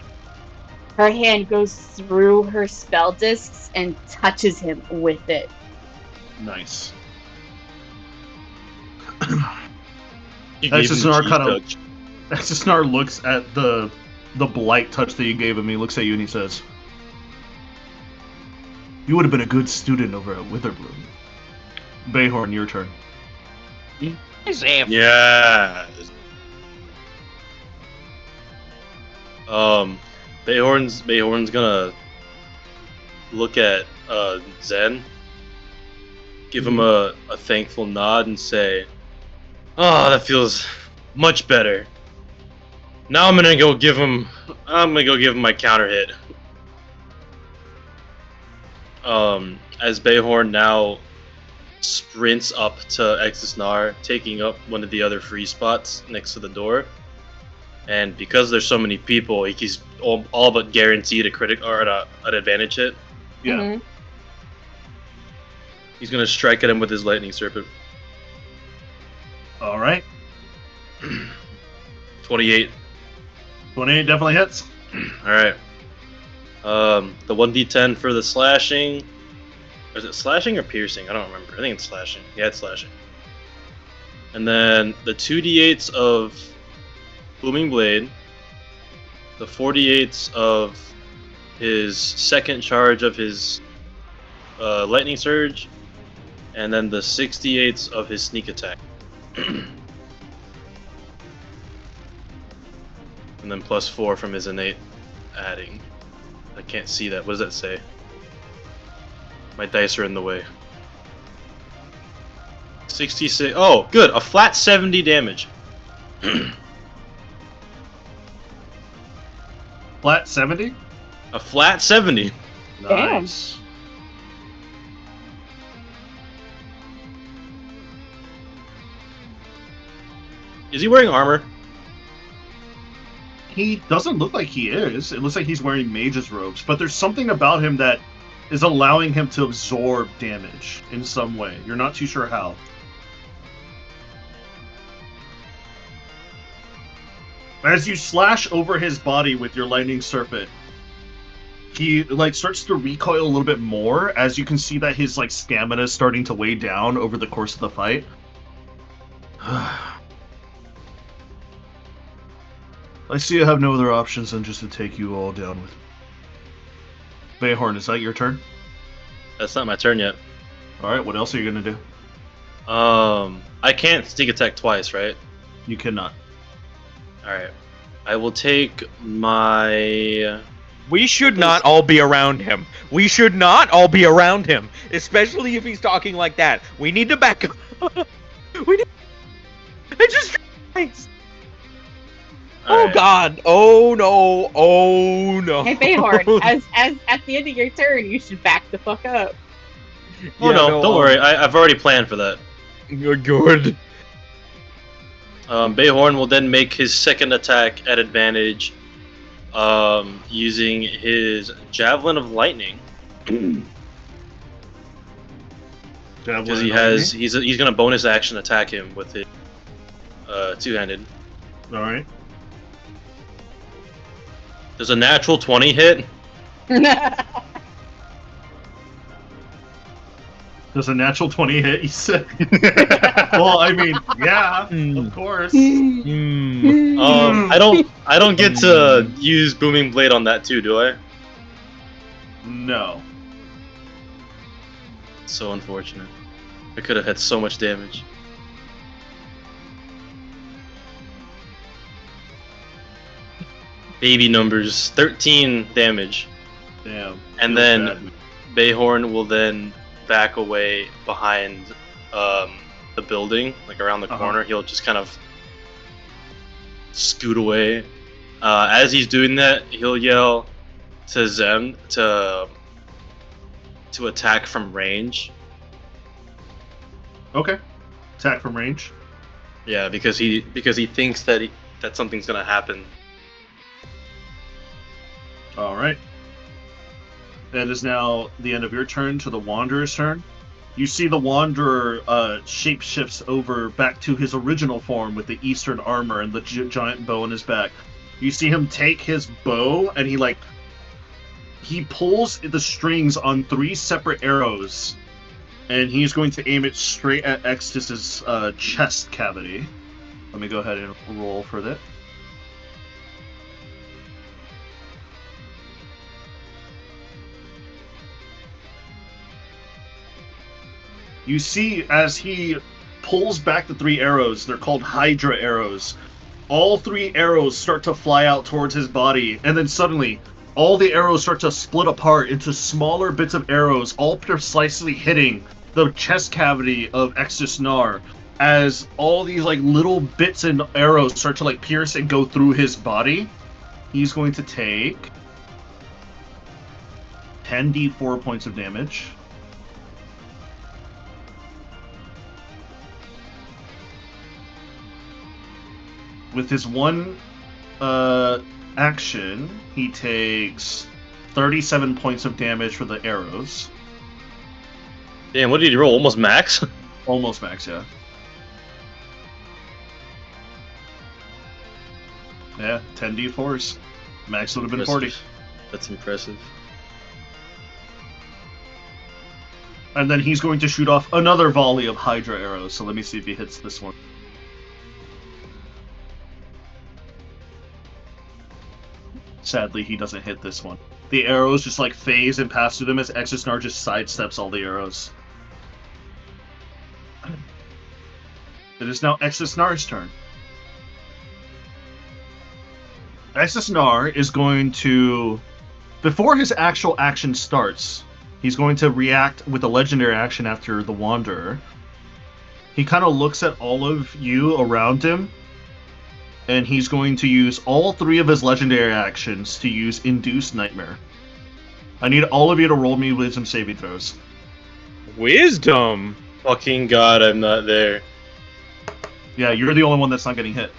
her hand goes through her spell discs and touches him with it. Nice. He That's gave just him our cheese kind of- touch. Exisnar looks at the blight touch that you gave him. He looks at you and he says, "You would have been a good student over at Witherbloom." Bayhorn, your turn. Yeah. Bayhorn's gonna look at Zen, give him a thankful nod, and say, "Oh, that feels much better. Now I'm gonna go give him my counter hit." As Bayhorn now sprints up to Exisnar, taking up one of the other free spots next to the door. And because there's so many people, he's all but guaranteed a critic or an advantage hit. Yeah. Mhm. He's gonna strike at him with his lightning serpent. All right. 28. 28 definitely hits. All right. The 1d10 for the slashing. Is it slashing or piercing? I don't remember. I think it's slashing. Yeah, it's slashing. And then the 2d8s of Booming Blade, the 48s of his second charge of his Lightning Surge, and then the 68s of his Sneak Attack. And then +4 from his innate adding. I can't see that. What does that say? My dice are in the way. 66. Oh, good. A flat 70 damage. Flat 70. A flat 70. Damn. Nice. Is he wearing armor? He doesn't look like he is. It looks like he's wearing mage's robes, but there's something about him that is allowing him to absorb damage in some way. You're not too sure how. As you slash over his body with your lightning serpent, he starts to recoil a little bit more, as you can see that his stamina is starting to weigh down over the course of the fight. I see I have no other options than just to take you all down with me. Bayhorn, is that your turn? That's not my turn yet. All right. What else are you gonna do? I can't sneak attack twice, right? You cannot. All right. I will take my. We should not all be around him. We should not all be around him, especially if he's talking like that. We need to back up. We need. It just. All Oh right. God! Oh no! Oh no! Hey, Bayhorn, as at the end of your turn, you should back the fuck up. Oh no! Don't worry. I've already planned for that. You're good. Bayhorn will then make his second attack at advantage, using his Javelin of Lightning. Because he's gonna bonus action attack him with his two-handed. All right. Does a natural 20 hit? Does a natural 20 hit? You said. Well, I mean, yeah, of course. I don't get to use Booming Blade on that too, do I? No. So unfortunate. I could have had so much damage. Baby numbers, 13 damage. Damn. And Feels then bad. Bayhorn will then back away behind the building, like around the corner. He'll just kind of scoot away. As he's doing that, he'll yell to Zem to attack from range. Okay. Attack from range. Yeah, because he thinks that something's gonna happen. All right. That is now the end of your turn to the Wanderer's turn. You see the Wanderer shapeshifts over back to his original form with the Eastern armor and the giant bow on his back. You see him take his bow and he pulls the strings on 3 separate arrows, and he's going to aim it straight at Extus's chest cavity. Let me go ahead and roll for that. You see, as he pulls back the 3 arrows, they're called Hydra arrows. All 3 arrows start to fly out towards his body, and then suddenly, all the arrows start to split apart into smaller bits of arrows, all precisely hitting the chest cavity of Extus Nar. As all these little bits and arrows start to pierce and go through his body, he's going to take 10d4 points of damage. With his one action, he takes 37 points of damage for the arrows. Damn, what did he roll? Almost max? Almost max, yeah. Yeah, 10 d4s. Max would have been 40. That's impressive. And then he's going to shoot off another volley of Hydra arrows, so let me see if he hits this one. Sadly, he doesn't hit this one. The arrows just phase and pass through them as Extus Nar just sidesteps all the arrows. It is now Extus Nar's turn. Extus Nar is going to, before his actual action starts, he's going to react with a legendary action after the Wanderer. He kind of looks at all of you around him, and he's going to use all 3 of his legendary actions to use Induce Nightmare. I need all of you to roll me wisdom saving throws. Wisdom? Fucking God, I'm not there. Yeah, you're the only one that's not getting hit.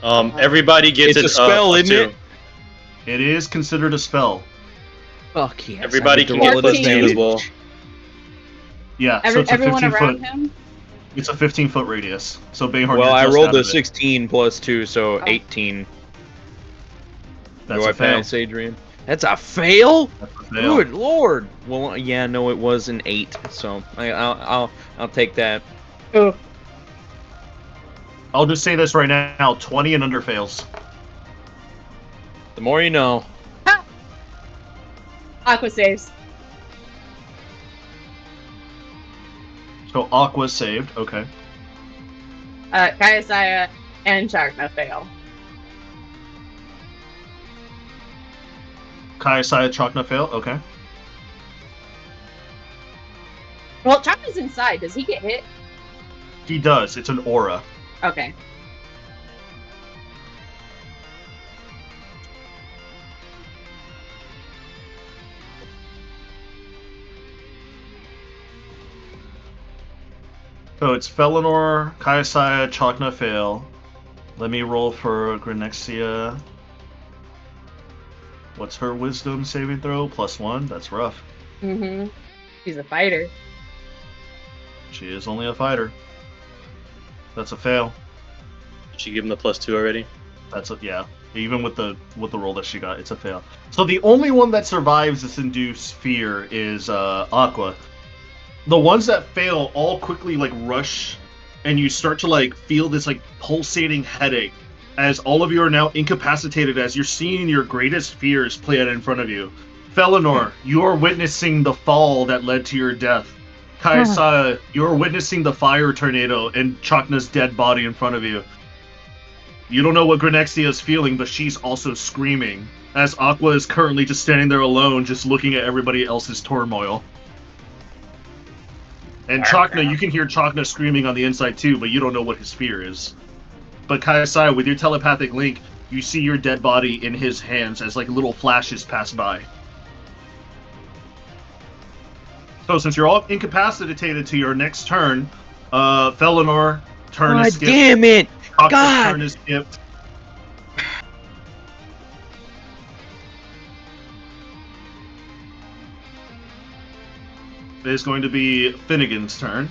Everybody gets It's a spell, isn't it? It is considered a spell. Fuck yes. Everybody I get can to get roll plus it 2 as advantage. well. Yeah, so it's a Everyone 15 around foot. him? It's a 15-foot radius. So Bayhorn. Well, you're I just rolled out a of it. 16 plus 2, so Oh. 18. That's Do I a fail. pass, Adrian? That's a fail? That's a fail. Good lord. Well, yeah, no, it was an 8, so I'll take that. Oh, I'll just say this right now: 20 and under fails. The more you know. Aqua saves. So Aqua saved. Okay. Kayasaya and Chagna fail. Kayasaya Chakna fail. Okay. Well, Chagna's inside. Does he get hit? He does. It's an aura. Okay. So it's Felinor, Kayasaya, Chakna fail. Let me roll for Granexia. What's her wisdom saving throw? +1. That's rough. Mm-hmm. She's a fighter. She is only a fighter. That's a fail. Did she give him the +2 already? Yeah. Even with the roll that she got, it's a fail. So the only one that survives this induced fear is Aqua. The ones that fail all quickly like rush, and you start to like feel this like pulsating headache as all of you are now incapacitated as you're seeing your greatest fears play out in front of you. Felinor, you are witnessing the fall that led to your death. Kayasaya, you are witnessing the fire tornado and Chakna's dead body in front of you. You don't know what Granexia is feeling, but she's also screaming, as Aqua is currently just standing there alone, just looking at everybody else's turmoil. And Chakna, you can hear Chakna screaming on the inside too, but you don't know what his fear is. But Kayasaya, with your telepathic link, you see your dead body in his hands as like little flashes pass by. So since you're all incapacitated to your next turn, Felinor, turn is skipped. Damn it! Chakna's God! turn is skipped. It is going to be Finnegan's turn.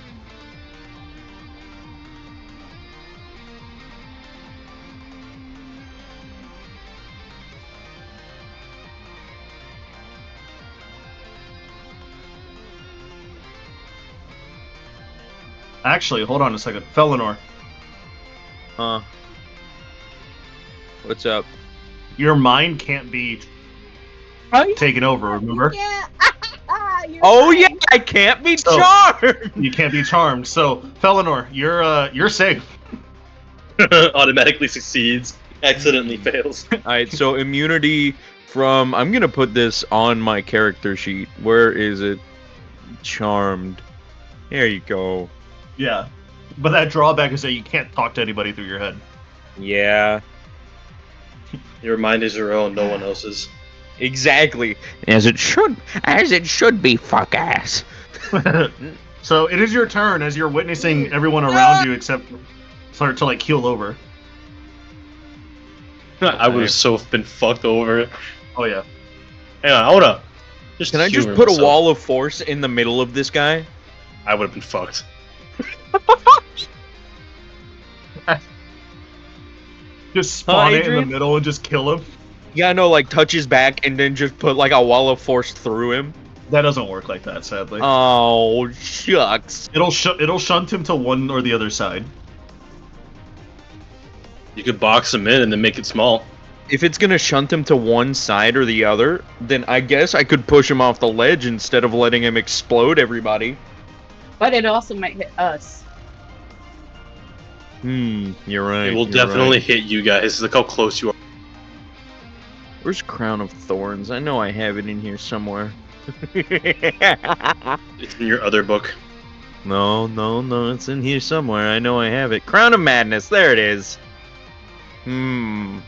Actually, hold on a second. Felinor, What's up? your mind can't be taken over, remember? Yeah. Oh yeah, I can't be So- charmed. You can't be charmed. So, Felinor, you're safe. Automatically succeeds. Accidentally fails. All right, so immunity from. I'm gonna put this on my character sheet. Where is it? Charmed. There you go. Yeah. But that drawback is that you can't talk to anybody through your head. Yeah, Your mind is your own, no one else's. exactly. As it should be. Fuck ass. So it is your turn as you're witnessing everyone around you except start to like keel over. I would have so been fucked over. Oh yeah. Hang on, hold up. Can I just humor put a myself. wall of force in the middle of this guy? I would have been fucked. Just spawn it in the Adrian? middle and just kill him. Yeah, no, like touch his back and then just put like a wall of force through him. That doesn't work like that, sadly. Oh shucks. It'll shunt him to one or the other side. You could box him in and then make it small. If it's gonna shunt him to one side or the other, then I guess I could push him off the ledge instead of letting him explode everybody. But it also might hit us. You're right. It will you're definitely right. hit you guys. Look how close you are. Where's Crown of Thorns? I know I have it in here somewhere. It's in your other book. No, it's in here somewhere. I know I have it. Crown of Madness. There it is. The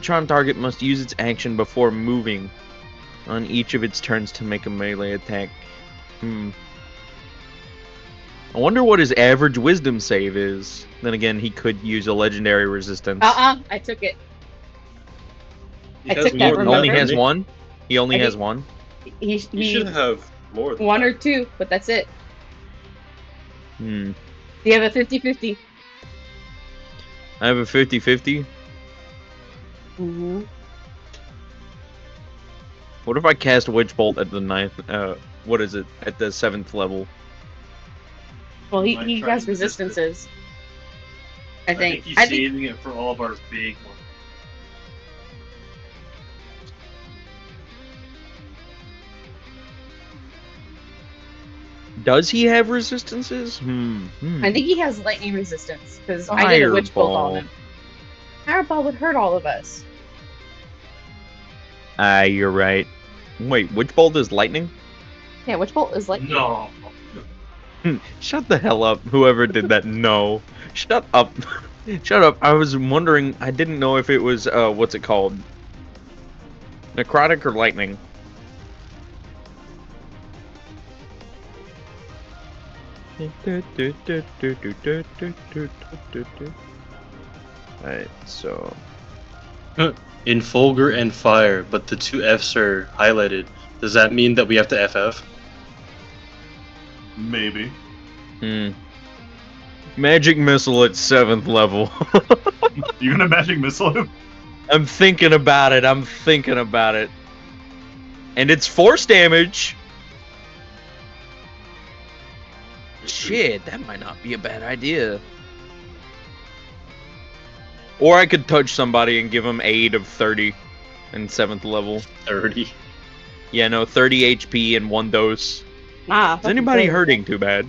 charm target must use its action before moving on each of its turns to make a melee attack. I wonder what his average wisdom save is. Then again, he could use a legendary resistance. I took it. I took that, He only remember? has one? He only I has think- one? You should have more than one that. or two, but that's it. Hmm. Do you have a 50-50? I have a 50-50. Mm-hmm. What if I cast Witch Bolt at the 9th? What is it? At the 7th level? Well, Might he try has and resist it. resistances. I think. he's saving it for all of our big ones. Does he have resistances? I think he has lightning resistance because I did a witch bolt on him. Fireball would hurt all of us. You're right. Wait, witch bolt is lightning? Yeah, witch bolt is lightning. No. Shut the hell up, whoever did that. No. Shut up. Shut up. I was wondering, I didn't know if it was, what's it called? Necrotic or lightning? Alright, so... In Fulgur and Fire, but the two Fs are highlighted. Does that mean that we have to FF? Maybe. Magic missile at 7th level. You gonna magic missile him? I'm thinking about it. I'm thinking about it. And it's force damage. Shit, that might not be a bad idea. Or I could touch somebody and give them aid of 30 in 7th level. 30. Yeah, no, 30 HP in 1 dose. Nah. Is anybody hurting too bad?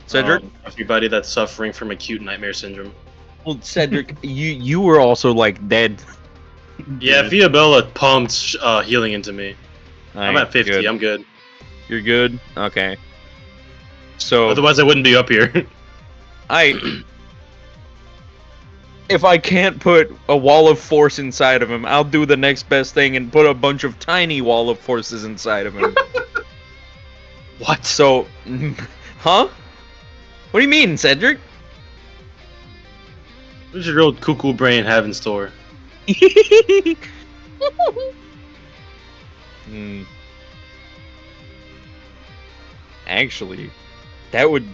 Cedric? Everybody that's suffering from acute nightmare syndrome. Well, Cedric, you were also like dead. Yeah, Fiabella pumped healing into me. I'm at 50. Good. I'm good. You're good? Okay. So Otherwise, I wouldn't be up here. if I can't put a wall of force inside of him, I'll do the next best thing and put a bunch of tiny wall of forces inside of him. What? So, huh? What do you mean, Cedric? What does your old cuckoo brain have in store? Actually, that would...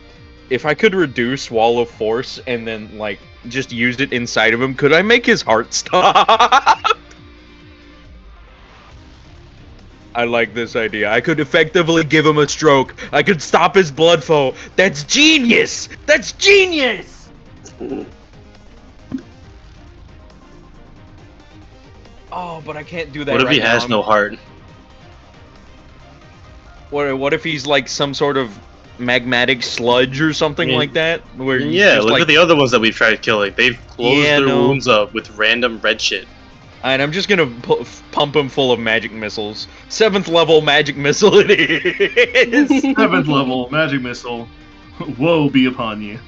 If I could reduce Wall of Force and then, like, just use it inside of him, could I make his heart stop? I like this idea. I could effectively give him a stroke. I could stop his blood flow. That's genius! That's genius! Oh, but I can't do that What if right he now. has no heart? What if he's like some sort of magmatic sludge or something like that? Where he's Yeah, just look like... at the other ones that we've tried killing. They've closed their wounds up with random red shit. And I'm just gonna pump him full of magic missiles. 7th level magic missile it is! 7th level magic missile. Woe be upon you.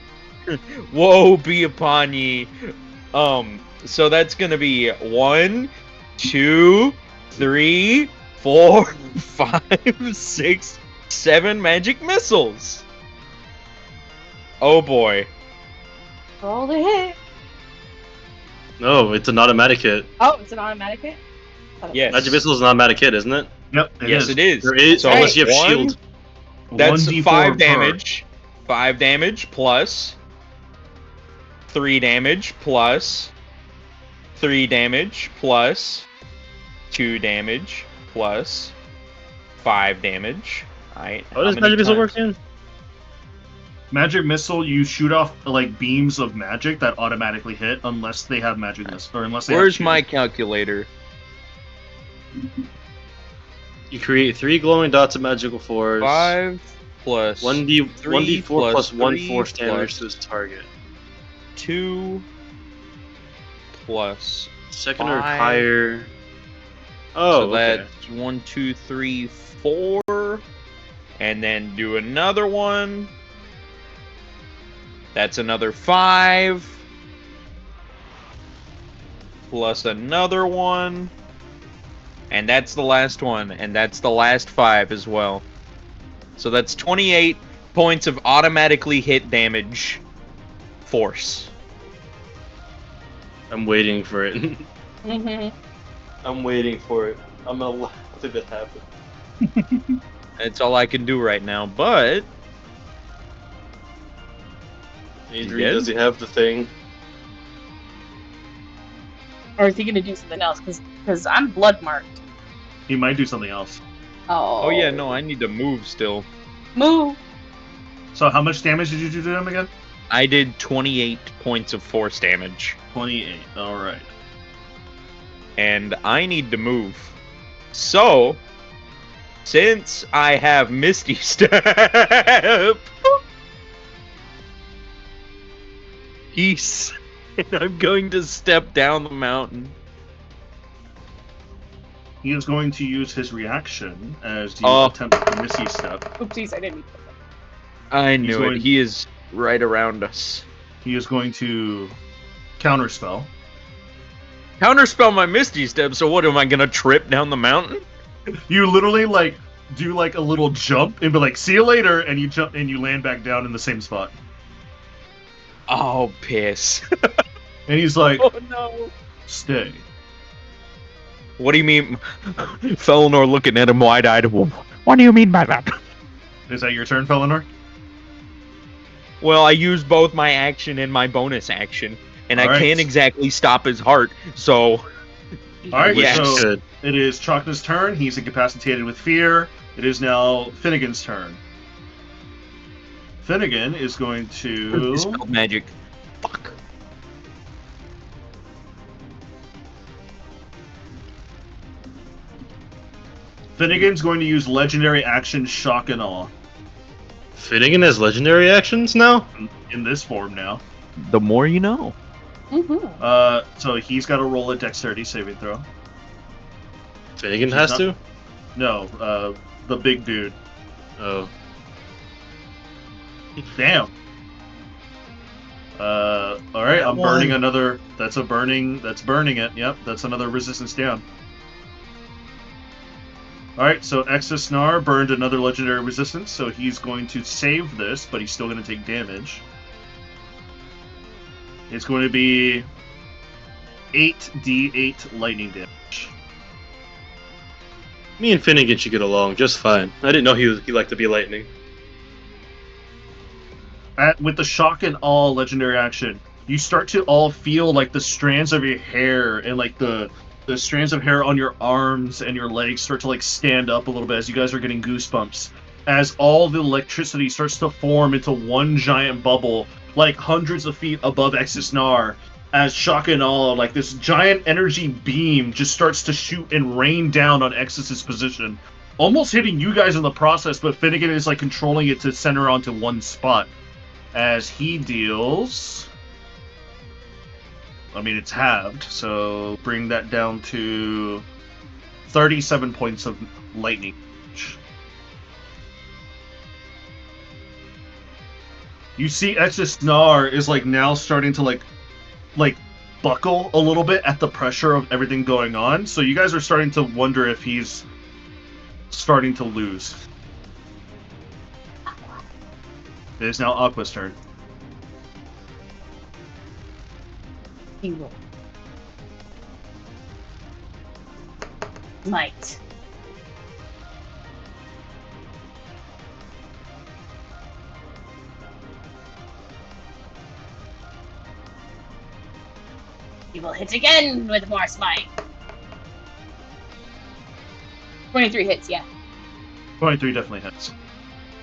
Woe be upon ye. So that's gonna be 1, 2, 3, 4, 5, 6, 7 magic missiles. Oh boy. Roll the hit. No, it's an automatic hit. Oh, it's an automatic hit? Yes. Magic missile is an automatic hit, isn't it? Yep, Yes, it is. There is, So unless you have 1, shield. That's 1d4 5 per. damage. 5 damage plus 3 damage plus 3 damage plus 2 damage plus 5 damage. Alright. How does magic missile work again? Magic missile, you shoot off like beams of magic that automatically hit unless they have magic missile, or unless they Where's have my shield. calculator? You create 3 glowing dots of magical force. 5 plus 1d4 plus 1 3 force damage plus to its target. 2 plus Second or 5. higher. Oh, So okay. that's 1, 2, 3, 4. And then do another one. That's another 5. Plus another one. And that's the last one. And that's the last 5 as well. So that's 28 points of automatically hit damage. Force. I'm waiting for it. Mm-hmm. I'm waiting for it. I'm gonna let it happen. That's all I can do right now, but... Adrian, does he have the thing? Or is he gonna do something else? Because I'm blood marked. He might do something else. Oh yeah, no, I need to move still. Move. So how much damage did you do to him again? I did 28 points of force damage. 28. Alright. And I need to move. So, since I have Misty Step, peace, and I'm going to step down the mountain. He is going to use his reaction as you Oh. attempt the Misty Step. Oopsies, I didn't mean to put that. I knew going- it. He is right around us. He is going to counterspell. Counterspell my Misty Step, so what, am I gonna trip down the mountain? You literally like do like a little jump and be like, "See you later," and you jump and you land back down in the same spot. Oh, piss. And he's like, Oh, no. "Stay." What do you mean? Felinor looking at him wide-eyed. What do you mean by that? Is that your turn, Felinor? Well, I used both my action and my bonus action, and I All right. can't exactly stop his heart, so... All right, Yes. so Good. it is Chakna's turn. He's incapacitated with fear. It is now Finnegan's turn. Finnegan is going to... Spelled magic. Fuck. Finnegan's going to use legendary action Shock and Awe Finnegan has legendary actions now? in this form now. The more you know. Mm-hmm. So he's got to roll a dexterity saving throw. Finnegan She's has not- to? No, the big dude. Oh. Damn. All right, I'm One. burning another. That's burning it. Yep, that's another resistance down. All right, so Exisnar burned another legendary resistance, so he's going to save this, but he's still going to take damage. It's going to be 8d8 lightning damage. Me and Finnegan should get along just fine. I didn't know he liked to be lightning. With the Shock and Awe legendary action, you start to all feel like the strands of your hair and like the strands of hair on your arms and your legs start to like stand up a little bit as you guys are getting goosebumps. As all the electricity starts to form into one giant bubble, like hundreds of feet above Exisnar, as Shock and Awe, like this giant energy beam just starts to shoot and rain down on Exis's position. Almost hitting you guys in the process, but Finnegan is like controlling it to center onto one spot. As he deals... I mean, it's halved, so bring that down to 37 points of lightning. You see Exisnar is like now starting to like buckle a little bit at the pressure of everything going on, so you guys are starting to wonder if he's starting to lose. It is now Aqua's turn. He will. Might. He will hit again with more smite. 23 hits, yeah. 23 definitely hits.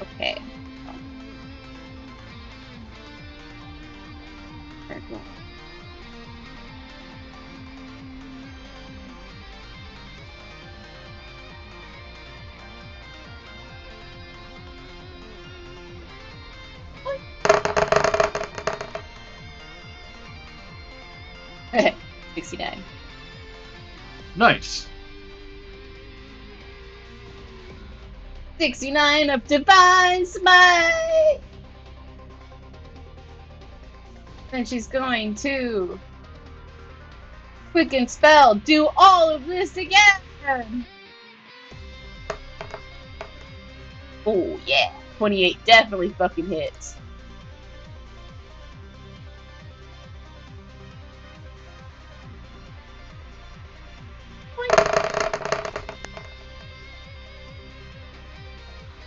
Okay. Very cool. Okay. 69. Nice. 69 of Divine Smite! And she's going to Quicken Spell, do all of this again! Oh yeah, 28 definitely fucking hits.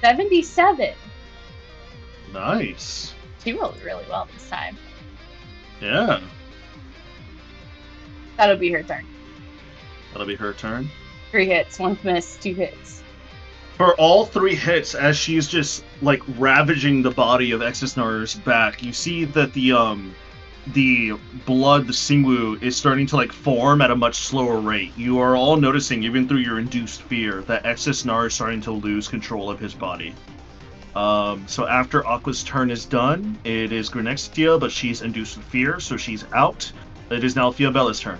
$77. Nice. She rolled really well this time. Yeah. That'll be her turn. That'll be her turn. 3 hits, 1 miss, 2 hits. For all 3 hits, as she's just like ravaging the body of Exisnar's back, you see that the blood, the Singwu, is starting to like form at a much slower rate. You are all noticing, even through your induced fear, that Excess Nar is starting to lose control of his body. So after Aqua's turn is done, it is Grenexia, but she's induced with fear, so she's out. It is now Fiobella's turn.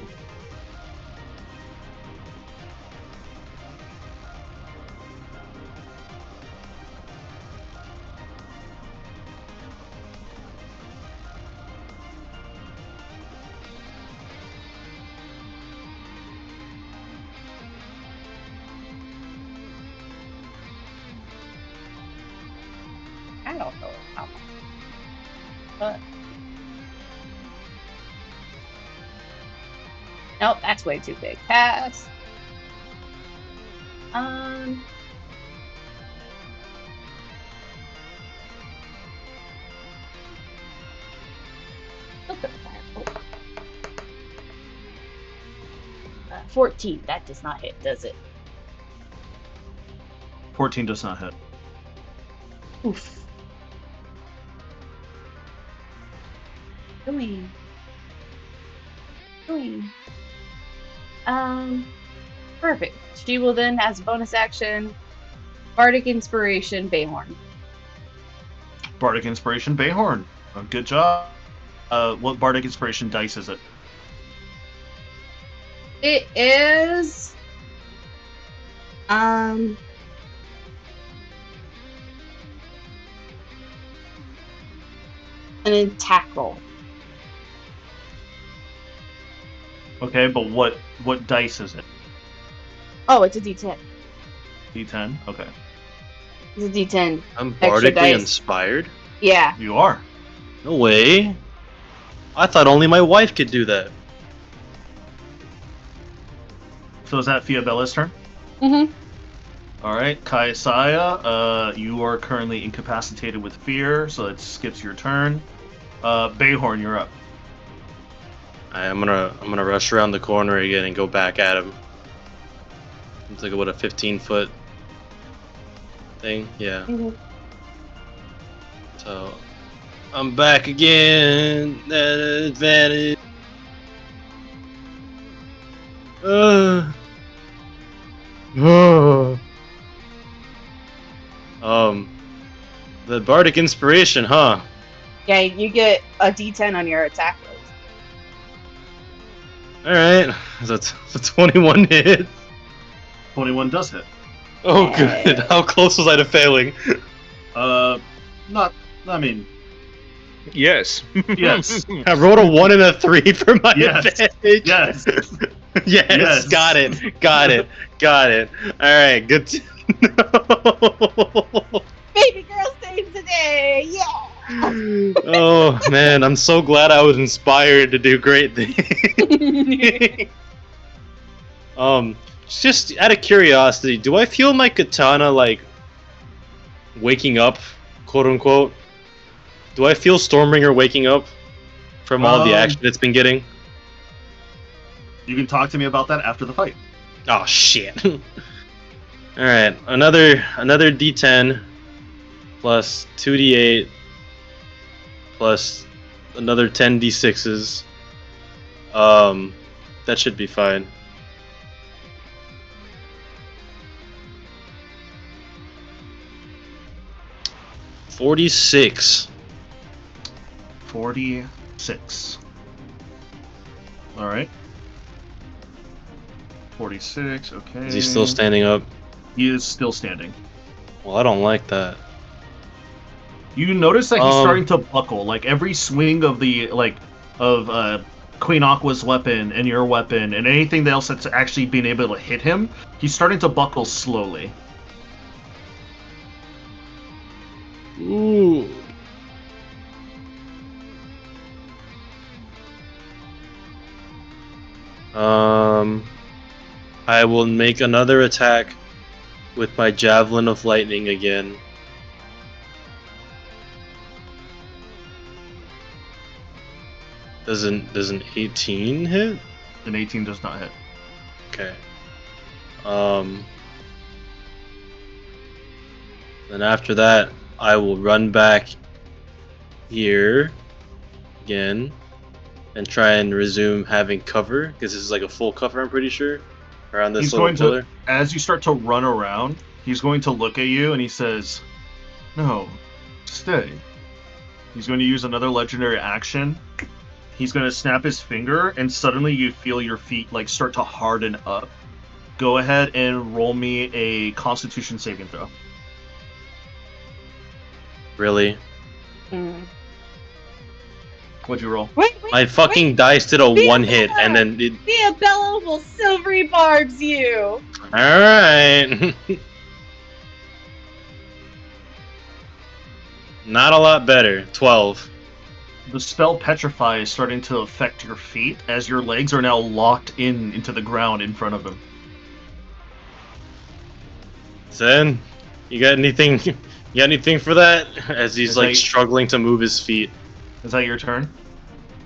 I don't know how much. But nope, that's way too big. Pass. Look at that. Oh. 14. That does not hit, does it? 14 does not hit. Oof. Doing. Perfect. She will then, as a bonus action, Bardic Inspiration, Bayhorn. Bardic Inspiration, Bayhorn. Good job. What Bardic Inspiration dice is it? It is an attack roll. Okay, but what dice is it? Oh, it's a D10. D10? Okay. It's a D10. I'm Extra bardically dice. inspired? Yeah. You are. No way. I thought only my wife could do that. So is that Fiobella's turn? Mm-hmm. Alright, Kaisaya, you are currently incapacitated with fear, so that skips your turn. Bayhorn, you're up. I'm gonna rush around the corner again and go back at him. It's like what, a 15-foot thing? Yeah. Mm-hmm. So I'm back again at an advantage. The bardic inspiration, huh? Yeah, you get a D10 on your attack rolls. All right, that's a 21 hit. 21 does hit. Oh, Hey. good. How close was I to failing? Not, I mean, Yes. yes. I rolled a 1 and a 3 for my Yes. advantage. Yes. Yes, Yes. got it. All right, good. Baby girl saves the day! Yeah! Oh man, I'm so glad I was inspired to do great things. Just out of curiosity, do I feel my katana like waking up, quote unquote? Do I feel Stormbringer waking up from all the action it's been getting? You can talk to me about that after the fight. Oh shit. Alright, another D10 plus 2D8 plus another 10 D6s. That should be fine. $46. 46. Alright. 46, okay. Is he still standing up? He is still standing. Well, I don't like that. You notice that he's starting to buckle. Like every swing of the Queen Aqua's weapon and your weapon and anything else that's actually been able to hit him, he's starting to buckle slowly. Ooh. I will make another attack with my Javelin of Lightning again. Does an 18 hit? An 18 does not hit. Okay. Then after that, I will run back here again and try and resume having cover, because this is like a full cover, I'm pretty sure, around this He's little going pillar. to, as you start to run around, he's going to look at you and he says, "No, stay." He's going to use another legendary action. He's going to snap his finger, and suddenly you feel your feet like start to harden up. Go ahead and roll me a Constitution saving throw. Really? What'd you roll? Wait, My fucking dice did a one hit, and then it. Diabella will silvery barbs you. Alright. Not a lot better. 12. The spell Petrify is starting to affect your feet as your legs are now locked into the ground in front of him. Zen, you got anything? You got anything for that? As he's like struggling to move his feet. Is that your turn?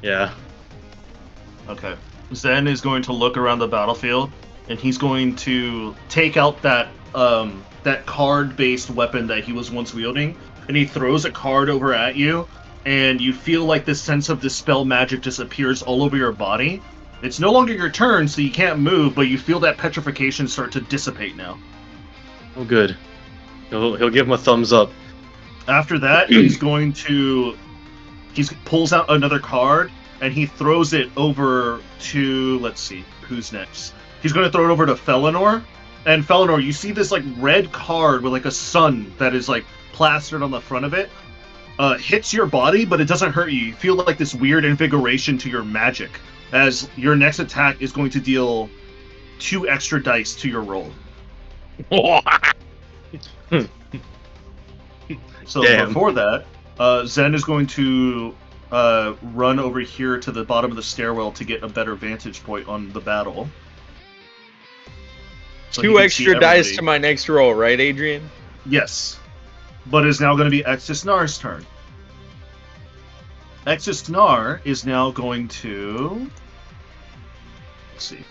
Yeah. Okay. Zen is going to look around the battlefield, and he's going to take out that card-based weapon that he was once wielding, and he throws a card over at you, and you feel like this sense of dispel magic just appears all over your body. It's no longer your turn, so you can't move, but you feel that petrification start to dissipate now. Oh, good. He'll give him a thumbs up. After that, he pulls out another card, and he throws it over to, let's see, who's next? He's going to throw it over to Felinor, and Felinor, you see this like red card with like a sun that is like plastered on the front of it. Hits your body, but it doesn't hurt you. You feel like this weird invigoration to your magic, as your next attack is going to deal 2 extra dice to your roll. So Damn. before that, Zen is going to run over here to the bottom of the stairwell to get a better vantage point on the battle. So 2 extra dice to my next roll, right, Adrian? Yes. But it's now going to be Exis Nar's turn. Exis Nar is now going to... Let's see.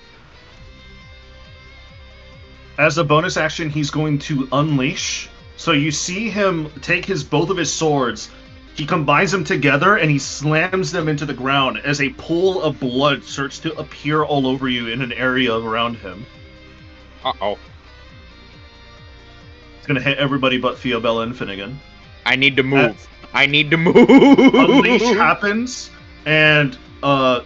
As a bonus action, he's going to Unleash. So you see him take both of his swords, he combines them together, and he slams them into the ground as a pool of blood starts to appear all over you in an area around him. Uh-oh. It's going to hit everybody but Fiobella and Finnegan. I need to move. I need to move. Unleash happens, and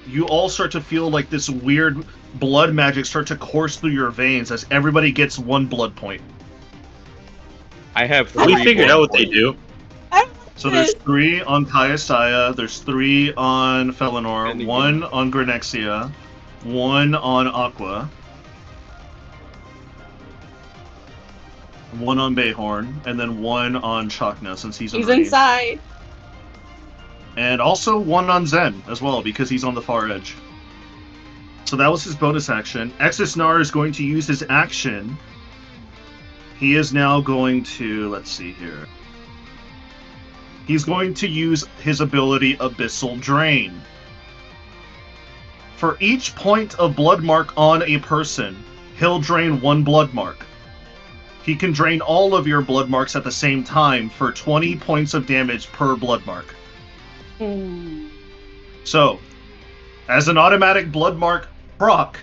you all start to feel like this weird blood magic start to course through your veins as everybody gets 1 blood point. I have 3 We figured blood out what they points. do. So there's 3 on Kayasaya, there's 3 on Felinor, Finnegan. 1 on Granexia, 1 on Aqua, 1 on Bayhorn, and then 1 on Chakna since he's underneath. inside. And also 1 on Zen as well because he's on the far edge. So that was his bonus action. Exis Nar is going to use his action. He is now going to, let's see here. He's going to use his ability Abyssal Drain. For each point of blood mark on a person, he'll drain 1 blood mark. He can drain all of your blood marks at the same time for 20 points of damage per blood mark. So, as an automatic blood mark proc,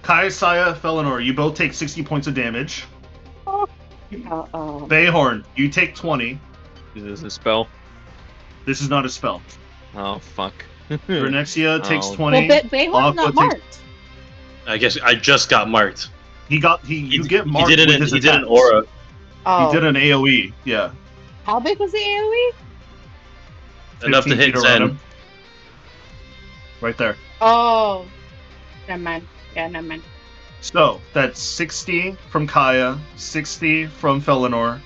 Kayasaya, Felinor, you both take 60 points of damage. Bayhorn, you take 20. Is this a spell? This is not a spell. Oh, fuck. Granexia takes Oh. 20. Well, Bayhorn's not Aqua takes- marked. I guess I just got marked. You get marked He did with his he did an attacks. aura. Oh. He did an AoE, yeah. How big was the AoE? Enough to 15 hit feet around Zen. him. Right there. Oh. Never mind. Yeah, never mind. So, that's 60 from Kaya, 60 from Felinor,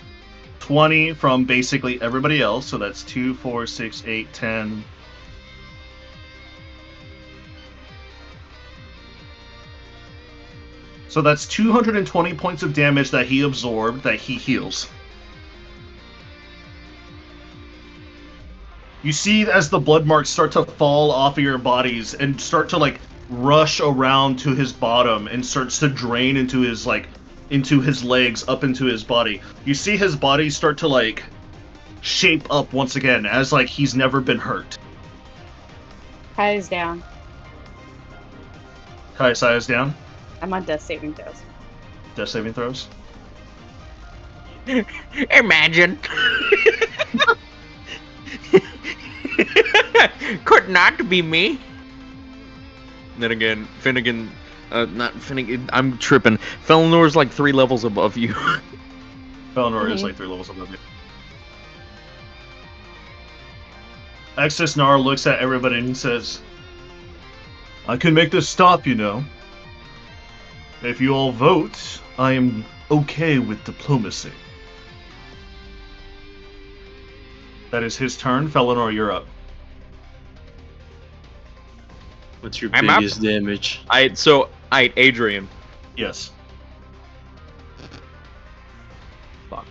20 from basically everybody else, so that's 2, 4, 6, 8, 10... So that's 220 points of damage that he absorbed, that he heals. You see as the blood marks start to fall off of your bodies and start to like rush around to his bottom and starts to drain into his legs up into his body. You see his body start to like shape up once again as like he's never been hurt. Kaya's down. Kaisaya's down. I'm on death saving throws. Death saving throws. Imagine. Could not be me. Then again, Finnegan, not Finnegan. I'm tripping. Felenor's like 3 levels above you. Felinor is like 3 levels above you. Exus Nar looks at everybody and says, I can make this stop, you know. If you all vote, I am okay with diplomacy. That is his turn. Felinor, you're up. What's your I'm up. biggest damage? Adrian. Yes. Fuck.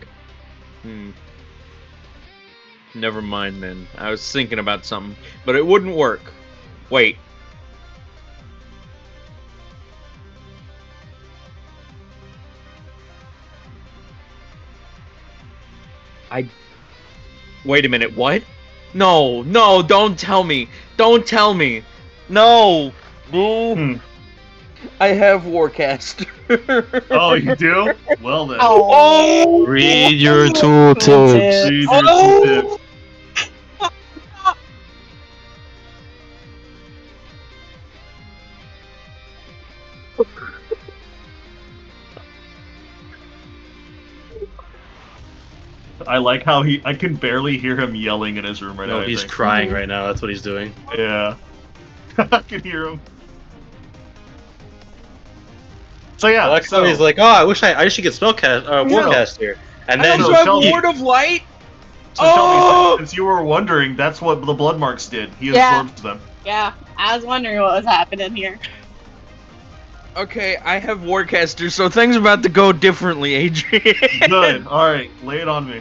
Never mind then. I was thinking about something, but it wouldn't work. Wait. Wait a minute, what? No, don't tell me. Don't tell me. No. I have Warcast. Oh, you do? Well then. Oh, Read your tooltips. Read your tooltips. I like how I can barely hear him yelling in his room right now. No, he's I think. crying right now. That's what he's doing. Yeah. I can hear him. So yeah, I like how he's like, oh, I wish I should get Warcast here. And I then also have Shelby- Ward of Light. So Shelby, since you were wondering, that's what the blood marks did. He Yeah. absorbs them. yeah. I was wondering what was happening here. Okay, I have Warcaster, so things about to go differently, Adrian. Good. Alright, lay it on me.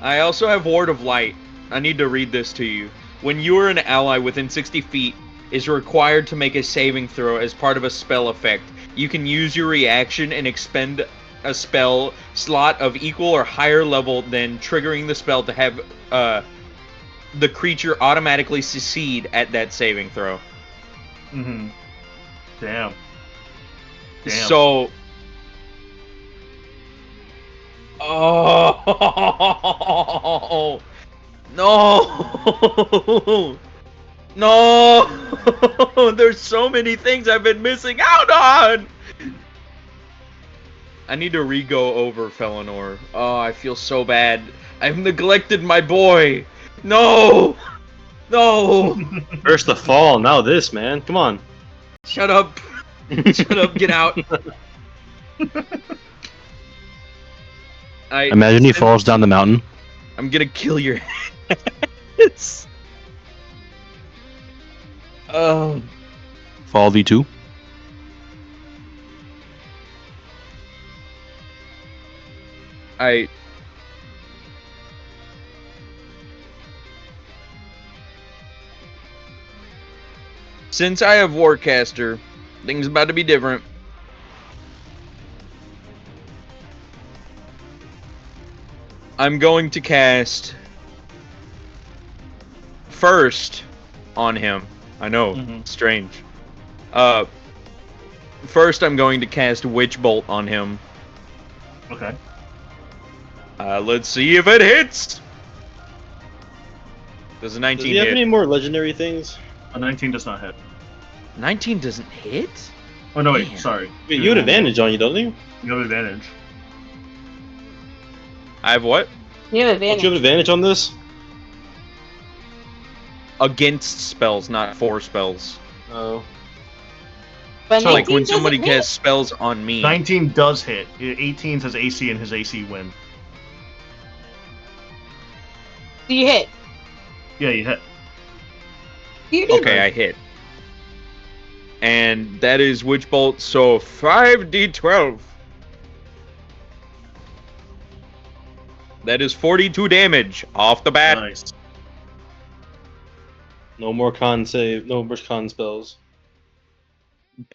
I also have Ward of Light. I need to read this to you. When you or an ally within 60 feet is required to make a saving throw as part of a spell effect, you can use your reaction and expend a spell slot of equal or higher level than triggering the spell to have the creature automatically succeed at that saving throw. Mm-hmm. Damn. So... Oh... No! No! There's so many things I've been missing out on! I need to re-go over Felinor. Oh, I feel so bad. I've neglected my boy! No! No! first the fall, now this, man. Come on. Shut up! Shut up, get out! Imagine he falls down the mountain. I'm gonna kill your heads. Oh. Fall V2. Since I have Warcaster, things about to be different. I'm going to cast first on him. I know, strange. First I'm going to cast Witch Bolt on him. Okay. Let's see if it hits. Does a 19 Does he have hit? any more legendary things? A 19 does not hit. 19 doesn't hit? Oh no, wait, Man. sorry. Wait, you have advantage on you, don't you? You have advantage. I have what? You have Don't advantage. you have advantage on this? Against spells, not for spells. Oh. But So like 19 when somebody doesn't hit. casts spells on me. 19 does hit. 18 says AC and his AC win. Do you hit? Yeah, you hit. You do. Okay, I hit. And that is Witch Bolt, so 5d12. That is 42 damage off the bat. Nice. No more con save. No more con spells.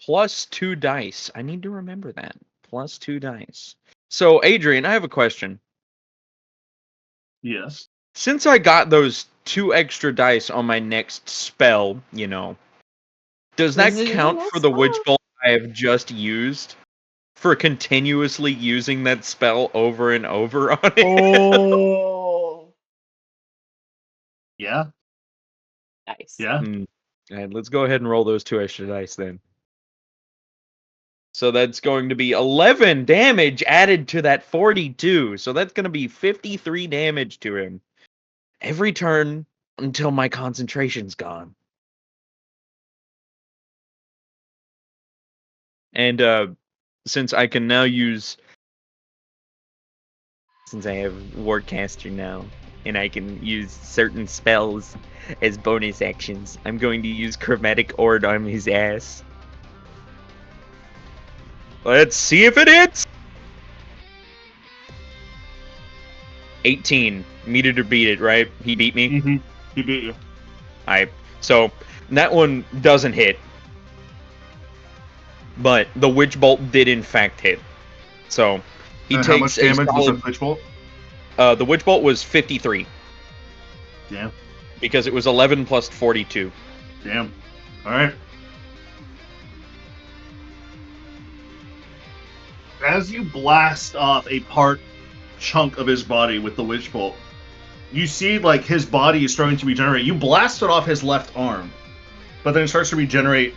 Plus 2 dice. I need to remember that. Plus 2 dice. So, Adrian, I have a question. Yes. Since I got those 2 extra dice on my next spell, you know, does that Is it count your for the next Witch spell? Bolt I have just used for continuously using that spell over and over on it. Oh, Yeah, nice. yeah. And let's go ahead and roll those 2 extra dice then. So that's going to be 11 damage added to that 42. So that's going to be 53 damage to him every turn until my concentration's gone. And since I can now use, since I have Wardcaster now, and I can use certain spells as bonus actions, I'm going to use Chromatic Ord on his ass. Let's see if it hits! 18. Meet it or beat it, right? He beat me? Mm-hmm. He beat you. Alright, so that one doesn't hit. But the Witch Bolt did in fact hit. So he And takes how much damage a was solid, the Witch Bolt? the Witch Bolt was 53. Damn. Because it was 11 plus 42. Damn. Alright. As you blast off a chunk of his body with the Witch Bolt, you see like his body is starting to regenerate. You blasted off his left arm, but then it starts to regenerate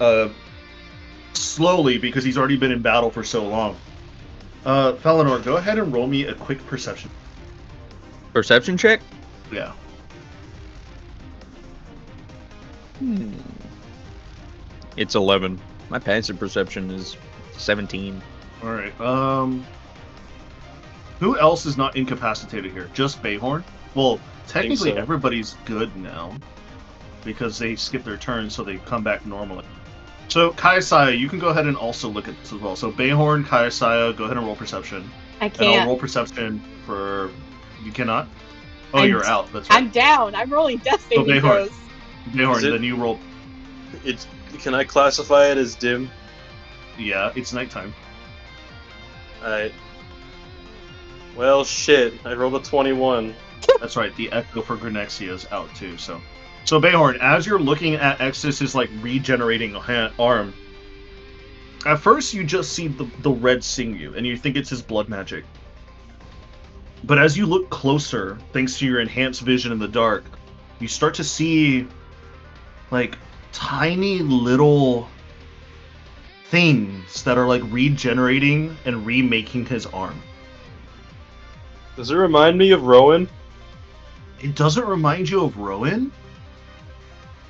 slowly because he's already been in battle for so long. Felinor, go ahead and roll me a quick perception. Perception check? Yeah. It's 11. My passive perception is 17. Alright. Who else is not incapacitated here? Just Bayhorn? Well, technically so. everybody's good now. Because they skip their turn, so they come back normally. So, Kaisaya, you can go ahead and also look at this as well. So, Bayhorn, Kaisaya, go ahead and roll perception. I And I'll can't. roll perception for... You cannot? Oh, you're out. That's I'm right. down. I'm rolling death saving Bayhorn. throws. Bayhorn, it- then you roll... Can I classify it as dim? Yeah, it's nighttime. Alright. Well, shit. I rolled a 21. That's right, the Echo for Grenexia is out too, so... So, Bayhorn, as you're looking at Exodus's, like, regenerating arm, at first you just see the red sing you, and you think it's his blood magic. But as you look closer, thanks to your enhanced vision in the dark, you start to see, like, tiny little things that are, like, regenerating and remaking his arm. Does it remind me of Rowan? It doesn't remind you of Rowan.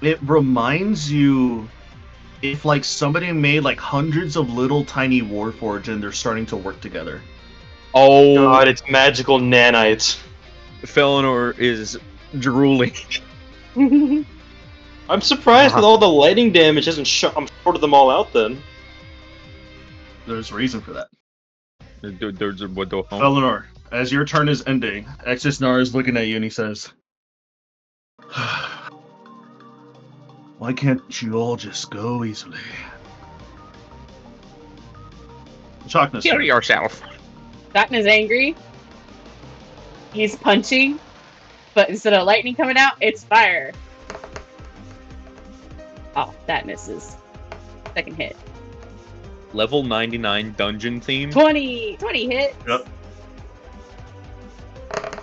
It reminds you if, like, somebody made, like, hundreds of little tiny Warforged and they're starting to work together. Oh, God, it's magical nanites. Felinor is drooling. I'm surprised with all the lightning damage hasn't I'm shorted them all out then. There's a reason for that. There's a what the hell? Eleanor, as your turn is ending, Exisnar is looking at you and he says, why can't you all just go easily? Shockness. Kill yourself. Gotten is angry. He's punching, but instead of lightning coming out, it's fire. Oh, that misses. Second hit. Level 99 dungeon theme. 20 hits. Yep.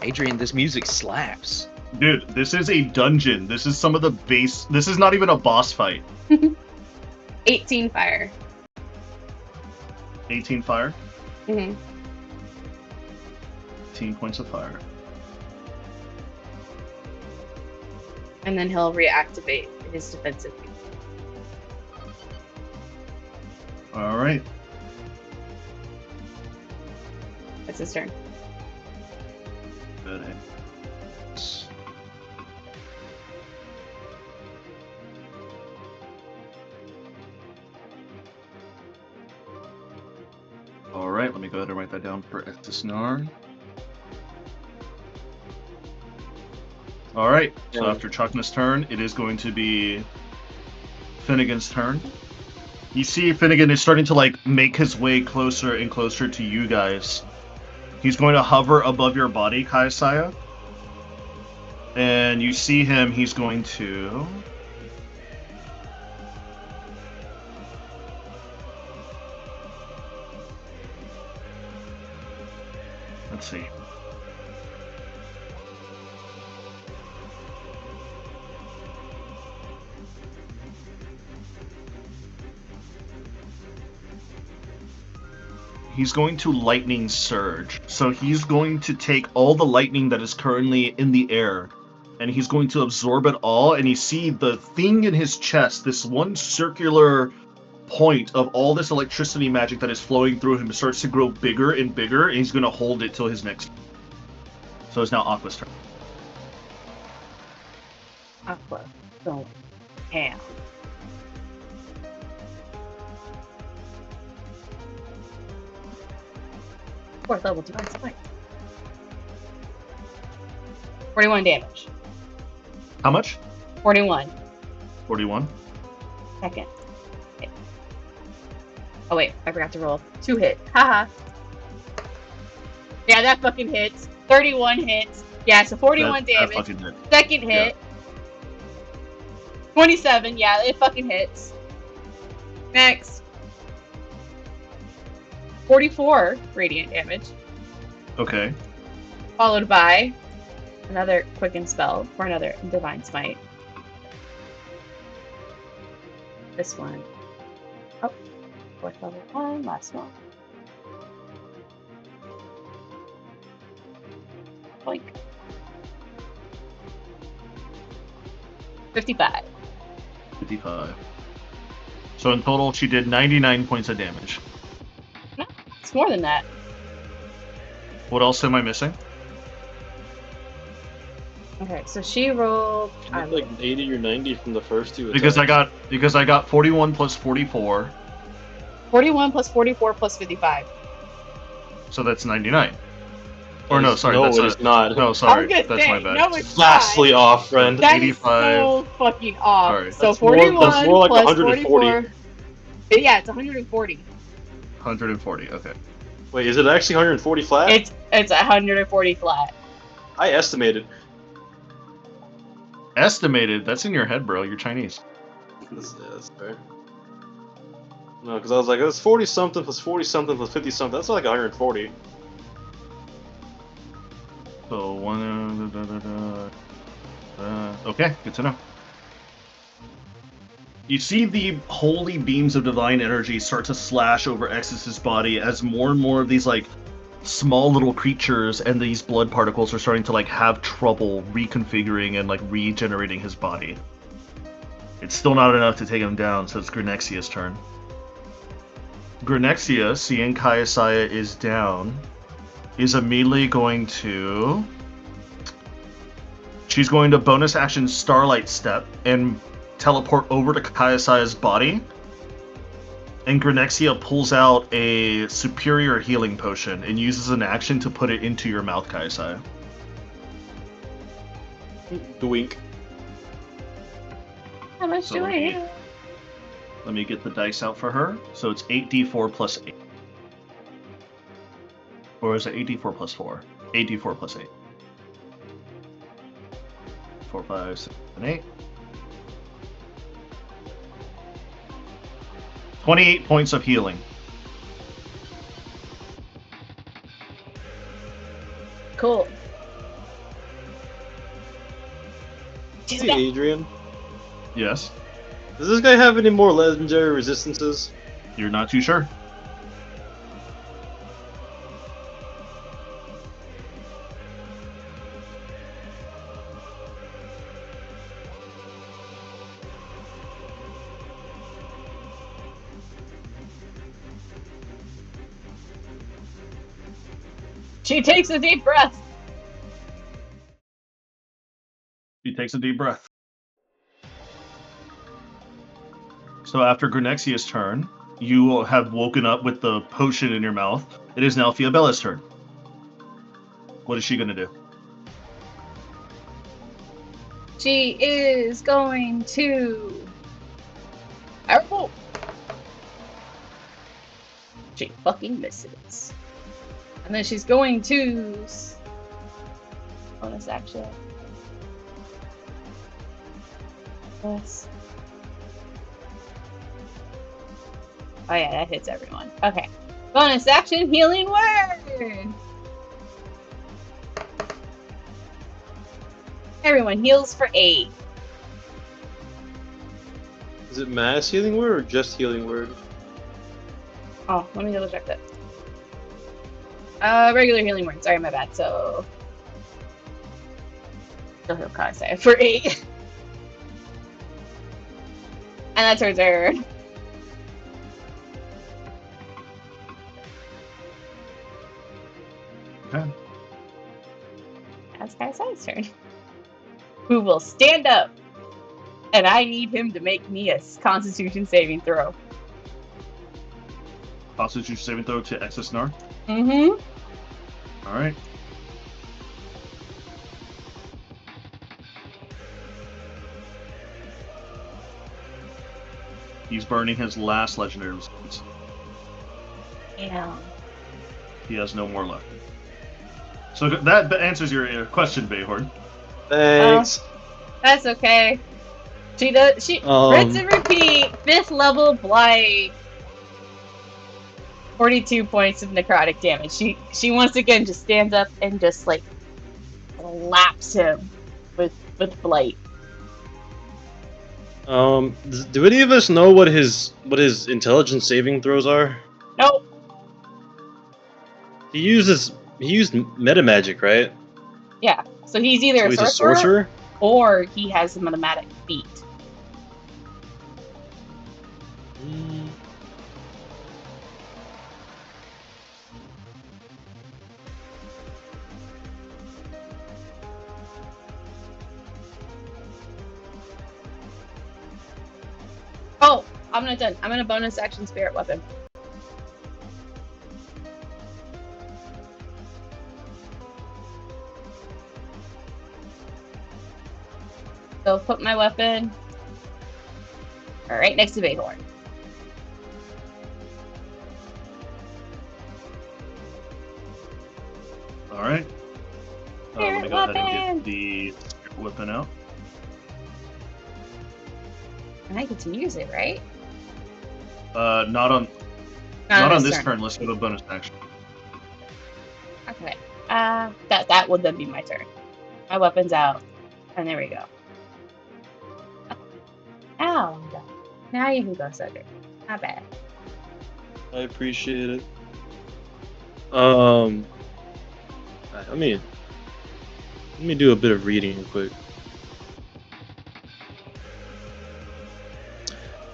Adrian, this music slaps. Dude, this is a dungeon. This is some of the base. This is not even a boss fight. 18 fire. 18 fire, Mm-hmm. 18 points of fire. And then he'll reactivate his defensive. All right. That's his turn. Good. All right, let me go ahead and write that down for Exisnar. All right, so after Chukna's turn, it is going to be Finnegan's turn. You see Finnegan is starting to, like, make his way closer and closer to you guys. He's going to hover above your body, Kaisaya. And you see him, he's going to... Let's see. He's going to lightning surge. So he's going to take all the lightning that is currently in the air, and he's going to absorb it all. And you see the thing in his chest, this one circular point of all this electricity magic that is flowing through him starts to grow bigger and bigger, and he's going to hold it till his next. So it's now Aqua's turn. Aqua going ham. Fourth level divine smite. 41 damage. How much? 41. 41. Second hit. Oh wait, I forgot to roll. 2 hit. Haha. Yeah, that fucking hits. 31 hits. Yeah, so 41 That damage. fucking hit. Second hit. 27. Yeah, it fucking hits. Next. 44 radiant damage. Okay. Followed by another quicken spell or another divine smite. This one. Oh, fourth level one, last one. Boink. 55. 55. So in total, she did 99 points of damage. No, it's more than that. What else am I missing? Okay, so she rolled. She got like 80 or 90 from the first two. Because I attacks. got 41 plus 44, 41 plus 44 plus 55. so that's 99. Or no, sorry, No, that's it is not. No, I sorry, was gonna that's say, my bad. no, it's Vastly not. off, friend. That is 85. so fucking off. Sorry. So That's 41 more like plus 140. 44. Yeah, it's 140. 140. Okay. Wait, is it actually 140 flat? It's 140 flat. I estimated. Estimated. That's in your head, bro. You're Chinese. That's fair. No, because I was like, it's 40 something plus 40 something plus 50 something. That's like 140. So okay, good to know. You see the holy beams of divine energy start to slash over Exodus's body as more and more of these like small little creatures and these blood particles are starting to like have trouble reconfiguring and like regenerating his body. It's still not enough to take him down, so it's Grenexia's turn. Grenexia, seeing Kaiasaya is down, is immediately going to... She's going to bonus action Starlight Step and teleport over to Kaiasaya's body. And Grenexia pulls out a superior healing potion and uses an action to put it into your mouth, Kaiasaya. Doink. How much So do I let me- heal? Let me get the dice out for her. So it's 8d4 plus 8. Or is it 8d4 plus 4? 8d4 plus 8. 4, 5, 6, 7, 8. 28 points of healing. Cool. She's Hey, back. Adrian. Yes. Does this guy have any more legendary resistances? You're not too sure. She takes a deep breath. He takes a deep breath. So after Grenexia's turn, you have woken up with the potion in your mouth. It is now Fiabella's turn. What is she going to do? She is going to. Fireball. She fucking misses. And then she's going to. Bonus action. Yes. Oh yeah, that hits everyone. Okay. Bonus action, healing word. Everyone heals for 8. Is it mass healing word or just healing word? Oh, let me double check that. Regular healing word. Sorry, my bad. So, still heal concept for 8. And that's her turn. Okay. That's Kaisai's turn. Who will stand up. And I need him to make me a Constitution saving throw. Constitution saving throw to excess NAR. Mm-hmm. All right. He's burning his last legendary resistance. Yeah. He has no more left. So that answers your question, Bayhorn. Thanks. That's okay. She does. She rinse and repeat. 5th level blight. 42 points of necrotic damage. She once again just stands up and just like slaps him with blight. Do any of us know what his intelligence saving throws are? Nope. He used meta magic, right? Yeah. So he's either So a he's a sorcerer sorcerer? or he has a automatic feat. Mm. Oh, I'm not done. I'm gonna bonus action spirit weapon. So put my weapon right next to Bayhorn. All right. Let me go ahead and get the weapon out. And I get to use it, right? Not on this turn. Let's go to bonus action. Okay. That would then be my turn. My weapon's out. And there we go. Ow, I'm done. Now you can go, Cedric. Not bad. I appreciate it. Let me do a bit of reading real quick.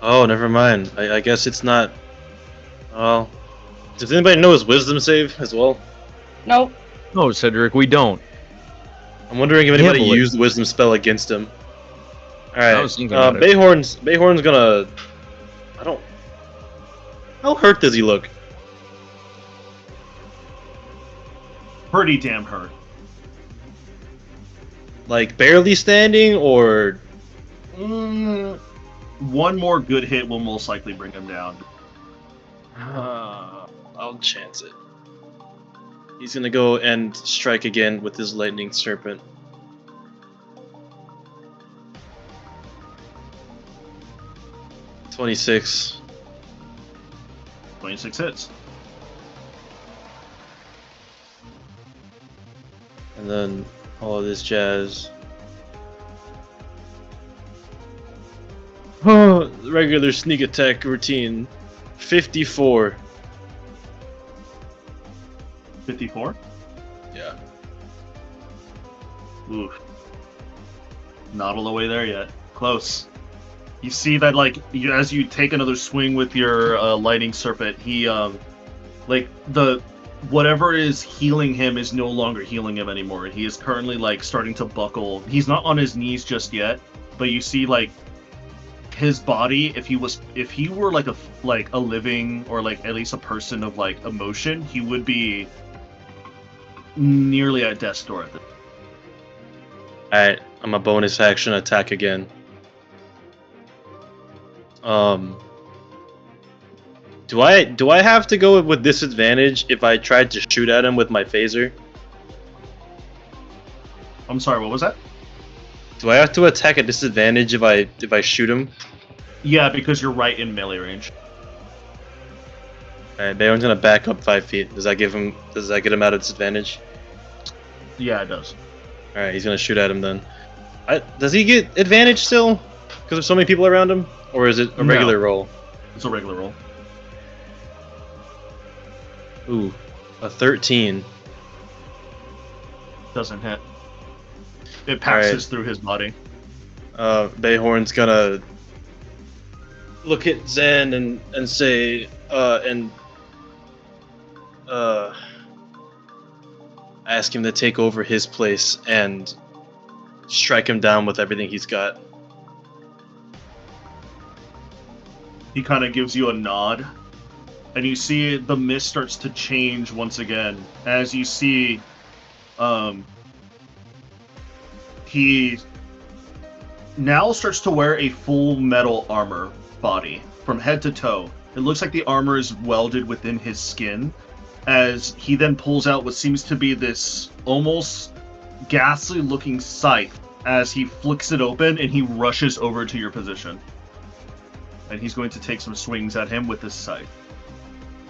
Oh, never mind. I guess it's not. Well, does anybody know his wisdom save as well? Nope. No, Cedric, we don't. I'm wondering if anybody Heavily. used the wisdom spell against him. All I right. was thinking about it. Bayhorn's gonna. I don't. How hurt does he look? Pretty damn hurt. Like barely standing, or One more good hit will most likely bring him down. I'll chance it. He's gonna go and strike again with his lightning serpent. $26. 26 hits. And then all of this jazz. Oh, regular sneak attack routine. 54. 54? Yeah. Oof. Not all the way there yet. Close. You see that, like, as you take another swing with your lightning serpent, he, whatever is healing him is no longer healing him anymore. He is currently, like, starting to buckle. He's not on his knees just yet, but you see, like, his body, if he were like a living, or like at least a person of like emotion, he would be nearly at death's door at this. Alright, I'm a bonus action attack again. Do I have to go with disadvantage if I tried to shoot at him with my phaser? I'm sorry, what was that? Do I have to attack at disadvantage if I shoot him? Yeah, because you're right in melee range. Alright, Bayron's gonna back up 5 feet. Does that get him out of disadvantage? Yeah, it does. Alright, he's gonna shoot at him then. Does he get advantage still? Because there's so many people around him? Or is it a No. regular roll? It's a regular roll. Ooh, a 13. Doesn't hit. It passes Alright. through his body. Bayhorn's gonna look at Zen and say, ask him to take over his place and strike him down with everything he's got. He kind of gives you a nod, and you see the mist starts to change once again as you see he now starts to wear a full metal armor body from head to toe. It looks like the armor is welded within his skin, as he then pulls out what seems to be this almost ghastly looking scythe as he flicks it open and he rushes over to your position. And he's going to take some swings at him with this scythe.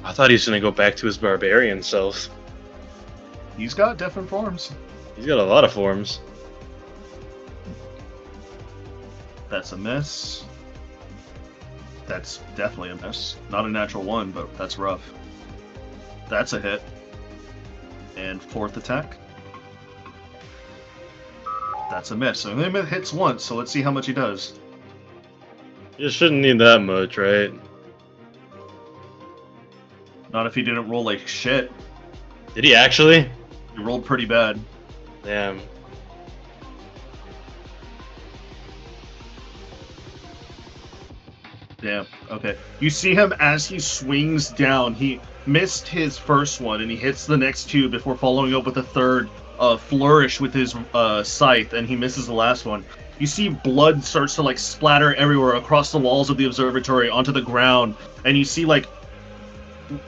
I thought he was gonna go back to his barbarian self. He's got different forms. He's got a lot of forms. That's a miss. That's definitely a miss. Not a natural one, but that's rough. That's a hit. And fourth attack. That's a miss. So he only hits once, so let's see how much he does. You shouldn't need that much, right? Not if he didn't roll like shit. Did he actually? He rolled pretty bad. Damn. Damn. Okay. You see him as he swings down. He missed his first one, and he hits the next two before following up with a third flourish with his scythe, and he misses the last one. You see blood starts to like splatter everywhere across the walls of the observatory onto the ground, and you see like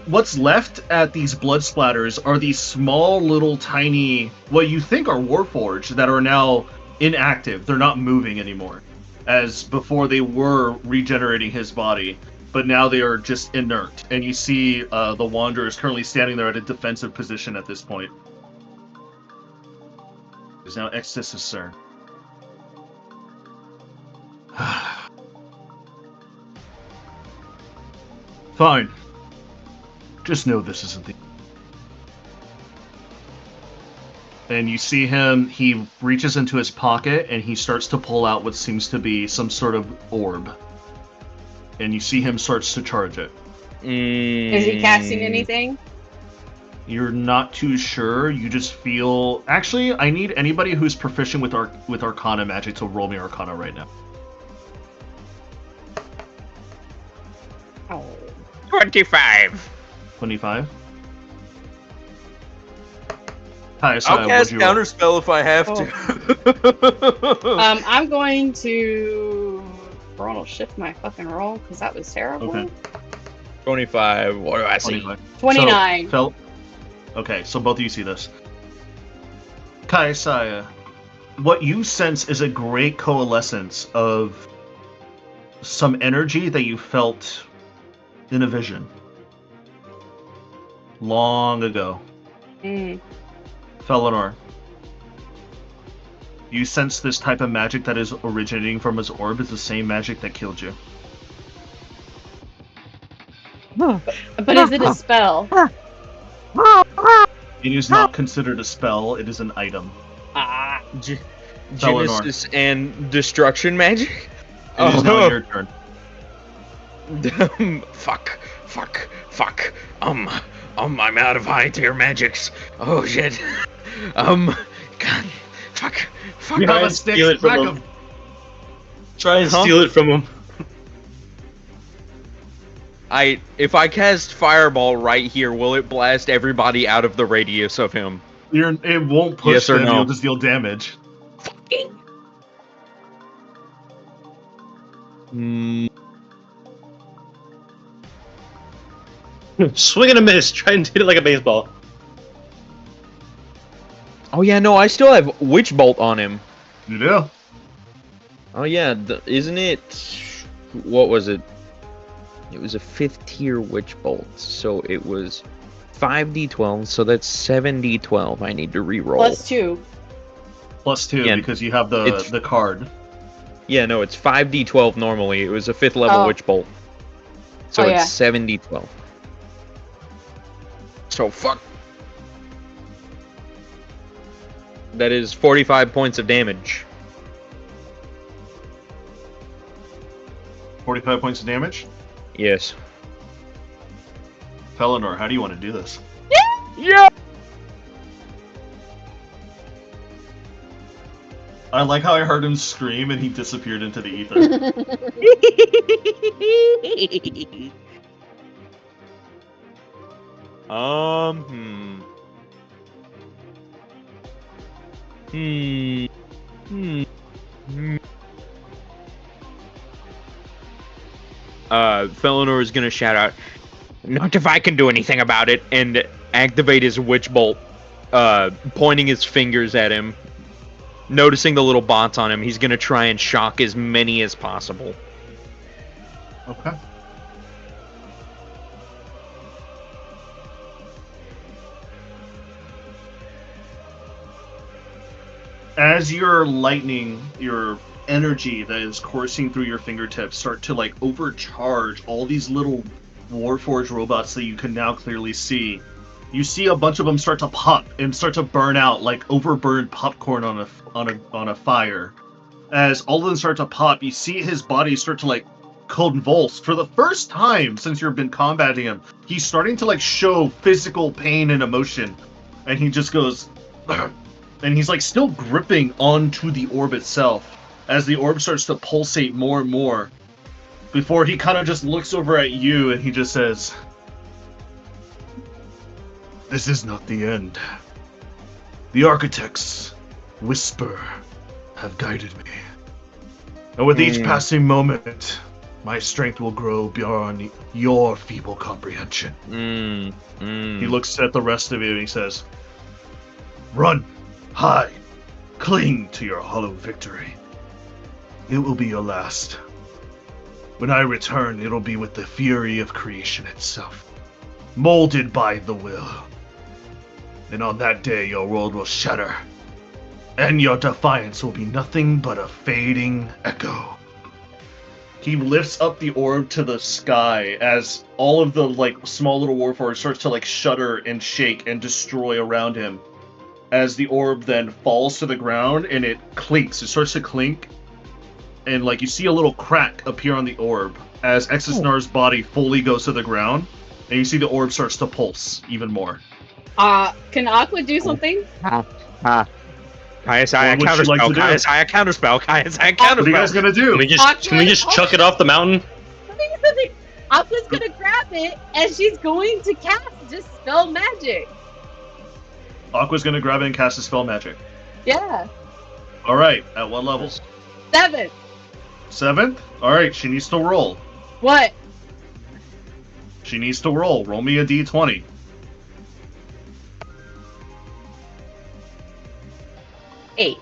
what's left at these blood splatters are these small little tiny what you think are warforged that are now inactive. They're not moving anymore, as before they were regenerating his body, but now they are just inert. And you see the Wanderer is currently standing there at a defensive position at this point. There's now Extus' Sir. Fine. Just know this isn't the... And you see him, he reaches into his pocket and he starts to pull out what seems to be some sort of orb. And you see him starts to charge it. Is he casting anything? You're not too sure, you just feel... Actually, I need anybody who's proficient with Arcana magic to roll me Arcana right now. Oh. 25. 25? Hi, so I'll cast counterspell if I have to. I'm going to Chronal shift my fucking roll because that was terrible. Okay. 25. What do I see? 29. So, okay, so both of you see this. Kaisaya, what you sense is a great coalescence of some energy that you felt in a vision long ago. Felinor, you sense this type of magic that is originating from his orb is the same magic that killed you. But is it a spell? It is not considered a spell, it is an item. Genesis and destruction magic? It is now your turn. Fuck. I'm out of high tier magics. Oh shit. God. Fuck. You have a stick, steal it from smack him. him. Try and steal it from him. If I cast Fireball right here, will it blast everybody out of the radius of him? It won't push Yes or them, no? you'll just deal damage. Swing and a miss. Try and hit it like a baseball. Oh yeah, no, I still have Witch Bolt on him. You do? Oh yeah, isn't it... What was it? It was a 5th tier Witch Bolt, so it was 5d12, so that's 7d12 I need to reroll. +2. +2 Yeah, because you have it's- the card. Yeah, no, it's 5d12 normally. It was a 5th level Oh. Witch Bolt. So Oh, it's yeah. 7d12. So fuck. That is 45 points of damage. 45 points of damage. Yes. Felinor, how do you want to do this? Yeah! I like how I heard him scream and he disappeared into the ether. Hmm. Felinor is gonna shout out, "Not if I can do anything about it," and activate his Witch Bolt, pointing his fingers at him. Noticing the little bots on him, he's gonna try and shock as many as possible. Okay. As your lightning, your energy that is coursing through your fingertips start to like overcharge all these little Warforged robots that you can now clearly see. You see a bunch of them start to pop and start to burn out like overburned popcorn on a fire. As all of them start to pop, you see his body start to like convulse for the first time since you've been combating him. He's starting to like show physical pain and emotion, and he just goes, and he's like still gripping onto the orb itself as the orb starts to pulsate more and more. Before he kind of just looks over at you and he just says, "This is not the end. The architects whisper have guided me. And with each passing moment, my strength will grow beyond your feeble comprehension." He looks at the rest of you and he says, "Run, hide, cling to your hollow victory. It will be your last. When I return, it'll be with the fury of creation itself, molded by the will. And on that day, your world will shatter, and your defiance will be nothing but a fading echo." He lifts up the orb to the sky as all of the like small little warforged starts to like shudder and shake and destroy around him. As the orb then falls to the ground and it clinks, it starts to clink, and like you see a little crack appear on the orb as Exisnar's body fully goes to the ground, and you see the orb starts to pulse even more. Can Aqua do something? KSI What would you like counterspell, to do? KSI counterspell, KSI What are you guys counterspell. gonna do? Can we just chuck it off the mountain? Let me do something. Aqua's gonna grab it and she's going to cast Dispel Magic. Aqua's gonna grab it and cast a spell magic. Yeah. Alright, at what level? 7. 7th? Alright, she needs to roll. What? She needs to roll. Roll me a d20. Eight.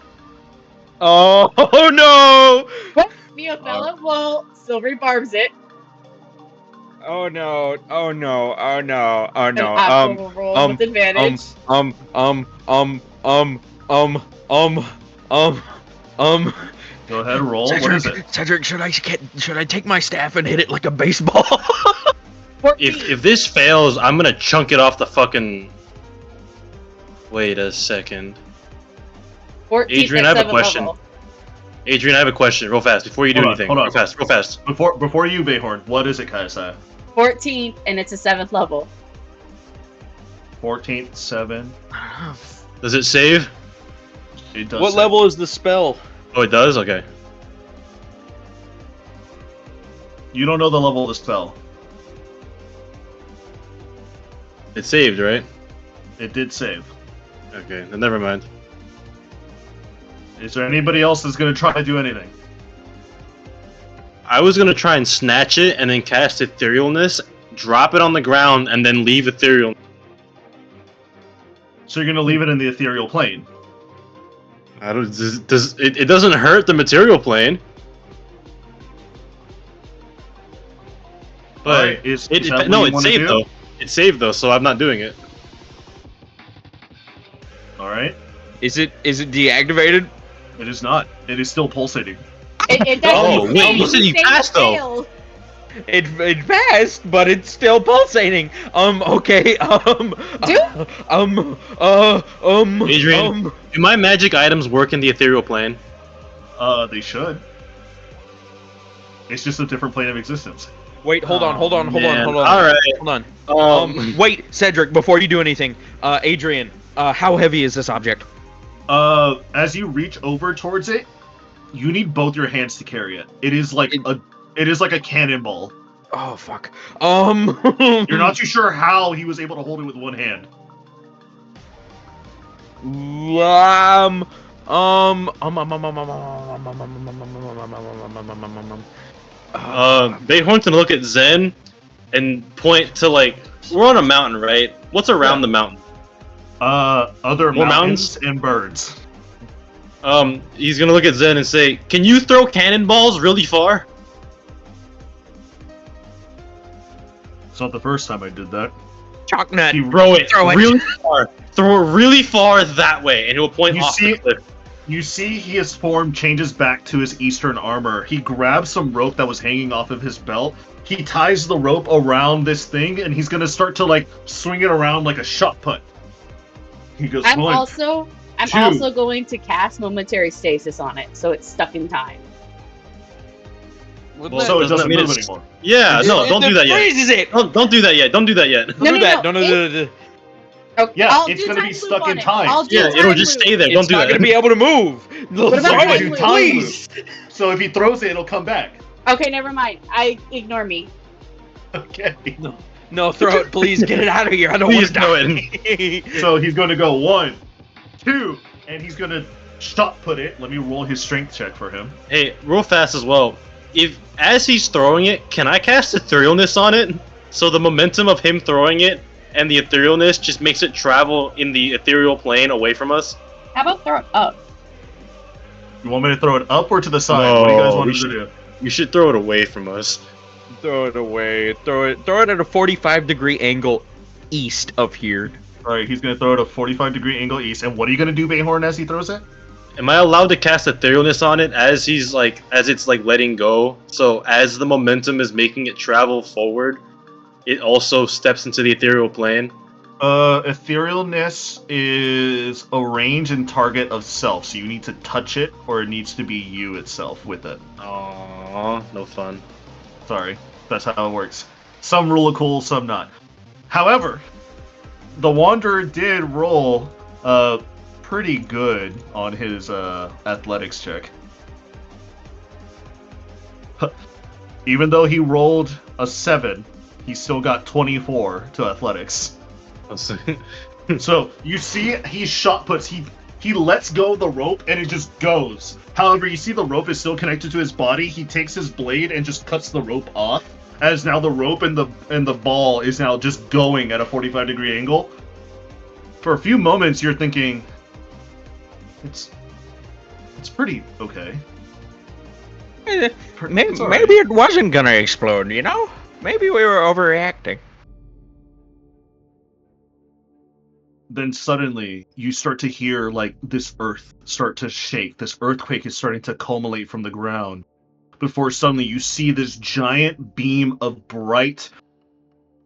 Oh no! Well, Neophila will Silvery Barbs it. Oh no! Oh no! Oh no! Oh And no! Aqua will roll with advantage. Go ahead, roll. What is it? Cedric, should I take my staff and hit it like a baseball? 14. If this fails, I'm gonna chunk it off the fucking. Wait a second. 14 Adrian, at I have a 7th question. level. Adrian, I have a question, real fast, before you do Hold on, anything. hold on. Real fast, real fast. Before you, Bayhorn, what is it, Kaisai? 14, and it's a 7th level. 14th, 7. Does it save? It does. What say. level is the spell? Oh, it does? Okay. You don't know the level of the spell. It saved, right? It did save. Okay, then never mind. Is there anybody else that's going to try to do anything? I was gonna try and snatch it and then cast Etherealness, drop it on the ground, and then leave Ethereal. So you're going to leave it in the ethereal plane. I don't. It doesn't hurt the material plane. But Alright, is that what no, you it wanna saved do? though. It saved though, so I'm not doing it. Alright. Is it deactivated? It is not. It is still pulsating. It doesn't Oh, say, wait, you said you say passed, though. failed. It passed, but it's still pulsating. Okay. Adrian, do my magic items work in the ethereal plane? They should. It's just a different plane of existence. Wait, hold on. All right. Wait, Cedric, before you do anything, Adrian, how heavy is this object? As you reach over towards it, you need both your hands to carry it. It is like a cannonball. Oh fuck. You're not too sure how he was able to hold it with one hand. Bayhorn's gonna look at Zen and point to like we're on a mountain, right? What's around the mountain? Other More mountains and birds. He's gonna look at Zen and say, "Can you throw cannonballs really far?" It's not the first time I did that. Chalknut. Throw it Throw it. really far. Throw it really far that way, and he'll point You off see- the cliff. You see his form changes back to his eastern armor. He grabs some rope that was hanging off of his belt. He ties the rope around this thing, and he's gonna start to like swing it around like a shot put. He goes, I'm "One, also two." going to cast momentary stasis on it, so it's stuck in time. So it doesn't mean move it's- anymore. Yeah, no, don't do that yet. Freezes it. Don't do that yet. Don't do that yet. Don't do that. Don't do that. Okay, Yeah, I'll it's do gonna time be loop stuck on in it. time. I'll do Yeah, time it'll just loop. stay there. It's Don't do not that. gonna be able to move. What about Throw time it, loop? please. So if he throws it, it'll come back. Okay, never mind. Ignore me. Okay. No, throw it, please. Get it out of here. I don't Please want to throw die. So he's going to go 1, 2, and he's going to shot put it. Let me roll his strength check for him. Hey, real fast as well. If as he's throwing it, can I cast etherealness on it? So the momentum of him throwing it and the etherealness just makes it travel in the ethereal plane away from us. How about throw it up? You want me to throw it up or to the side? What do you guys want me to do? You should throw it away from us. Throw it away. Throw it at a 45-degree angle east of here. All right, he's going to throw it a 45-degree angle east. And what are you going to do, Bayhorn, as he throws it? Am I allowed to cast etherealness on it as it's letting go? So as the momentum is making it travel forward, it also steps into the ethereal plane. Etherealness is a range and target of self, so you need to touch it, or it needs to be you itself with it. Aww, no fun. Sorry, that's how it works. Some rule are cool, some not. However, the Wanderer did roll pretty good on his athletics check. Even though he rolled a 7, he still got 24 to athletics. So you see he shot puts, he lets go of the rope and it just goes. However, you see the rope is still connected to his body. He takes his blade and just cuts the rope off, as now the rope and the ball is now just going at a 45-degree angle. For a few moments you're thinking it's pretty okay. Maybe It's all right. it wasn't gonna explode, you know? Maybe we were overreacting. Then suddenly you start to hear like this earth start to shake. This earthquake is starting to culminate from the ground. Before suddenly you see this giant beam of bright,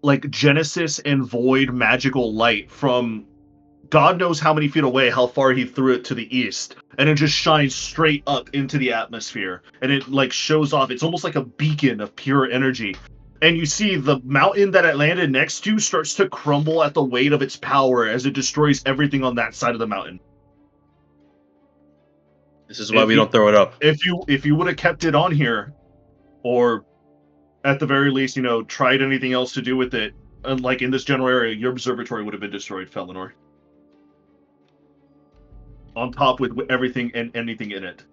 like Genesis and Void magical light from God knows how many feet away, how far he threw it to the east. And it just shines straight up into the atmosphere. And it like shows off. It's almost like a beacon of pure energy. And you see the mountain that it landed next to starts to crumble at the weight of its power as it destroys everything on that side of the mountain. This is why we don't throw it up. If you would have kept it on here, or at the very least, tried anything else to do with it, like in this general area, your observatory would have been destroyed, Felinor. On top with everything and anything in it.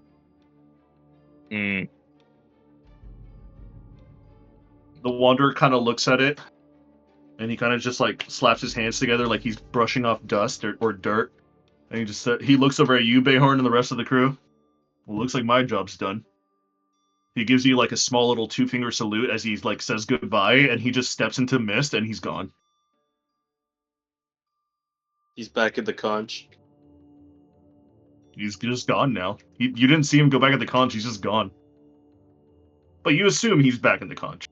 The Wanderer kind of looks at it, and he kind of just like slaps his hands together like he's brushing off dust or dirt. And he looks over at you, Bayhorn, and the rest of the crew. Well, looks like my job's done. He gives you like a small little 2-finger salute as he like says goodbye, and he just steps into mist and he's gone. He's back at the conch. He's just gone now. You didn't see him go back at the conch. He's just gone. But you assume he's back in the conch.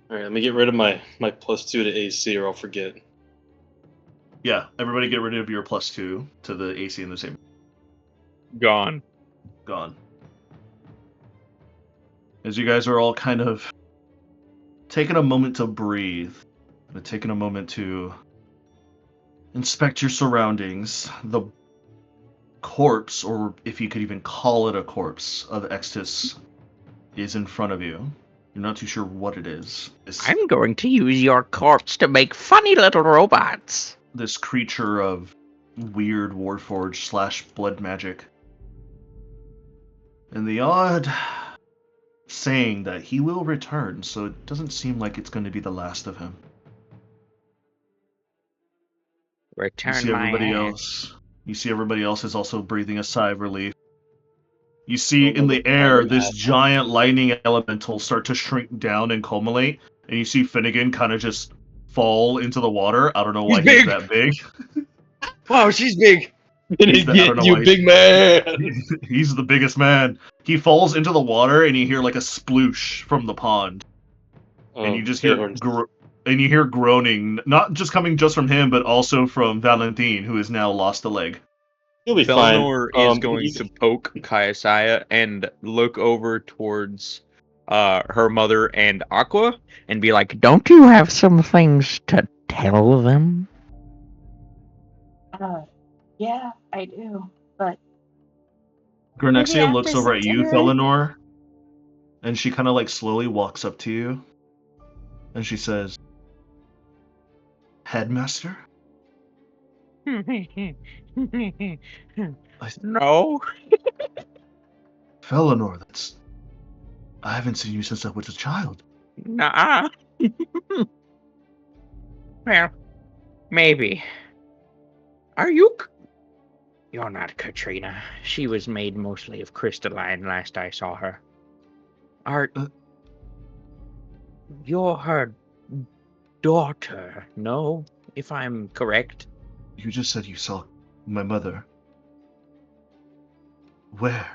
All right, let me get rid of my +2 to AC, or I'll forget. Yeah, everybody get rid of your +2 to the AC in the same. Gone. Gone. As you guys are all kind of taking a moment to breathe, and taking a moment to inspect your surroundings, the corpse, or if you could even call it a corpse, of Extus is in front of you. You're not too sure what it is. I'm going to use your corpse to make funny little robots. This creature of weird Warforged / blood magic. And the odd saying that he will return, so it doesn't seem like it's going to be the last of him. You Return see my everybody ass. else. You see everybody else is also breathing a sigh of relief. You see Don't know in the the air pattern this asshole. giant lightning elemental start to shrink down and culminate, and you see Finnegan kind of just fall into the water. I don't know why He's he's big. that big. Wow, she's big. He's I don't know you why big man. he's the biggest man. He falls into the water, and you hear like a sploosh from the pond, and you just hear groaning, not just coming just from him, but also from Valentine, who has now lost a leg. You'll be fine. Felnor is going you- to poke Kaiasaya and look over towards her mother and Aqua and be like, Don't you have some things to tell them? Yeah, I do. But Granexia looks after over at you, September? Felinor, and she kind of like slowly walks up to you, and she says, "Headmaster." No. Felinor, that's. I haven't seen you since I was a child. Nuh-uh. Well, maybe. Are you? You're not Katrina. She was made mostly of crystalline last I saw her. Are you're her daughter? No, if I'm correct. You just said you saw my mother. Where?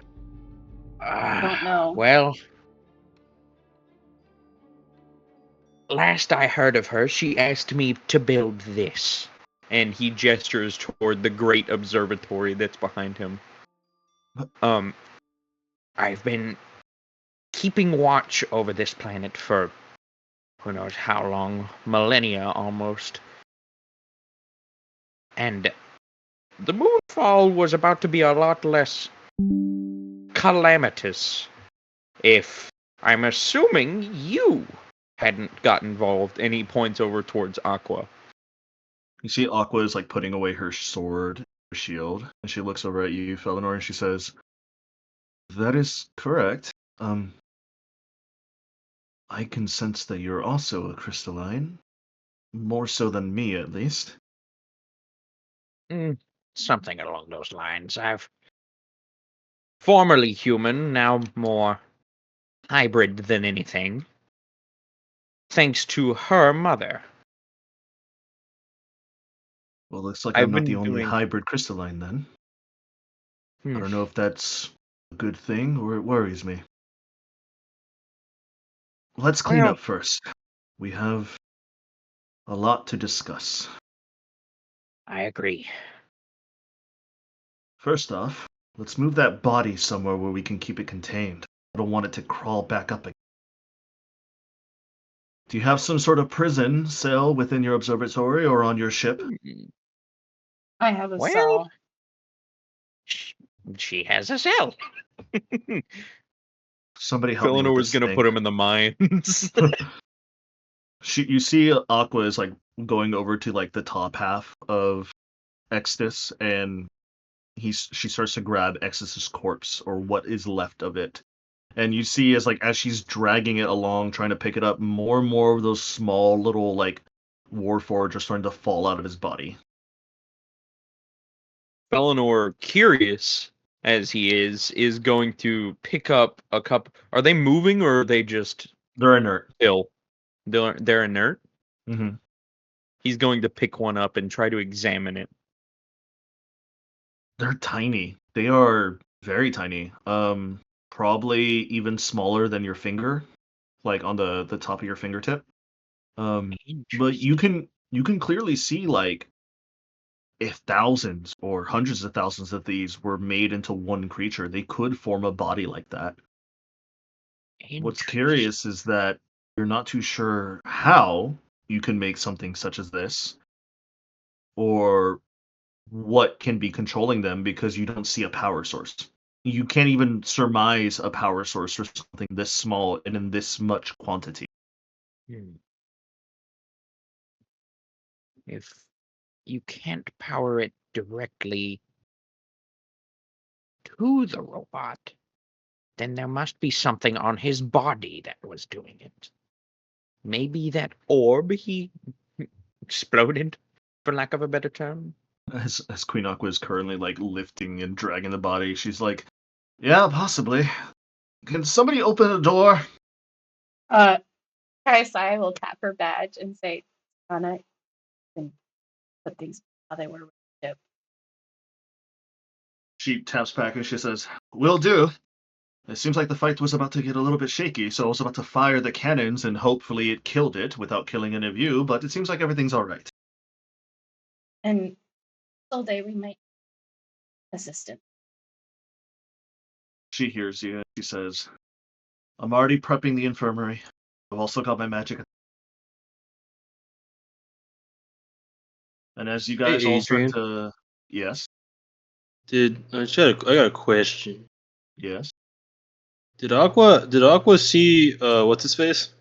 I don't know. Well, last I heard of her, she asked me to build this. and he gestures toward the great observatory that's behind him. I've been keeping watch over this planet for who knows how long, millennia almost. And the moonfall was about to be a lot less calamitous if I'm assuming you hadn't got involved. And he points over towards Aqua. You see Aqua is like putting away her sword, her shield, and she looks over at you, Felinor, and she says, "That is correct. I can sense that you're also a crystalline. More so than me, at least." Something along those lines. I've formerly human, now more hybrid than anything. Thanks to her mother. Well, looks like I've I'm not the been only doing- hybrid crystalline then. I don't know if that's a good thing or it worries me. Let's clean Well- up first. We have a lot to discuss. I agree. First off, let's move that body somewhere where we can keep it contained. I don't want it to crawl back up again. Do you have some sort of prison cell within your observatory or on your ship? I have a Well, cell. She has a cell. Somebody help me with Felino was this going to thing. put him in the mines. You see Aqua is like going over to like the top half of Extus, and she starts to grab Extus's corpse or what is left of it. And you see as she's dragging it along, trying to pick it up, more and more of those small little like Warforged are starting to fall out of his body. Felinor, curious as he is going to pick up a cup. Are they moving or are they just They're inert. still? They're inert. Mm-hmm. He's going to pick one up and try to examine it. They're tiny. They are very tiny. Probably even smaller than your finger, like on the top of your fingertip. But you can clearly see like if thousands or hundreds of thousands of these were made into one creature, they could form a body like that. What's curious is that you're not too sure how you can make something such as this, or what can be controlling them because you don't see a power source. You can't even surmise a power source for something this small and in this much quantity. If you can't power it directly to the robot, then there must be something on his body that was doing it. Maybe that orb he exploded, for lack of a better term. As Queen Aqua is currently like lifting and dragging the body, she's like, "Yeah, possibly. Can somebody open the door?" Kaisai will tap her badge and say, Anna, and put things how they were. She taps back and she says, "Will do. It seems like the fight was about to get a little bit shaky, so I was about to fire the cannons and hopefully it killed it without killing any of you, but it seems like everything's alright." And someday we might assistant. She hears you and she says, "I'm already prepping the infirmary. I've also got my magic." And as you guys all start Adrian. to... Yes? I got a question. Yes? Did Aqua see what's his face?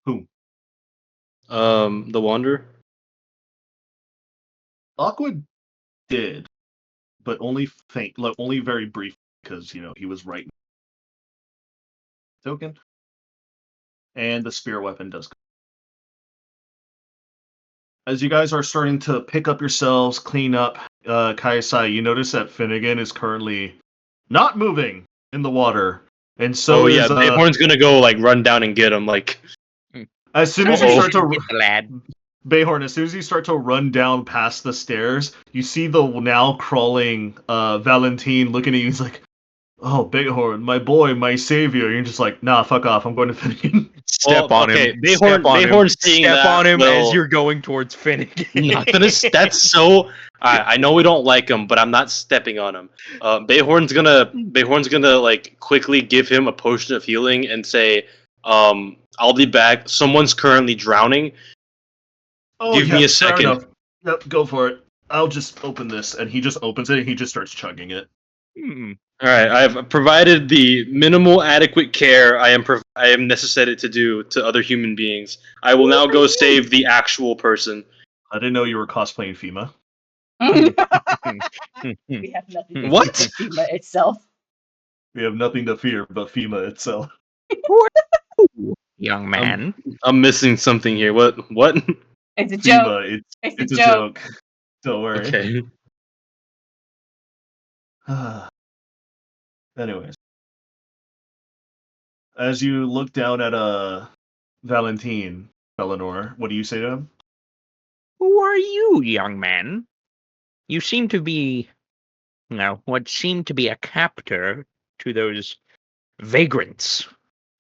Who? The Wanderer? Aqua did, but only faint, like, only very brief, because, you know, he was right token. And the spear weapon does. As you guys are starting to pick up yourselves, clean up, Kaisai, you notice that Finnegan is currently not moving in the water. And so yeah, is Bayhorn's gonna go like run down and get him. Like, as soon as you start to Get the lad. Bayhorn, as soon as you start to run down past the stairs, you see the now crawling Valentine looking at you. He's like, "Oh, Bayhorn, my boy, my savior." You're just like, "Nah, fuck off. I'm going to Finnegan." Step on him. Bayhorn, Step on him. Bayhorn's seeing Step that on him will- as you're going towards Finnegan. not gonna. That's so. I know we don't like him, but I'm not stepping on him. Bayhorn's gonna like quickly give him a potion of healing and say, "I'll be back. Someone's currently drowning. Oh, Give me a fair second." enough. Yep, go for it. I'll just open this, and he just opens it, and he just starts chugging it. All right, I have provided the minimal adequate care I am necessary to do to other human beings. I will now go save the actual person. I didn't know you were cosplaying FEMA. We have nothing to What? do with FEMA itself. We have nothing to fear but FEMA itself. Young man. I'm missing something here. What? It's a joke. FEMA, It's a joke. Don't worry. Okay. Anyways, as you look down at Valentine, Eleanor, what do you say to him? Who are you, young man? You seem to be, what seemed to be a captor to those vagrants.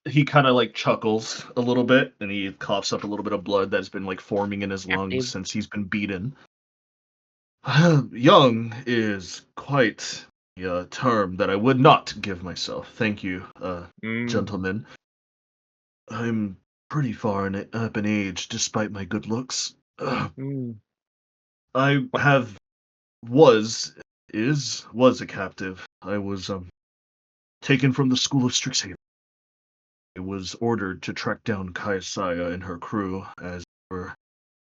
He kind of like chuckles a little bit, and he coughs up a little bit of blood that's been like forming in his lungs Captive. since he's been beaten. Young is quite a term that I would not give myself. Thank you, gentlemen. I'm pretty far up in age, despite my good looks. I was a captive. I was taken from the school of Strixhaven. I was ordered to track down Kaisaya and her crew as they were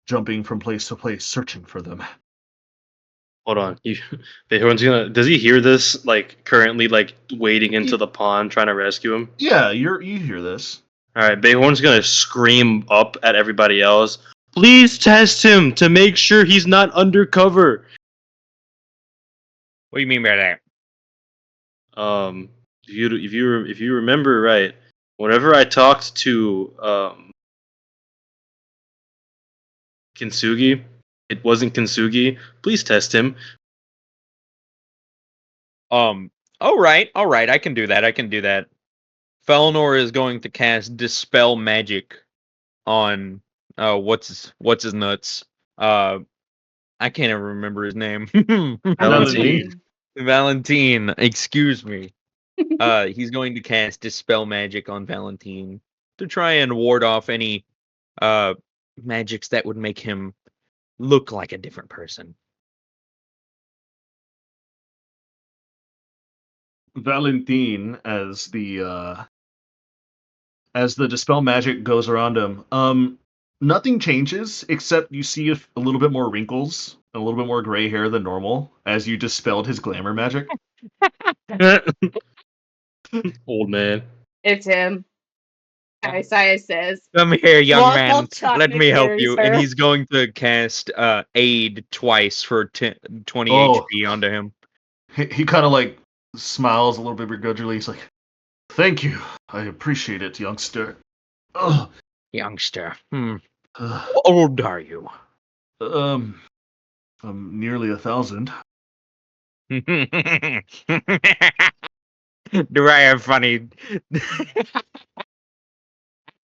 jumping from place to place searching for them. Hold on. Bayhorn's gonna. Does he hear this? Like currently, like wading into the pond, trying to rescue him. Yeah, you hear this. All right. Bayhorn's gonna scream up at everybody else. Please test him to make sure he's not undercover. What do you mean by that? If you remember right, whenever I talked to Kintsugi, it wasn't Kintsugi. Please test him. All right, I can do that. Felnor is going to cast Dispel Magic on what's his nuts. I can't even remember his name. Valentine. Valentine, excuse me. He's going to cast Dispel Magic on Valentine to try and ward off any magics that would make him look like a different person. Valentine, as the dispel magic goes around him, nothing changes except you see a little bit more wrinkles, a little bit more gray hair than normal as you dispelled his glamour magic. Old man. It's him. Isaiah says. Come here, young Walk man. up, Chuck, Let and me help carries you. her. And he's going to cast Aid twice for 20 Oh. HP onto him. He kind of like smiles a little bit begrudgingly. He's like, "Thank you. I appreciate it, youngster." Ugh. Youngster. Ugh. How old are you? I'm nearly 1,000. Do I have funny?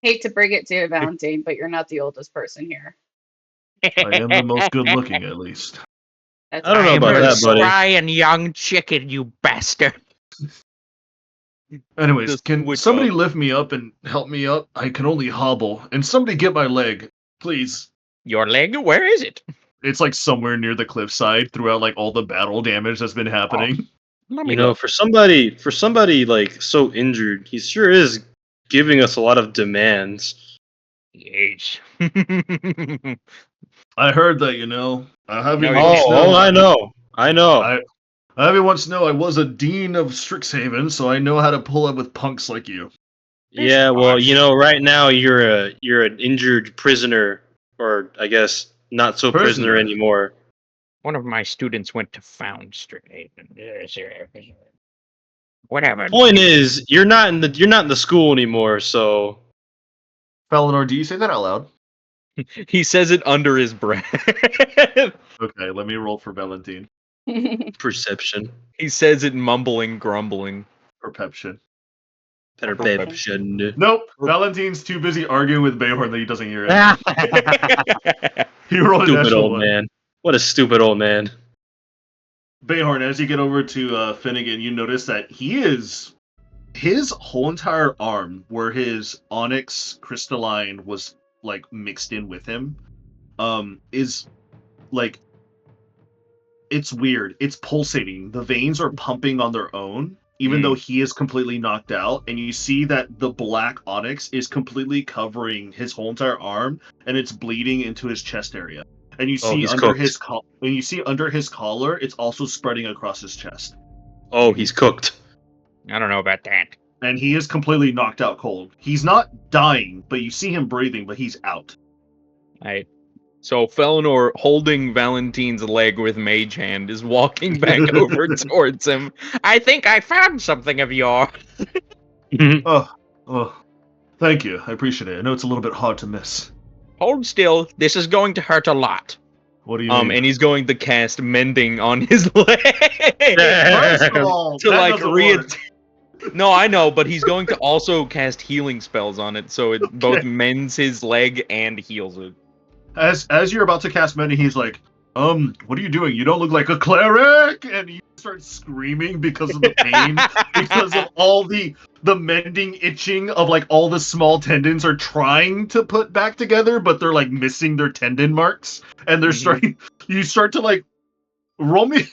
Hate to bring it to you, Valentine, but you're not the oldest person here. I am the most good-looking, at least. That's I don't know I'm about a that, buddy. spry and young chicken, you bastard. Anyways, Just can switch somebody up. lift me up and help me up? I can only hobble. And somebody get my leg, please. Your leg? Where is it? It's like somewhere near the cliffside throughout like all the battle damage that's been happening. Let me You know, look. for somebody like so injured, he sure is giving us a lot of demands. Yes. I heard that, you know. I have you No, once know. I know. I know. I have you once know I was a dean of Strixhaven, so I know how to pull up with punks like you. Yeah, well, you know, right now you're an injured prisoner, or I guess not so prisoner Prisoner. anymore. One of my students went to Found Street. Whatever. Point is, you're not in the school anymore, so Felonor, do you say that out loud? He says it under his breath. Okay, let me roll for Valentine. perception. He says it mumbling, grumbling. Perception. Perception. Nope, Valentine's too busy arguing with Bayhorn that he doesn't hear it. He rolled a Stupid natural old one. man. What a stupid old man. Bayhorn, as you get over to Finnegan, you notice that his whole entire arm, where his onyx crystalline was like mixed in with him, is like, it's weird. It's pulsating. The veins are pumping on their own, even though he is completely knocked out. And you see that the black onyx is completely covering his whole entire arm, and it's bleeding into his chest area. And you see he's under cooked. his collar, it's also spreading across his chest. Oh, he's cooked. I don't know about that. And he is completely knocked out cold. He's not dying, but you see him breathing, but he's out. So Felnor, holding Valentine's leg with Mage Hand, is walking back over towards him. I think I found something of yours. Oh, thank you. I appreciate it. I know it's a little bit hard to miss. Hold still. This is going to hurt a lot. What do you mean? And he's going to cast Mending on his leg. First of all, to that like doesn't work. No, I know, but he's going to also cast healing spells on it, so it both mends his leg and heals it. As you're about to cast mending, he's like, what are you doing? You don't look like a cleric! And you start screaming because of the pain, because of all the mending itching of like all the small tendons are trying to put back together, but they're like missing their tendon marks, and they're you start to like roll me a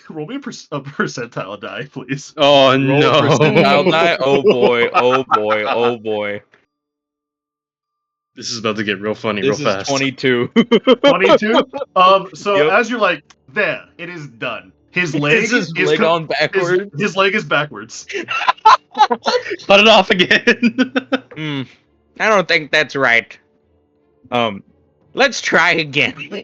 percentile die, please. Oh Roll no! percentile die? Oh boy, oh boy, oh boy. This is about to get real funny This real is fast. 22. 22. So Yep. as you're like, there, it is done. His leg Is his is leg on backwards? His leg is backwards. Cut it off again. I don't think that's right. Let's try again.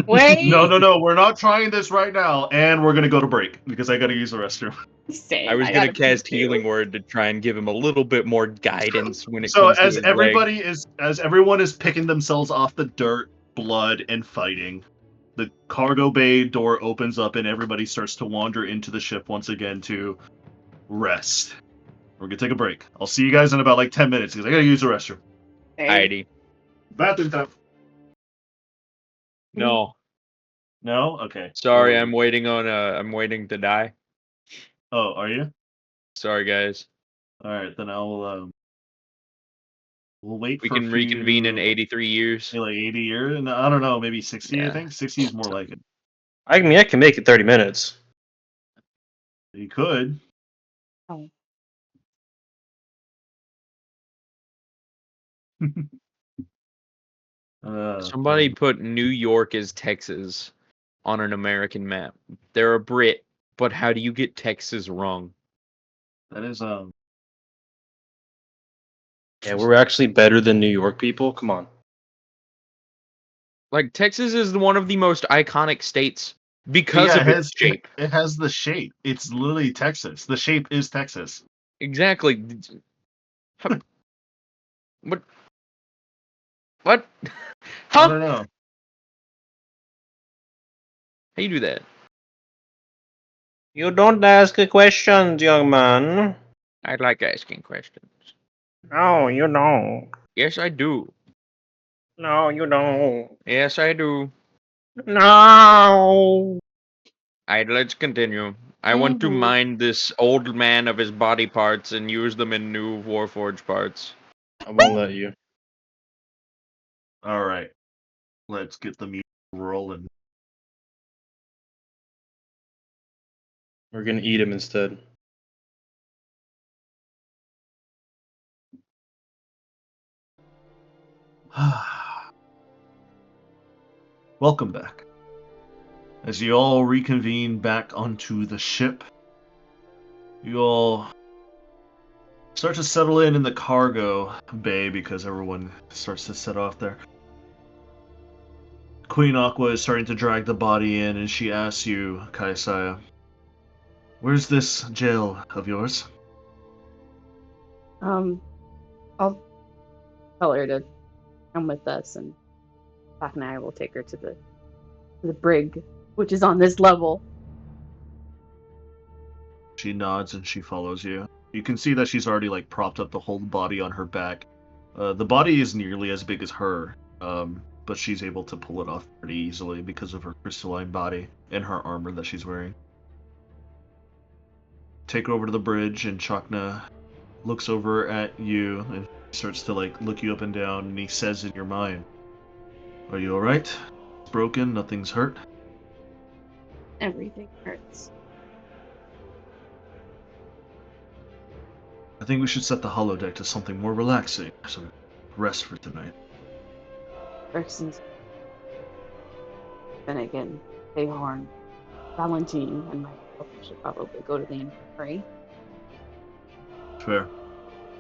Wait. No. We're not trying this right now, and we're gonna go to break because I gotta use the restroom. Same. I was going to gotta pee cast too. Healing Word to try and give him a little bit more guidance when it So comes to as his leg. everyone is picking themselves off the dirt, blood, and fighting, the cargo bay door opens up and everybody starts to wander into the ship once again to rest. We're gonna take a break. I'll see you guys in about like 10 minutes because I gotta use the restroom. Heidi. Bathroom time. No. No? Okay. Sorry, Well, I'm waiting on I'm waiting to die. Oh, are you? Sorry guys. Alright, then I'll we'll wait We for can reconvene in 83 years. say like 80 years. And I don't know, maybe 60, I Yeah. think. 60 is more like it. I mean, I can make it 30 minutes. You could. Oh. Somebody put New York as Texas on an American map. They're a Brit, but how do you get Texas wrong? That is Yeah, we're actually better than New York people. Come on. Like Texas is one of the most iconic states because of its shape. It has the shape. It's literally Texas. The shape is Texas. Exactly. What? What? I Huh? don't know. How you do that? You don't ask questions, young man. I like asking questions. No, you don't. Yes, I do. No, you don't. Yes, I do. No. Let's continue. I want to mine this old man of his body parts and use them in new Warforged parts. I won't let you. Alright. Let's get the music rolling. We're gonna eat him instead. Welcome back. As you all reconvene back onto the ship, you all start to settle in the cargo bay because everyone starts to set off there. Queen Aqua is starting to drag the body in, and she asks you, Kaisaya, where's this jail of yours? I'll tell her to come with us, and Doc and I will take her to the brig, which is on this level. She nods and she follows you. You can see that she's already like propped up the whole body on her back. The body is nearly as big as her, but she's able to pull it off pretty easily because of her crystalline body and her armor that she's wearing. Take her over to the bridge, and Chakna looks over at you and starts to like look you up and down, and he says in your mind, "Are you alright? It's broken, nothing's hurt?" Everything hurts. I think we should set the holodeck to something more relaxing, some rest for tonight. Bergson's Finnegan, Bayhorn, Valentine, and myself should probably go to the infirmary. Fair.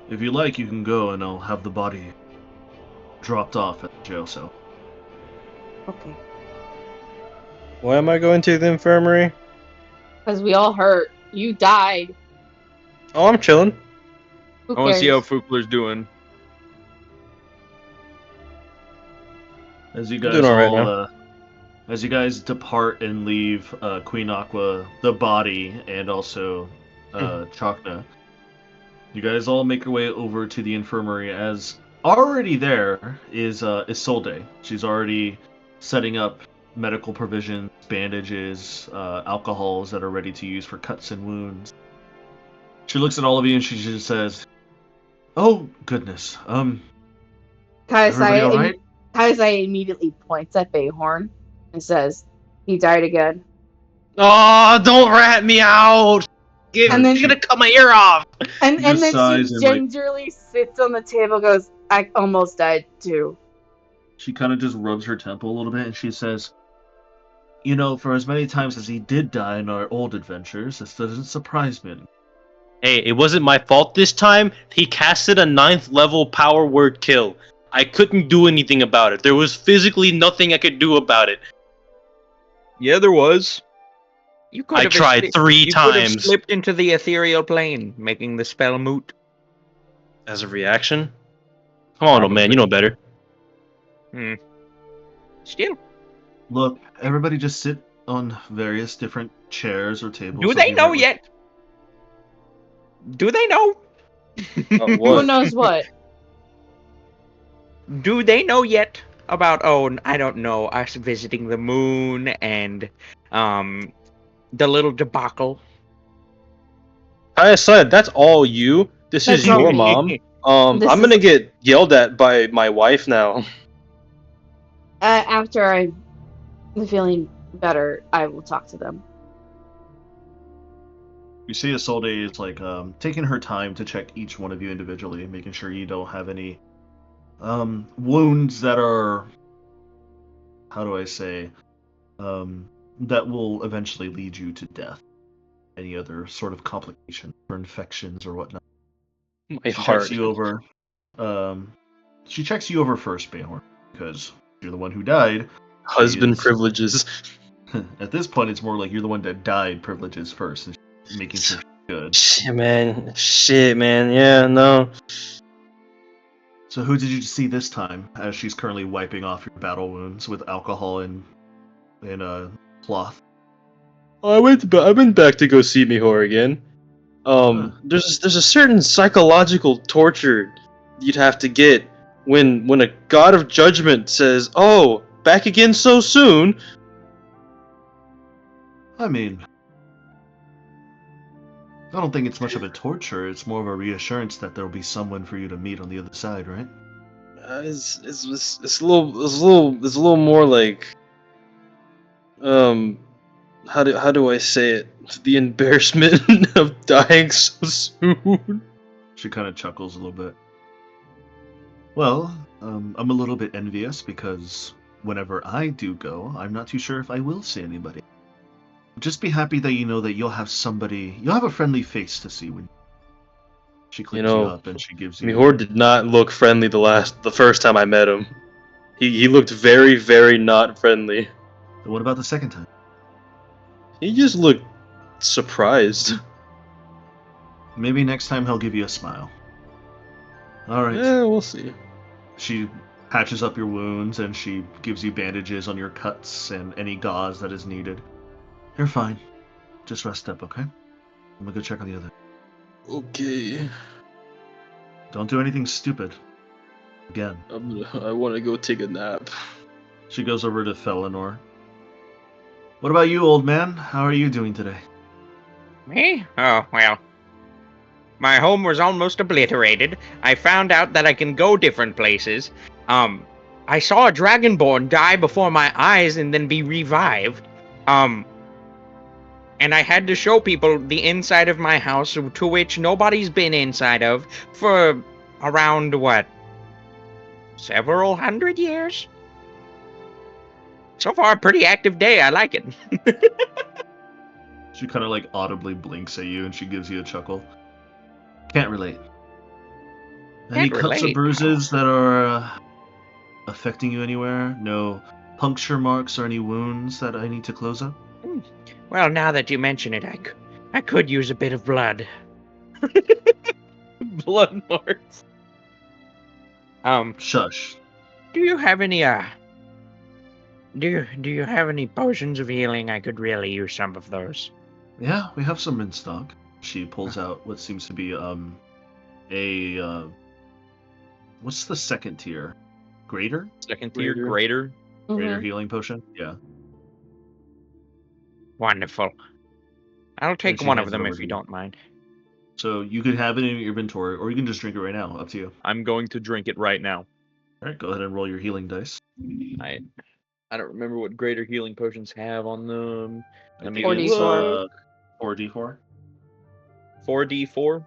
If you like, you can go and I'll have the body dropped off at the jail cell. Okay. Why am I going to the infirmary? Because we all hurt. You died. Oh, I'm chilling. Who I want to see how cares? Fukler's doing. As you I'm guys doing all right all, now. as you guys depart and leave Queen Aqua, the body, and also Chakna, you guys all make your way over to the infirmary. As already there is Isolde. She's already setting up medical provisions, bandages, alcohols that are ready to use for cuts and wounds. She looks at all of you and she just says, "Oh goodness, everybody all right?" Kaisai immediately points at Bayhorn and says, "He died again." Oh, don't rat me out! And then You're gonna cut my ear off! and just then sighs she and, like- gingerly sits on the table, goes, "I almost died too." She kind of just rubs her temple a little bit and she says, "You know, for as many times as he did die in our old adventures, this doesn't surprise me." Hey, it wasn't my fault this time. He casted a 9th level power word kill. I couldn't do anything about it. There was physically nothing I could do about it. Yeah, there was. You could I have tried 3 you could have times. slipped into the ethereal plane, making the spell moot. As a reaction? Come on, old man, Probably. you know better. Still, Look, everybody just sit on various different chairs or tables. Do I'll they be know right with yet? Do they know? Who What? knows what? Do they know yet about, oh, I don't know, us visiting the moon and the little debacle? I said that's all you. This That's is all your me. mom. This I'm is gonna get yelled at by my wife now. after I'm feeling better, I will talk to them. You see Isolde is like taking her time to check each one of you individually, making sure you don't have any wounds that are, how do I say, that will eventually lead you to death. Any other sort of complication or infections or whatnot. My She checks heart. you over. She checks you over first, Bayhorn, because you're the one who died. Husband She is- privileges. At this point, it's more like you're the one that died. Privileges first, and making sure she's good. Shit, man. Shit, man. Yeah, no. So, who did you see this time? As she's currently wiping off your battle wounds with alcohol and cloth. I went back to go see Mihor again. There's a certain psychological torture you'd have to get when a god of judgment says, "Oh, back again so soon." I mean, I don't think it's much of a torture. It's more of a reassurance that there'll be someone for you to meet on the other side, right? It's a little more like how do I say it? The embarrassment of dying so soon. She kind of chuckles a little bit. Well, I'm a little bit envious because whenever I do go, I'm not too sure if I will see anybody. Just be happy that you know that you'll have a friendly face to see when she cleans you up and she gives you. Mihor did not look friendly the first time I met him. He looked very, very not friendly. What about the second time? He just looked surprised. Maybe next time he'll give you a smile. All right. Yeah, we'll see. She patches up your wounds and she gives you bandages on your cuts and any gauze that is needed. You're fine. Just rest up, okay? I'm gonna go check on the other. Okay. Don't do anything stupid. Again. I want to go take a nap. She goes over to Felinor. What about you, old man? How are you doing today? Me? Oh, well. My home was almost obliterated. I found out that I can go different places. I saw a dragonborn die before my eyes and then be revived. And I had to show people the inside of my house, to which nobody's been inside of for around, what, several hundred years? So far, a pretty active day. I like it. She kind of like audibly blinks at you and she gives you a chuckle. Can't relate. Any Can't cuts or relate. bruises that are affecting you anywhere? No puncture marks or any wounds that I need to close up? Well, now that you mention it, I could use a bit of blood. Blood marks. Shush. Do you have any do you have any potions of healing? I could really use some of those. Yeah, we have some in stock. She pulls out what seems to be what's the second tier? Greater? Second tier, greater. Greater Mhm. healing potion? Yeah. Wonderful. I'll take she one hands of it them over if to you you. don't mind. So you could have it in your inventory, or you can just drink it right now. Up to you. I'm going to drink it right now. Alright, go ahead and roll your healing dice. I don't remember what greater healing potions have on them. I Let me think it's 4d4. 4d4. 4d4.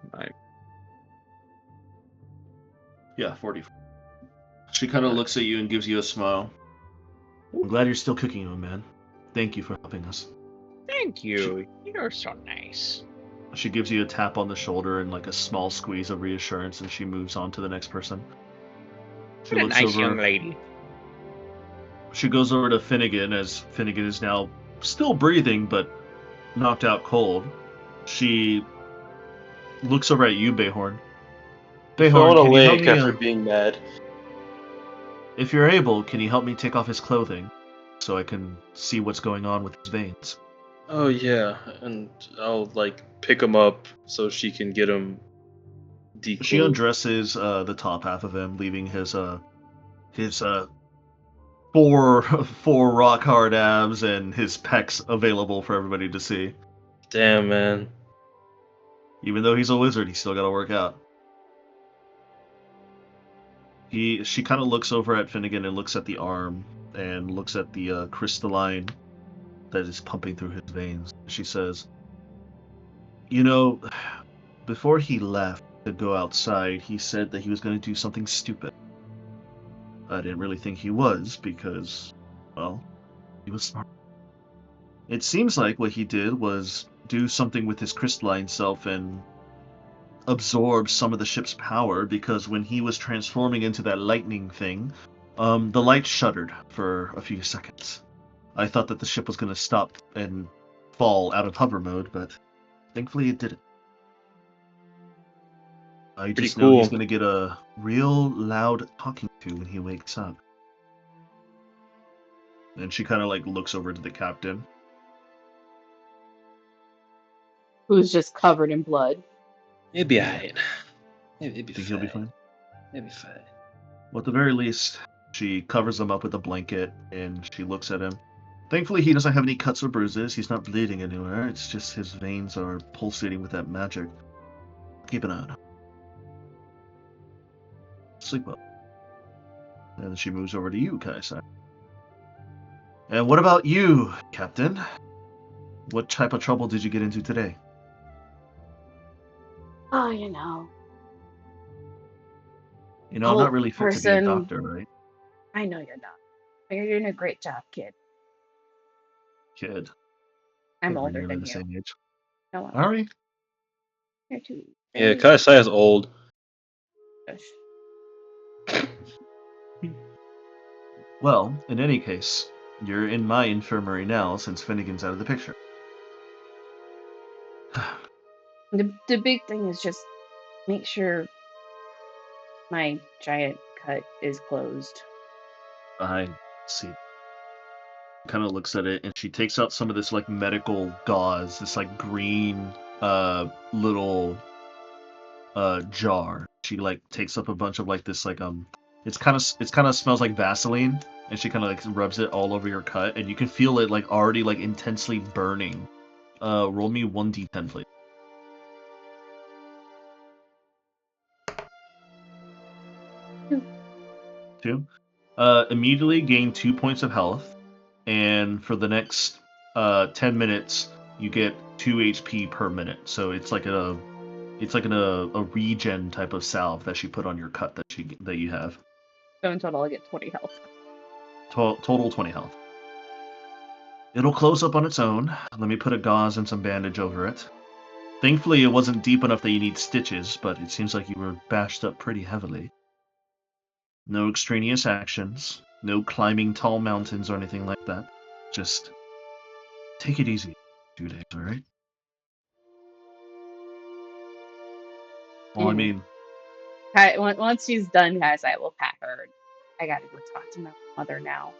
Yeah, 4d4. She kind of looks at you and gives you a smile. I'm glad you're still cooking him, man. Thank you for helping us. Thank you. You're so nice. She gives you a tap on the shoulder and like a small squeeze of reassurance, and she moves on to the next person. She What a looks nice over. young lady. She goes over to Finnegan as Finnegan is now still breathing but knocked out cold. She looks over at you, Bayhorn. Bayhorn, Thrown can you help awake me? after being mad. If you're able, can you help me take off his clothing so I can see what's going on with his veins. Oh yeah, and I'll like pick him up so she can get him declothed. She undresses the top half of him, leaving his four rock hard abs and his pecs available for everybody to see. Damn, man. Even though he's a wizard, he's still got to work out. She kind of looks over at Finnegan and looks at the arm and looks at the crystalline that is pumping through his veins. She says, "You know, before he left to go outside, he said that he was going to do something stupid. I didn't really think he was because, well, he was smart. It seems like what he did was do something with his crystalline self and absorb some of the ship's power, because when he was transforming into that lightning thing, the light shuddered for a few seconds. I thought that the ship was going to stop and fall out of hover mode, but thankfully it didn't. I Pretty just know he's cool. going to get a real loud talking to when he wakes up." And she kind of like looks over to the captain. Who's just covered in blood. Maybe I. Maybe Think he'll be fine? Maybe fine. Well, at the very least, she covers him up with a blanket and she looks at him. Thankfully, he doesn't have any cuts or bruises. He's not bleeding anywhere. It's just his veins are pulsating with that magic. Keep an eye on him. Sleep well. And then she moves over to you, Kaisai. And what about you, Captain? What type of trouble did you get into today? Oh, you know. You know, I'm not Old really fit to be a person. doctor, right? I know you're not. But you're doing a great job, kid. Kid. I'm We're older nearly than the you. same age. No, I'm Are we? you're too. Yeah, Kaisai is old. Well, in any case, you're in my infirmary now since Finnegan's out of the picture. The big thing is just make sure my giant cut is closed. I see. Kind of looks at it, and she takes out some of this like medical gauze, this like green little jar. She like takes up a bunch of like this like it's kind of smells like Vaseline, and she kind of like rubs it all over your cut, and you can feel it like already like intensely burning. Roll me 1d10, please. 2. Immediately gain 2 points of health, and for the next 10 minutes you get 2 HP per minute. So it's like a regen type of salve that she put on your cut that you have. So in total, I get 20 health. Total 20 health. It'll close up on its own. Let me put a gauze and some bandage over it. Thankfully, it wasn't deep enough that you need stitches, but it seems like you were bashed up pretty heavily. No extraneous actions, no climbing tall mountains or anything like that. Just take it easy. 2 days, alright? Well, I mean, Once she's done, guys, I will pat her. I gotta go talk to my mother now.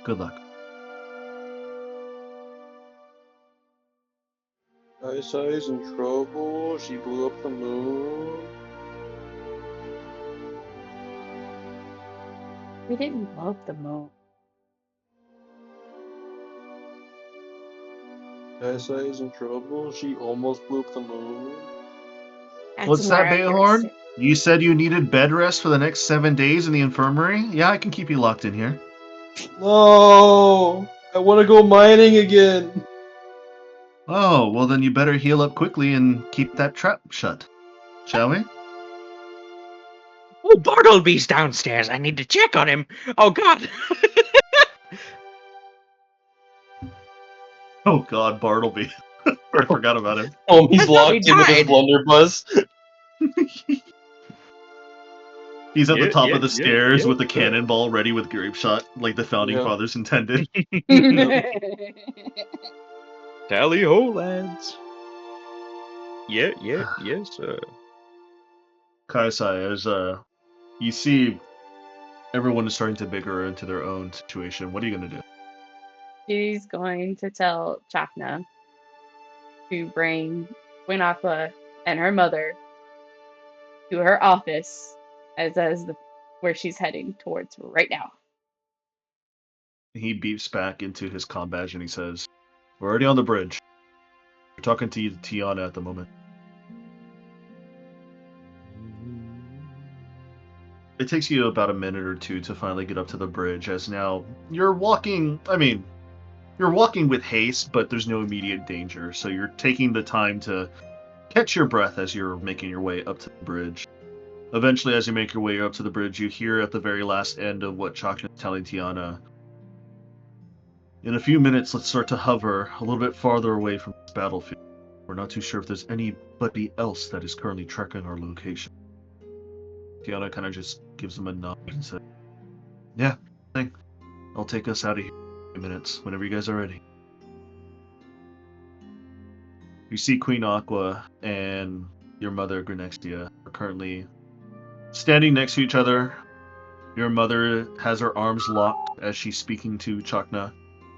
good luck. Kaisai's in trouble. She blew up the moon. We didn't blow up the moon. Kaisai's in trouble. She almost blew up the moon. That's What's more that, accurate. Bayhorn? You said you needed bed rest for the next 7 days in the infirmary? Yeah, I can keep you locked in here. No! I want to go mining again. Oh, well then you better heal up quickly and keep that trap shut. Shall we? Oh, Bartleby's downstairs. I need to check on him. Oh, God. Oh god, Bartleby. I forgot about him. Oh, he's I thought locked he in with his died. blunderbuss. He's at the Yeah, top yeah, of the yeah, stairs yeah. with the cannonball ready with grape shot, like the founding Yeah. fathers intended. Tally ho, lads. Yeah, yes. Kaisai, as you see everyone is starting to bigger into their own situation, what are you gonna do? She's going to tell Chakna to bring Queen Aqua and her mother to her office where she's heading towards right now. He beeps back into his comm badge and he says, "We're already on the bridge. We're talking to Tiana at the moment." It takes you about a minute or two to finally get up to the bridge, as now you're walking. You're walking with haste, but there's no immediate danger, so you're taking the time to catch your breath as you're making your way up to the bridge. Eventually, as you make your way up to the bridge, you hear at the very last end of what Chakna is telling Tiana. In a few minutes, let's start to hover a little bit farther away from this battlefield. We're not too sure if there's anybody else that is currently tracking our location. Tiana kind of just gives him a nod and says, "Yeah, I'll take us out of here in a few minutes, whenever you guys are ready." You see Queen Aqua and your mother, Grenexia, are currently standing next to each other. Your mother has her arms locked as she's speaking to Chakna,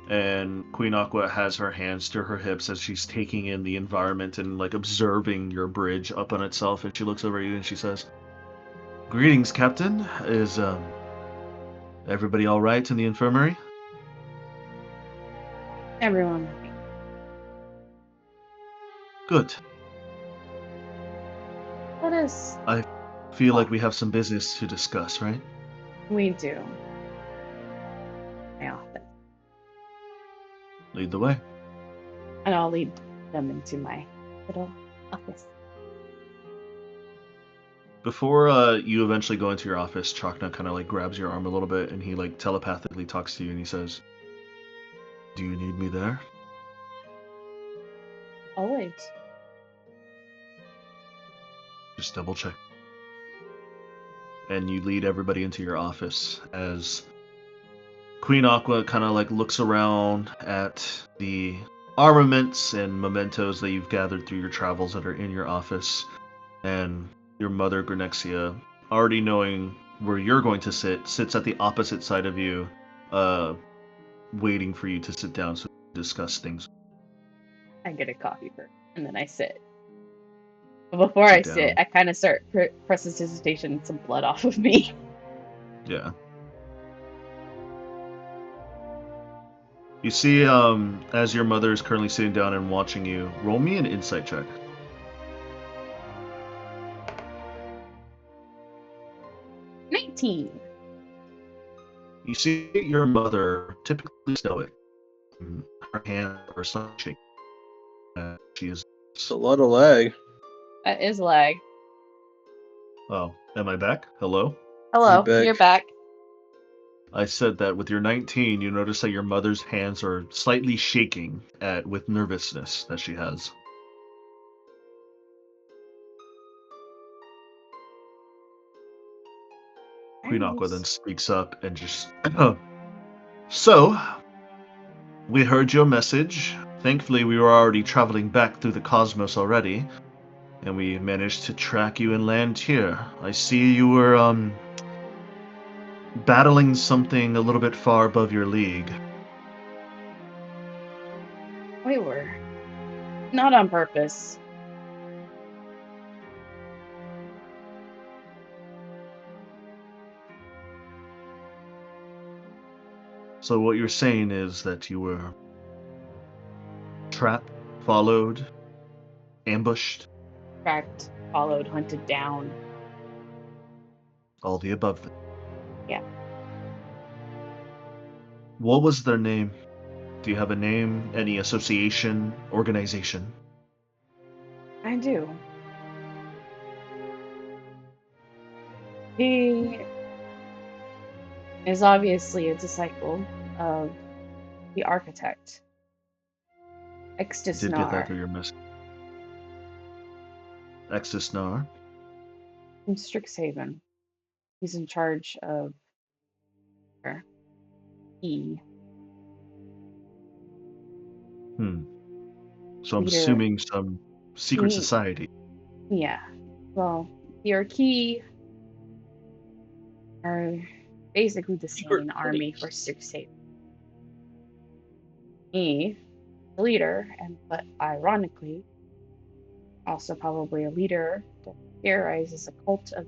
and Queen Aqua has her hands to her hips as she's taking in the environment and like observing your bridge up on itself. And she looks over at you and she says, "Greetings, Captain. Is everybody all right in the infirmary?" Everyone. Good. Let us. I feel like we have some business to discuss, right? We do. My office. Lead the way. And I'll lead them into my little office. Before you eventually go into your office, Chakna kind of like grabs your arm a little bit and he like telepathically talks to you and he says, "Do you need me there?" Always. Just double check. And you lead everybody into your office as Queen Aqua kind of like looks around at the armaments and mementos that you've gathered through your travels that are in your office, and your mother, Grenexia, already knowing where you're going to sit, sits at the opposite side of you, waiting for you to sit down so we can discuss things. I get a coffee first, and then I sit. But before I Sit sit, down. I kind of start prestidigitation some blood off of me. Yeah. You see, as your mother is currently sitting down and watching you, roll me an insight check. 19. You see your mother, typically stoic. Her hands are slightly shaking. She is. It's a lot of lag. That is lag. Oh, am I back? Hello? Hello, back. you're back. I said that with your 19, you notice that your mother's hands are slightly shaking with nervousness that she has. Queen Aqua then speaks up and just... "So, we heard your message. Thankfully, we were already traveling back through the cosmos already, and we managed to track you and land here. I see you were, battling something a little bit far above your league." We were. Not on purpose. So what you're saying is that you were trapped, followed, ambushed, Tracked, followed, hunted down. all the above. Yeah. What was their name? Do you have a name, any association, organization? I do. He is obviously a disciple of the architect. Did get that Extisnar through your message. Exisnar. from Strixhaven. He's in charge of her. So I'm Leader. assuming some secret He- society. Yeah. Well, The Orkey are basically the Secret same army police. for 6 Me, the leader, but ironically, also probably a leader that theorizes a cult of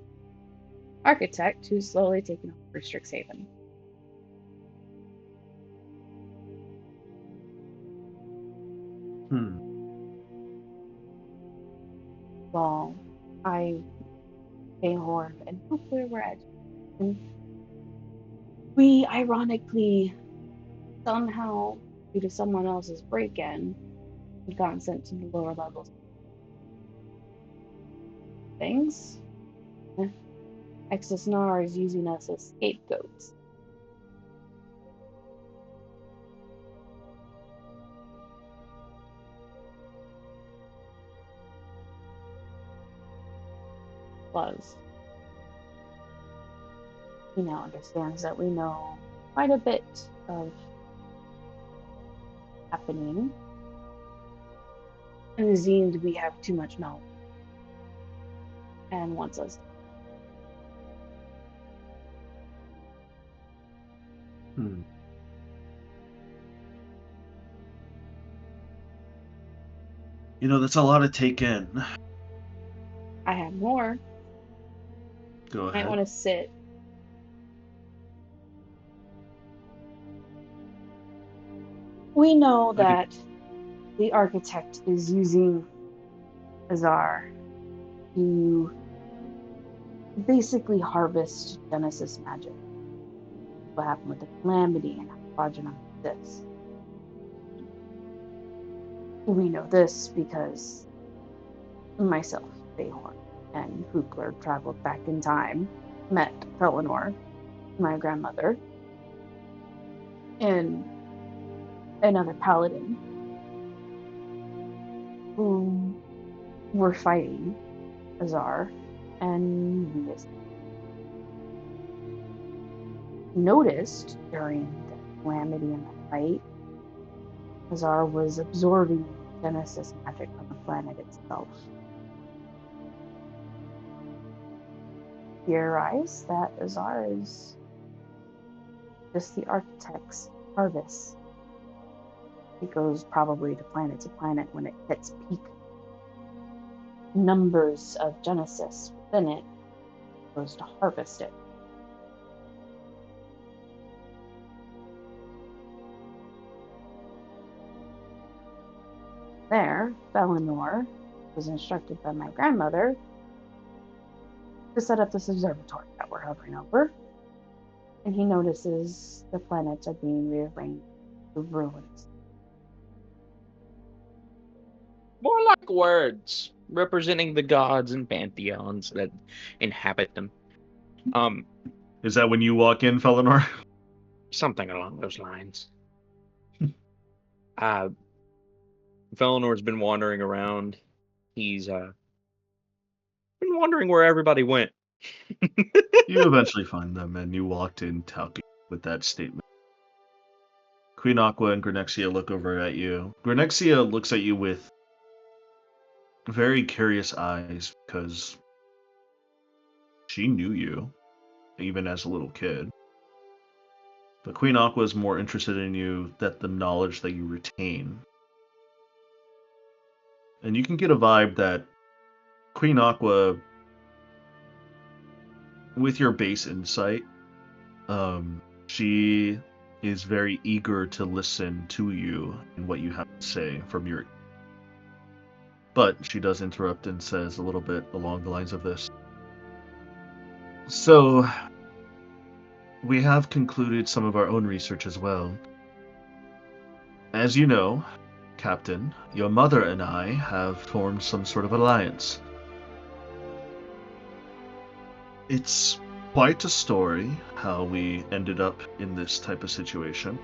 architect who's slowly taking over Strixhaven. Well, Bayhorn, and hopefully we're at. And we ironically somehow, due to someone else's break-in, had gotten sent to the lower levels. Things. Exisnar is using us as scapegoats. Buzz. He now understands that we know quite a bit of happening, and it seems we have too much knowledge, and wants us. You know, that's a lot to take in. I have more. Go I ahead. want to sit. We know that the architect is using Azar to basically harvest Genesis magic. What happened with the Calamity and how fraudulent this. We know this because myself, Bayhorn, and Hookler traveled back in time, met Felinor, my grandmother, and another paladin who were fighting Azar, and we noticed during the Calamity and the fight, Azar was absorbing Genesis magic from the planet itself. Theorize that Azar is just the architect's harvest. It goes probably to planet when it hits peak numbers of Genesis within it, goes to harvest it. There, Felinor was instructed by my grandmother to set up this observatory that we're hovering over, and he notices the planets are being rearranged to ruins. More like words representing the gods and pantheons that inhabit them. Is that when you walk in, Felinor? Something along those lines. Felinor's been wandering around. He's been wondering where everybody went. You eventually find them, and you walked in talking with that statement. Queen Aqua and Grenexia look over at you. Grenexia looks at you with very curious eyes because she knew you, even as a little kid. But Queen Aqua is more interested in you than the knowledge that you retain. And you can get a vibe that Queen Aqua, with your base insight, she is very eager to listen to you and what you have to say from your. But she does interrupt and says a little bit along the lines of this. So, we have concluded some of our own research as well. As you know, Captain, your mother and I have formed some sort of alliance. It's quite a story how we ended up in this type of situation.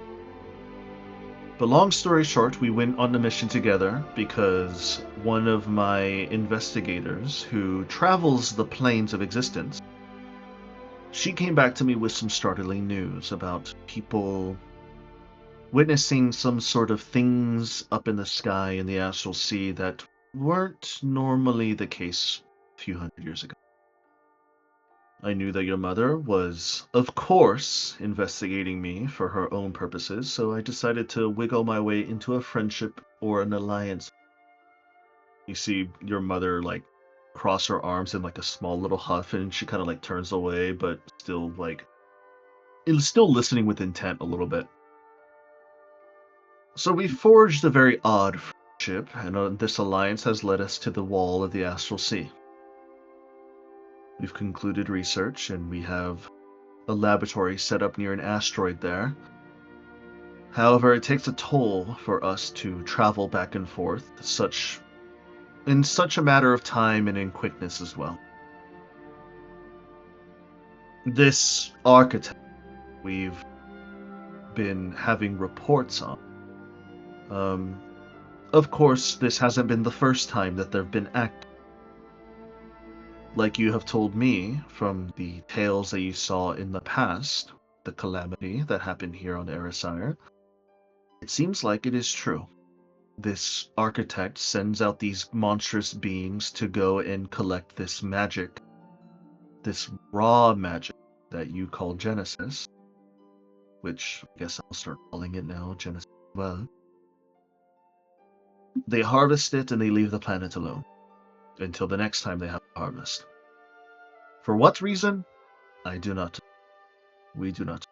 But long story short, we went on the mission together because one of my investigators who travels the planes of existence, she came back to me with some startling news about people witnessing some sort of things up in the sky in the astral sea that weren't normally the case a few hundred years ago. I knew that your mother was, of course, investigating me for her own purposes, so I decided to wiggle my way into a friendship or an alliance. You see your mother, like, cross her arms in, like, a small little huff, and she kind of, like, turns away, but still, like, is still listening with intent a little bit. So we forged a very odd friendship, and this alliance has led us to the wall of the Astral Sea. We've concluded research, and we have a laboratory set up near an asteroid there. However, it takes a toll for us to travel back and forth, in such a matter of time and in quickness as well. This architect we've been having reports on. Of course, this hasn't been the first time that there have been acts. Like you have told me from the tales that you saw in the past, the calamity that happened here on Erisire, it seems like it is true. This architect sends out these monstrous beings to go and collect this magic, this raw magic that you call Genesis, which I guess I'll start calling it now, Genesis as well. They harvest it and they leave the planet alone until the next time they have a harvest. For what reason? I do not. We do not.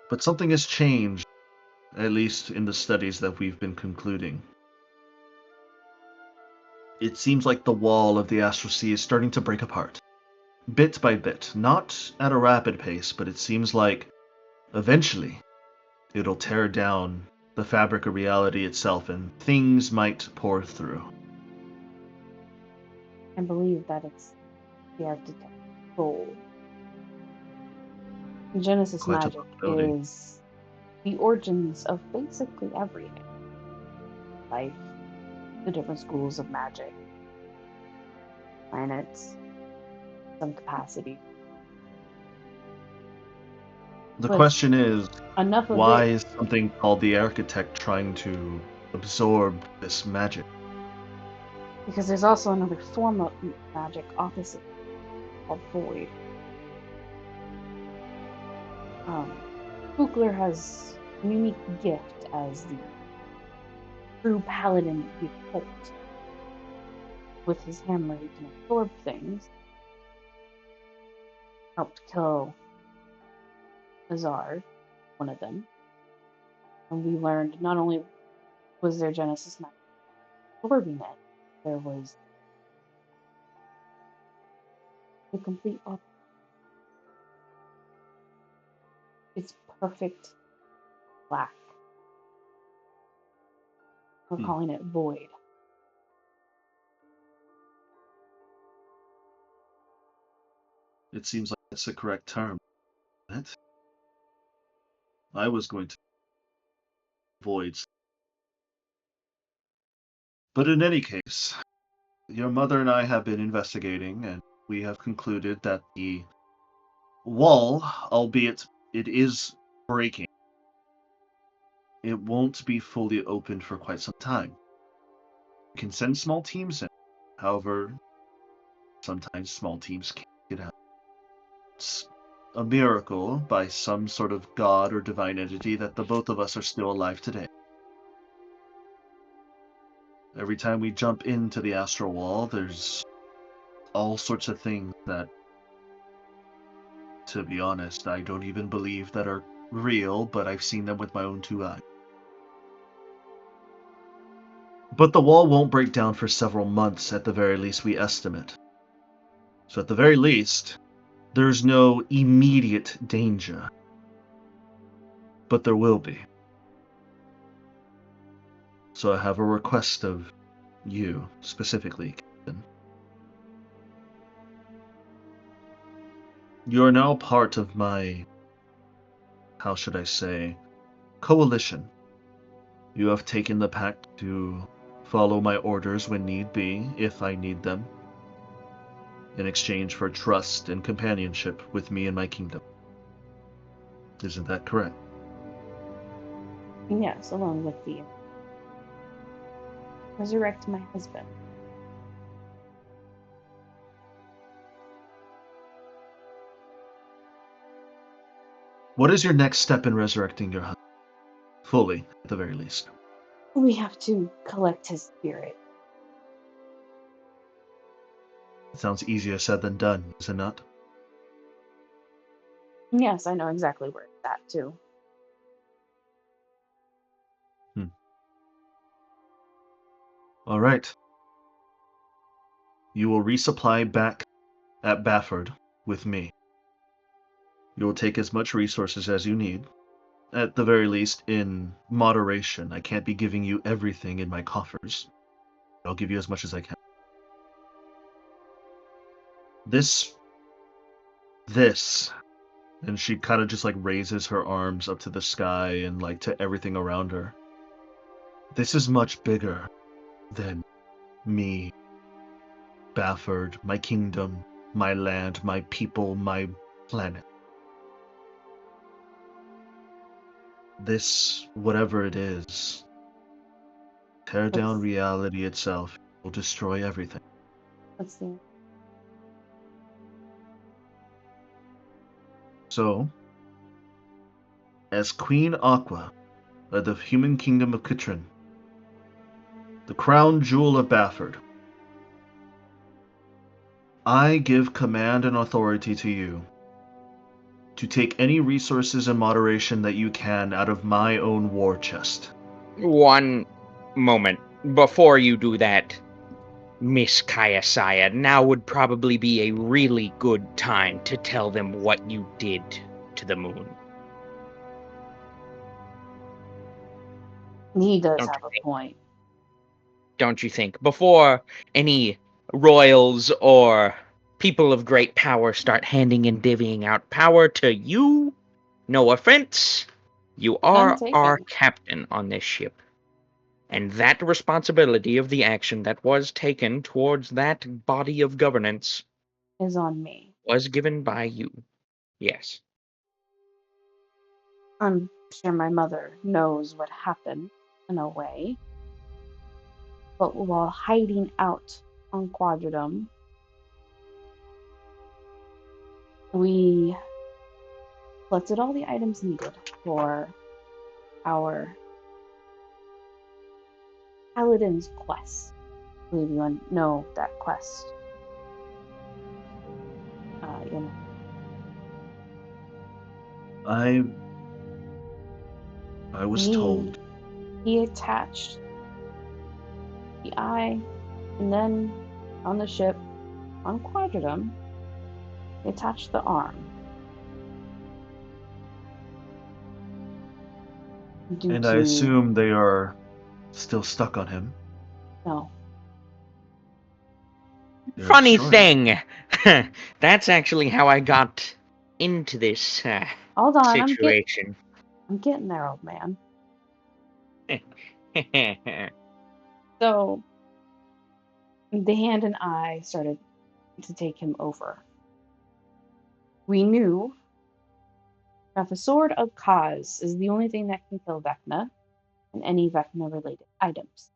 But something has changed, at least in the studies that we've been concluding. It seems like the wall of the Astral Sea is starting to break apart. Bit by bit. Not at a rapid pace, but it seems like eventually it'll tear down the fabric of reality itself and things might pour through. I believe that it's the architect's goal. Genesis Quite a magic possibility. is the origins of basically everything. Life, the different schools of magic, planets, some capacity. The But question is, enough of why it, is something called the architect trying to absorb this magic? because there's also another form of magic opposite called void. Kukler has a unique gift as the true paladin of the occult. With his hammer, he can absorb things. Helped kill Azar, one of them. And we learned not only was there Genesis magic absorbing it, there was the complete opposite. It's perfect black. We're calling it void. It seems like it's the correct term. Isn't it? I was going to avoid. But in any case, your mother and I have been investigating, and we have concluded that the wall, albeit it is breaking, it won't be fully opened for quite some time. We can send small teams in. However, sometimes small teams can't get out. It's a miracle by some sort of god or divine entity that the both of us are still alive today. Every time we jump into the astral wall, there's all sorts of things that, to be honest, I don't even believe that are real, but I've seen them with my own two eyes. But the wall won't break down for several months, at the very least, we estimate. So at the very least, there's no immediate danger. But there will be. So I have a request of you, specifically, Captain. You are now part of my, how should I say, coalition. You have taken the pact to follow my orders when need be, if I need them, in exchange for trust and companionship with me and my kingdom. Isn't that correct? Yes, along with the resurrect my husband. What is your next step in resurrecting your husband? Fully, at the very least. We have to collect his spirit. It sounds easier said than done, is it not? Yes, I know exactly where it's at, too. All right. You will resupply back at Bafford with me. You will take as much resources as you need, at the very least in moderation. I can't be giving you everything in my coffers. I'll give you as much as I can. This, and she kind of just like raises her arms up to the sky and like to everything around her. This is much bigger than me, Bafford, my kingdom, my land, my people, my planet. This, whatever it is, tear down Let's, reality itself, will destroy everything. let's see. So, as Queen Aqua of the human kingdom of Kitrin, the crown jewel of Bafford, I give command and authority to you to take any resources in moderation that you can out of my own war chest. One moment. Before you do that, Miss Kayasaya, now would probably be a really good time to tell them what you did to the moon. He does Don't have you a think? point. Don't you think? Before any royals or people of great power start handing and divvying out power to you, no offense, you None are our taken. captain on this ship. And that responsibility of the action that was taken towards that body of governance Is on me. was given by you. Yes. I'm sure my mother knows what happened in a way. But while hiding out on Quadradum, we collected all the items needed for our Paladin's quest. I believe you know that quest. You know. I was told. He attached the eye, and then on the ship, on Quadradum, he attached the arm. And I assume they are still stuck on him. No. They're Funny destroyed. thing. That's actually how I got into this Hold on, situation. I'm getting there, old man. So the hand and I started to take him over. We knew that the Sword of Kaz is the only thing that can kill Vecna and any Vecna-related items.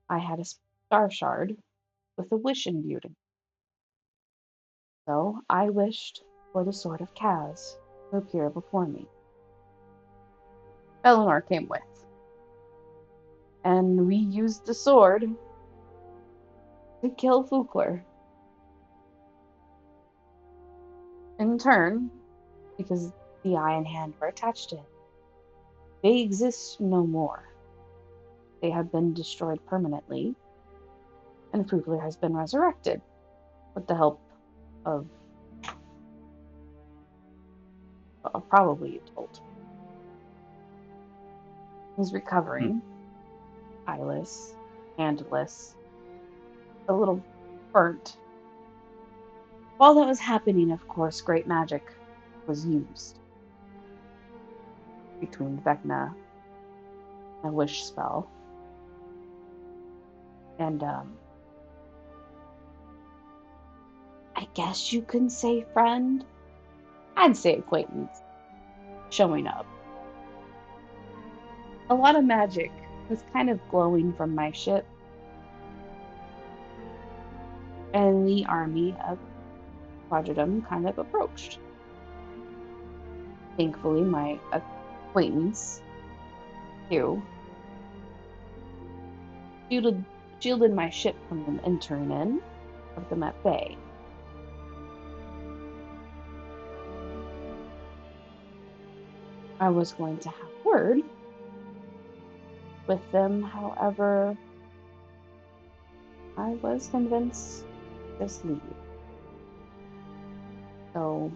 I had a star shard with a wish imbued in it. So I wished for the Sword of Kaz to appear before me. Eleanor came with. And we used the sword to kill Fukler. In turn, because the eye and hand were attached to him, they exist no more. They have been destroyed permanently, and Fukler has been resurrected with the help of probably Tolt. He's recovering, eyeless, handless, a little burnt. While that was happening, of course, great magic was used between Vecna and a wish spell. And I guess you can say friend. I'd say acquaintance showing up. A lot of magic was kind of glowing from my ship, and the army of Quadradum kind of approached. Thankfully, my acquaintance, Hugh, shielded my ship from them entering in, kept them at bay. I was going to have word with them, however, I was convinced to just leave. So,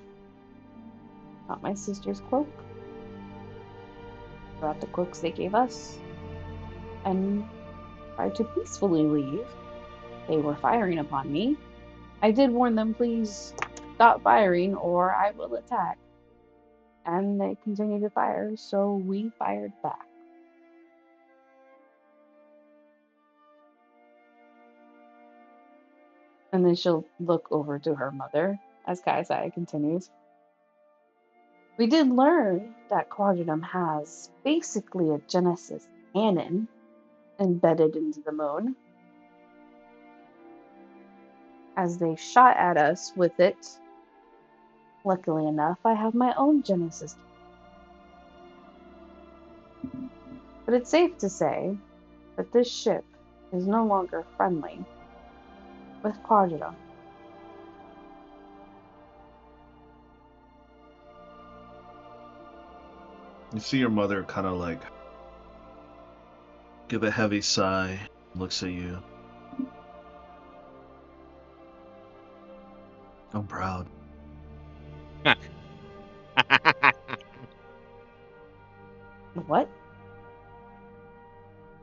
got my sister's cloak, brought the cloaks they gave us, and tried to peacefully leave. They were firing upon me. I did warn them, please stop firing or I will attack. And they continued to fire, so we fired back. And then she'll look over to her mother as Kaisai continues. We did learn that Quadranum has basically a Genesis cannon embedded into the moon. As they shot at us with it, luckily enough, I have my own Genesis. But it's safe to say that this ship is no longer friendly with Quadranum. You see your mother kind of like give a heavy sigh, looks at you. I'm proud. What?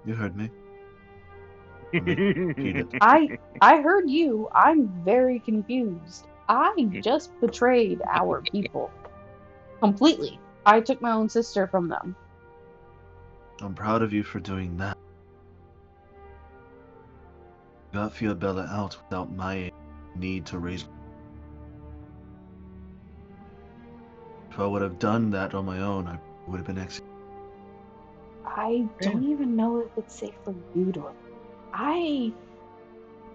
You heard me. Repeat it. I heard you. I'm very confused. I just betrayed our people. Completely. I took my own sister from them. I'm proud of you for doing that. You got Fiabella out without my need to raise. If I would have done that on my own, I would have been executed. I don't even know if it's safe for you to.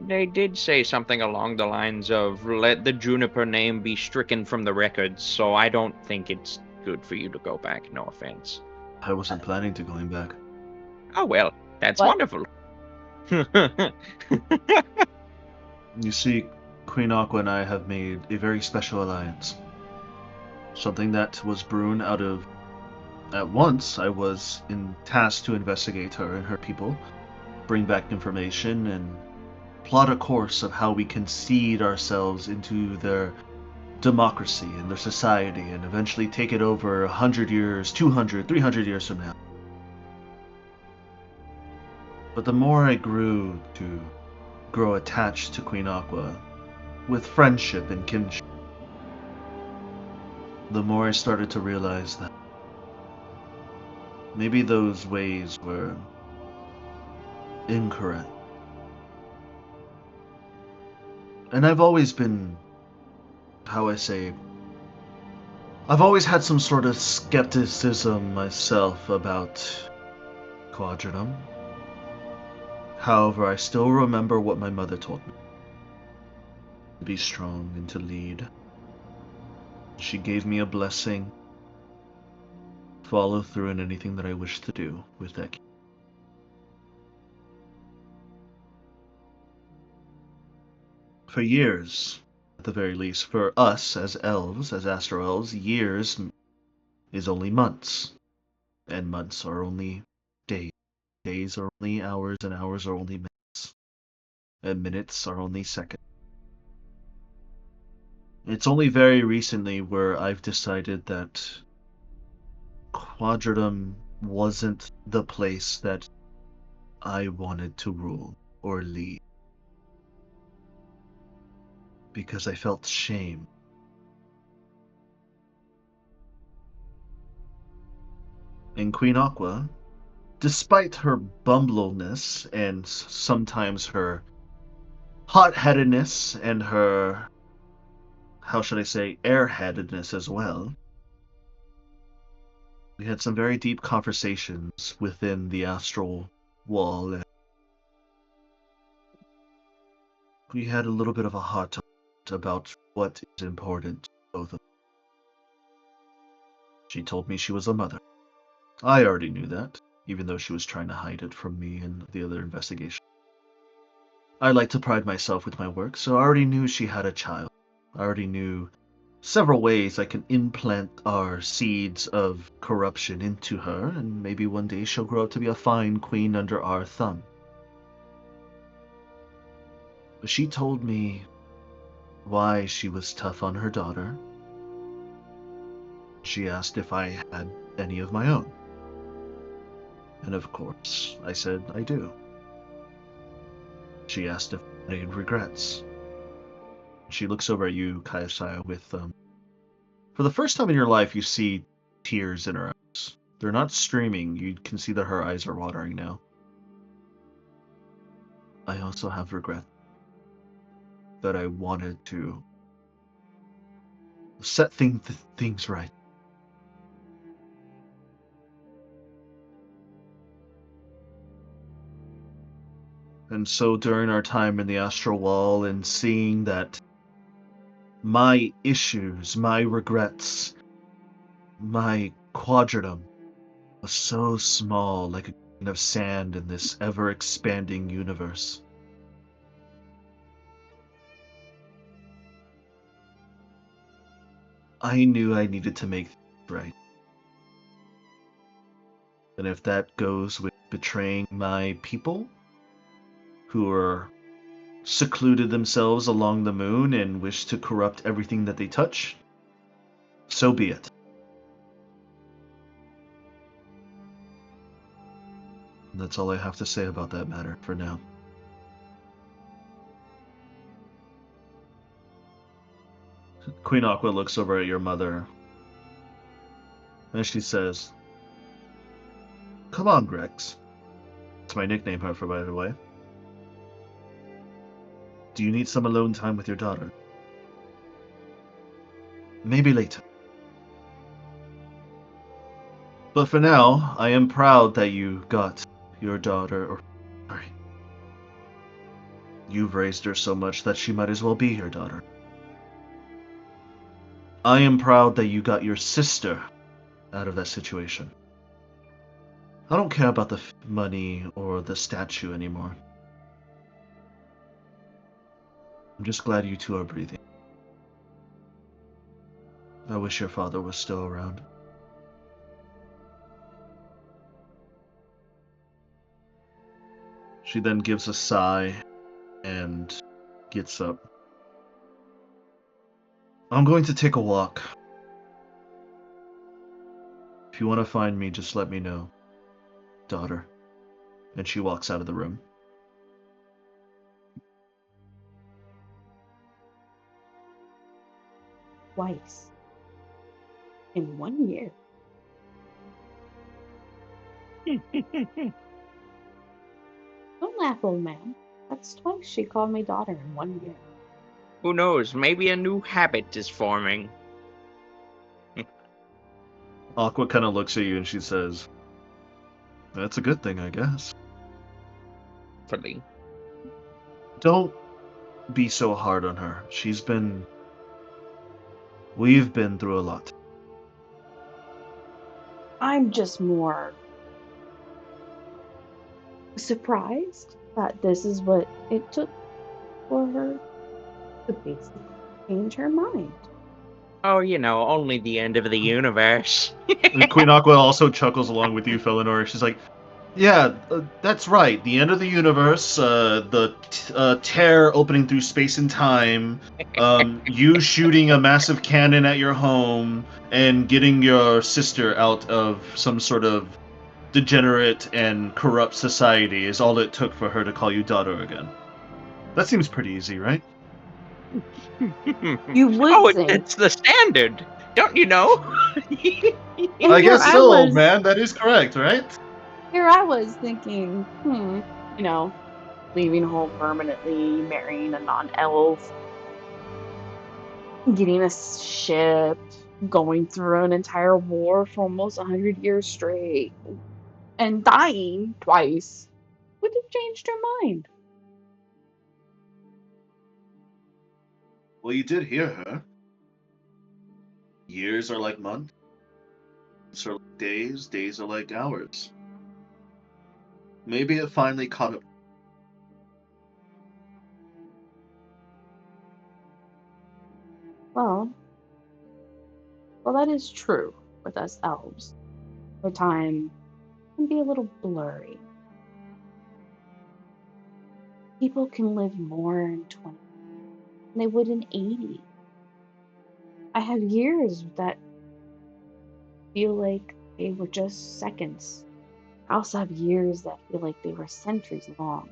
They did say something along the lines of, let the Juniper name be stricken from the records, so I don't think it's good for you to go back, no offense. I wasn't planning to going back. Oh well, that's What? wonderful. You see, Queen Aqua and I have made a very special alliance. Something that was brewed out of... At once, I was tasked to investigate her and her people, bring back information, and plot a course of how we can seed ourselves into their democracy and their society and eventually take it over 100 years, 200, 300 years from now. But the more I grew attached to Queen Aqua, with friendship and kinship, the more I started to realize that maybe those ways were incorrect. And I've always been, I've always had some sort of skepticism myself about Quadranum. However, I still remember what my mother told me. To be strong and to lead. She gave me a blessing. Follow through in anything that I wish to do with that key. For years, at the very least, for us as elves, as Astro Elves, years is only months. And months are only days. Days are only hours, and hours are only minutes. And minutes are only seconds. It's only very recently where I've decided that Quadranum wasn't the place that I wanted to rule or lead. Because I felt shame. And Queen Aqua, despite her bumbleness and sometimes her hot-headedness and her, how should I say, airheadedness as well, we had some very deep conversations within the astral wall. And we had a little bit of a hot talk about what is important to both of us. She told me she was a mother. I already knew that, even though she was trying to hide it from me and the other investigation. I like to pride myself with my work, so I already knew she had a child. I already knew several ways I can implant our seeds of corruption into her, and maybe one day she'll grow up to be a fine queen under our thumb. But she told me why she was tough on her daughter. She asked if I had any of my own. And of course, I said I do. She asked if I had regrets. She looks over at you, Kaiosaya, with, for the first time in your life, you see tears in her eyes. They're not streaming, you can see that her eyes are watering now. I also have regret that I wanted to set things right. And so during our time in the Astral Wall and seeing that my issues, my regrets, my quadratum was so small, like a grain of sand in this ever-expanding universe. I knew I needed to make things right. And if that goes with betraying my people, who are secluded themselves along the moon and wish to corrupt everything that they touch, so be it. And that's all I have to say about that matter for now. Queen Aqua looks over at your mother, and she says, "Come on, Grex." That's my nickname for, by the way. Do you need some alone time with your daughter? Maybe later. But for now, I am proud that you got your daughter, or sorry. You've raised her so much that she might as well be your daughter. I am proud that you got your sister out of that situation. I don't care about the money or the statue anymore. I'm just glad you two are breathing. I wish your father was still around. She then gives a sigh and gets up. I'm going to take a walk. If you want to find me, just let me know, daughter. And she walks out of the room. Twice. In 1 year. Don't laugh, old man. That's twice she called me daughter in 1 year. Who knows? Maybe a new habit is forming. Aqua kind of looks at you and she says, "That's a good thing, I guess." Hopefully. Don't be so hard on her. We've been through a lot. I'm just more surprised that this is what it took for her to basically change her mind. Oh, only the end of the universe. And Queen Aqua also chuckles along with you, Felinor. She's like, "Yeah, that's right. The end of the universe, the tear opening through space and time, you shooting a massive cannon at your home, and getting your sister out of some sort of degenerate and corrupt society is all it took for her to call you daughter again. That seems pretty easy, right?" You would Oh, think. it's the standard. Don't you know? And I here guess so, old was, man. That is correct, right? Here I was thinking, leaving home permanently, marrying a non-elf, getting a ship, going through an entire war for almost 100 years straight, and dying twice would have changed her mind. Well, you did hear her. Years are like months. So days are like hours. Maybe it finally caught up. Well, that is true with us elves. Our time can be a little blurry. People can live more in 20 than they would in 80. I have years that feel like they were just seconds. I also have years that feel like they were centuries long.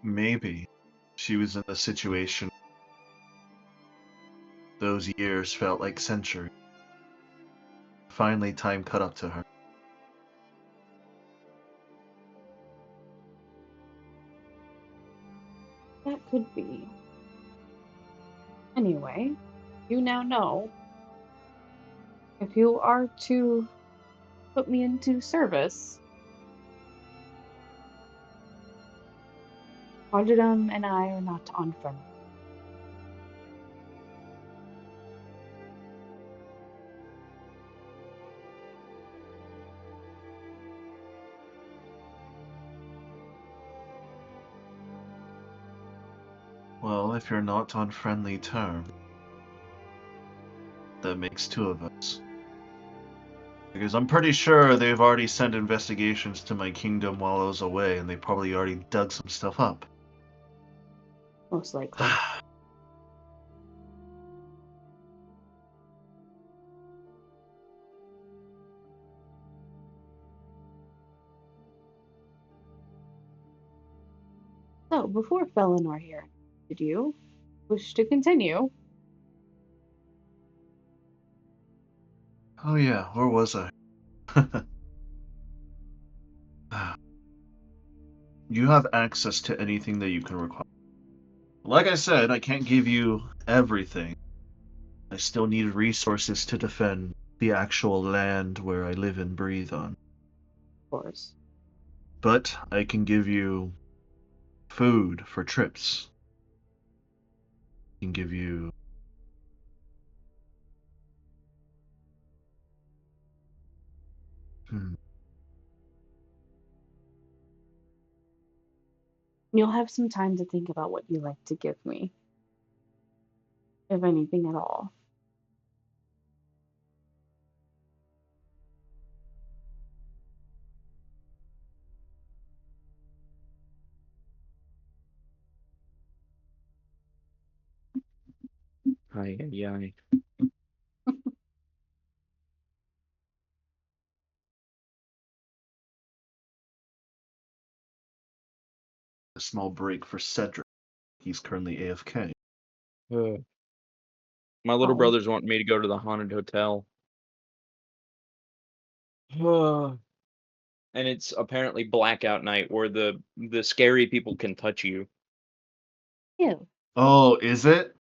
Maybe she was in a situation. Those years felt like centuries. Finally, time caught up to her. That could be. Anyway, you now know if you are to put me into service, Martyrdom and I are not on firm. Well, if you're not on friendly terms, that makes two of us. Because I'm pretty sure they've already sent investigations to my kingdom while I was away, and they probably already dug some stuff up. Most likely. So, before Felinor here, did you wish to continue? Oh yeah, where was I? You have access to anything that you can require. Like I said, I can't give you everything. I still need resources to defend the actual land where I live and breathe on. Of course. But I can give you food for trips. I can give you... You'll have some time to think about what you like to give me, if anything at all. Ay, ay, ay. A small break for Cedric. He's currently AFK. My little Oh. brother's wanting me to go to the haunted hotel. And it's apparently blackout night where the scary people can touch you. Ew. Oh, is it?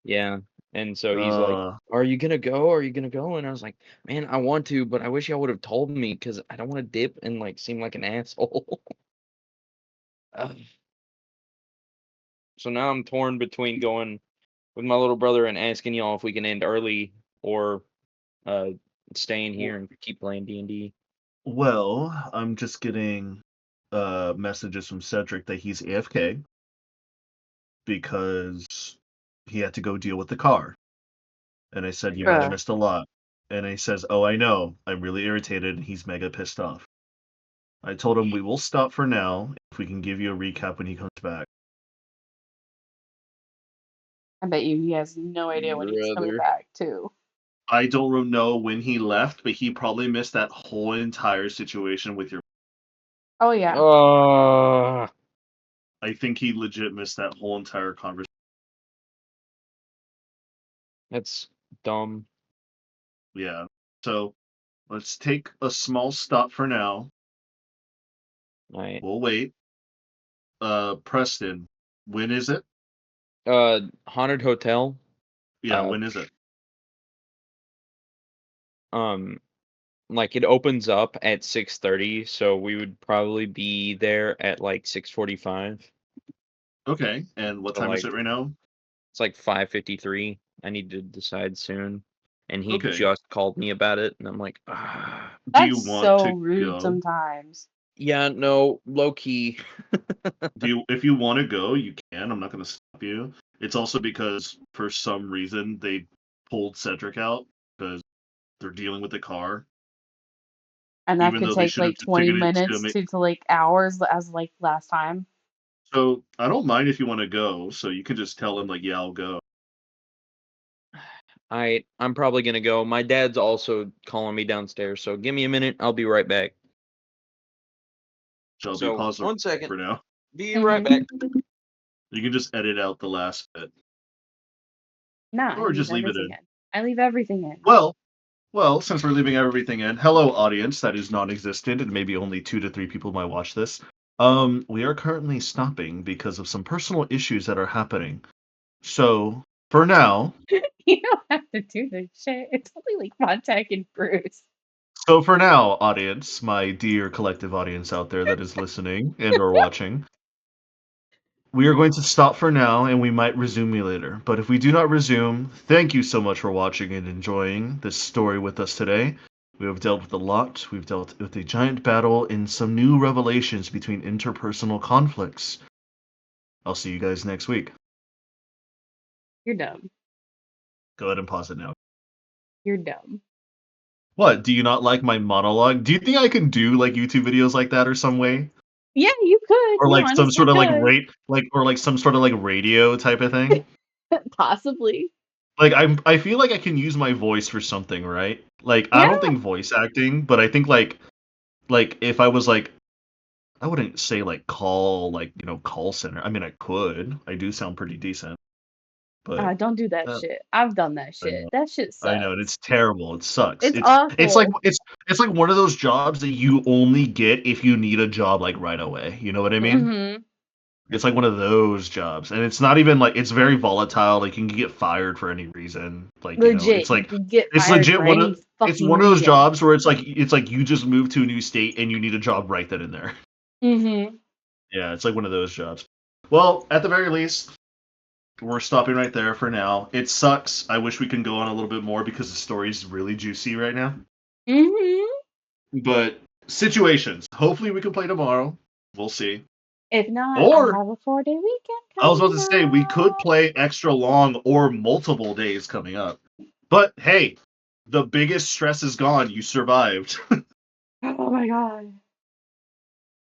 Yeah. And so he's like, "Are you gonna go? Are you gonna go?" And I was like, "Man, I want to, but I wish y'all would have told me because I don't want to dip and like seem like an asshole." So now I'm torn between going with my little brother and asking y'all if we can end early or staying here and keep playing D&D. Well, I'm just getting messages from Cedric that he's AFK because he had to go deal with the car. And I said, you might have missed a lot. And he says, oh, I know. I'm really irritated. And he's mega pissed off. I told him we will stop for now if we can give you a recap when he comes back. I bet you he has no idea when he's coming Brother. back, too. I don't know when he left, but he probably missed that whole entire situation with your... Oh, yeah. I think he legit missed that whole entire conversation. That's dumb. Yeah. So let's take a small stop for now. Right. We'll wait. Preston, when is it? Haunted hotel. Yeah, when is it? Like it opens up at 6:30, so we would probably be there at like 6:45. Okay, and what So time is like it right now? It's like 5:53. I need to decide soon. And he Okay. just called me about it, and I'm like, ah. Do you That's want so to rude go? sometimes. Yeah, no, low key. If you want to go, you can. I'm not going to stop you. It's also because for some reason they pulled Cedric out because they're dealing with the car, And that even could though they take should have like just 20 taken it to minutes make. to like hours as like last time. So I don't mind if you want to go. So you can just tell him like, yeah, I'll go. I'm probably gonna go. My dad's also calling me downstairs, so give me a minute. I'll be right back. So I'll be So paused 1 second. for now. Be right back. You can just edit out the last bit, No, I or leave just leave it everything in. in. I leave everything in. Well, since we're leaving everything in, hello audience that is non-existent and maybe only 2 to 3 people might watch this. We are currently stopping because of some personal issues that are happening. So, for now, You don't have to do this shit. It's only like Montague and Bruce. audience, my dear collective audience out there that is listening and or watching, we are going to stop for now and we might resume later. But if we do not resume, thank you so much for watching and enjoying this story with us today. We have dealt with a lot. We've dealt with a giant battle and some new revelations between interpersonal conflicts. I'll see you guys next week. You're dumb. Go ahead and pause it now. You're dumb. What? Do you not like my monologue? Do you think I can do like YouTube videos like that or some way? Yeah, you could. Or You like some honestly sort of like could. some sort of like radio type of thing? Possibly. Like I feel like I can use my voice for something, right? Like I Yeah. don't think voice acting, but I think like if I was like I wouldn't say like call like, call center. I mean I could. I do sound pretty decent. But Don't do that uh, shit. I've done that I know. shit. That shit I know, and sucks. it's terrible. It sucks. It's It's like awful. it's like one of those jobs that you only get if you need a job like right away. You know what I mean? Mm-hmm. It's like one of those jobs, and it's not even like it's very volatile. Like you can get fired for any reason. Like Legit. You can get it's fired legit for one of any it's fucking one of those reason. jobs where it's like you just moved to a new state and you need a job right then and there. Mm-hmm. Yeah, it's like one of those jobs. Well, at the very least, we're stopping right there for now. It sucks. I wish we can go on a little bit more because the story's really juicy right now. Mm-hmm. But situations. Hopefully we can play tomorrow. We'll see. If not, I Or have a 4-day weekend I was about to coming say we could up. play extra long or multiple days coming up. But hey, the biggest stress is gone. You survived. Oh my god.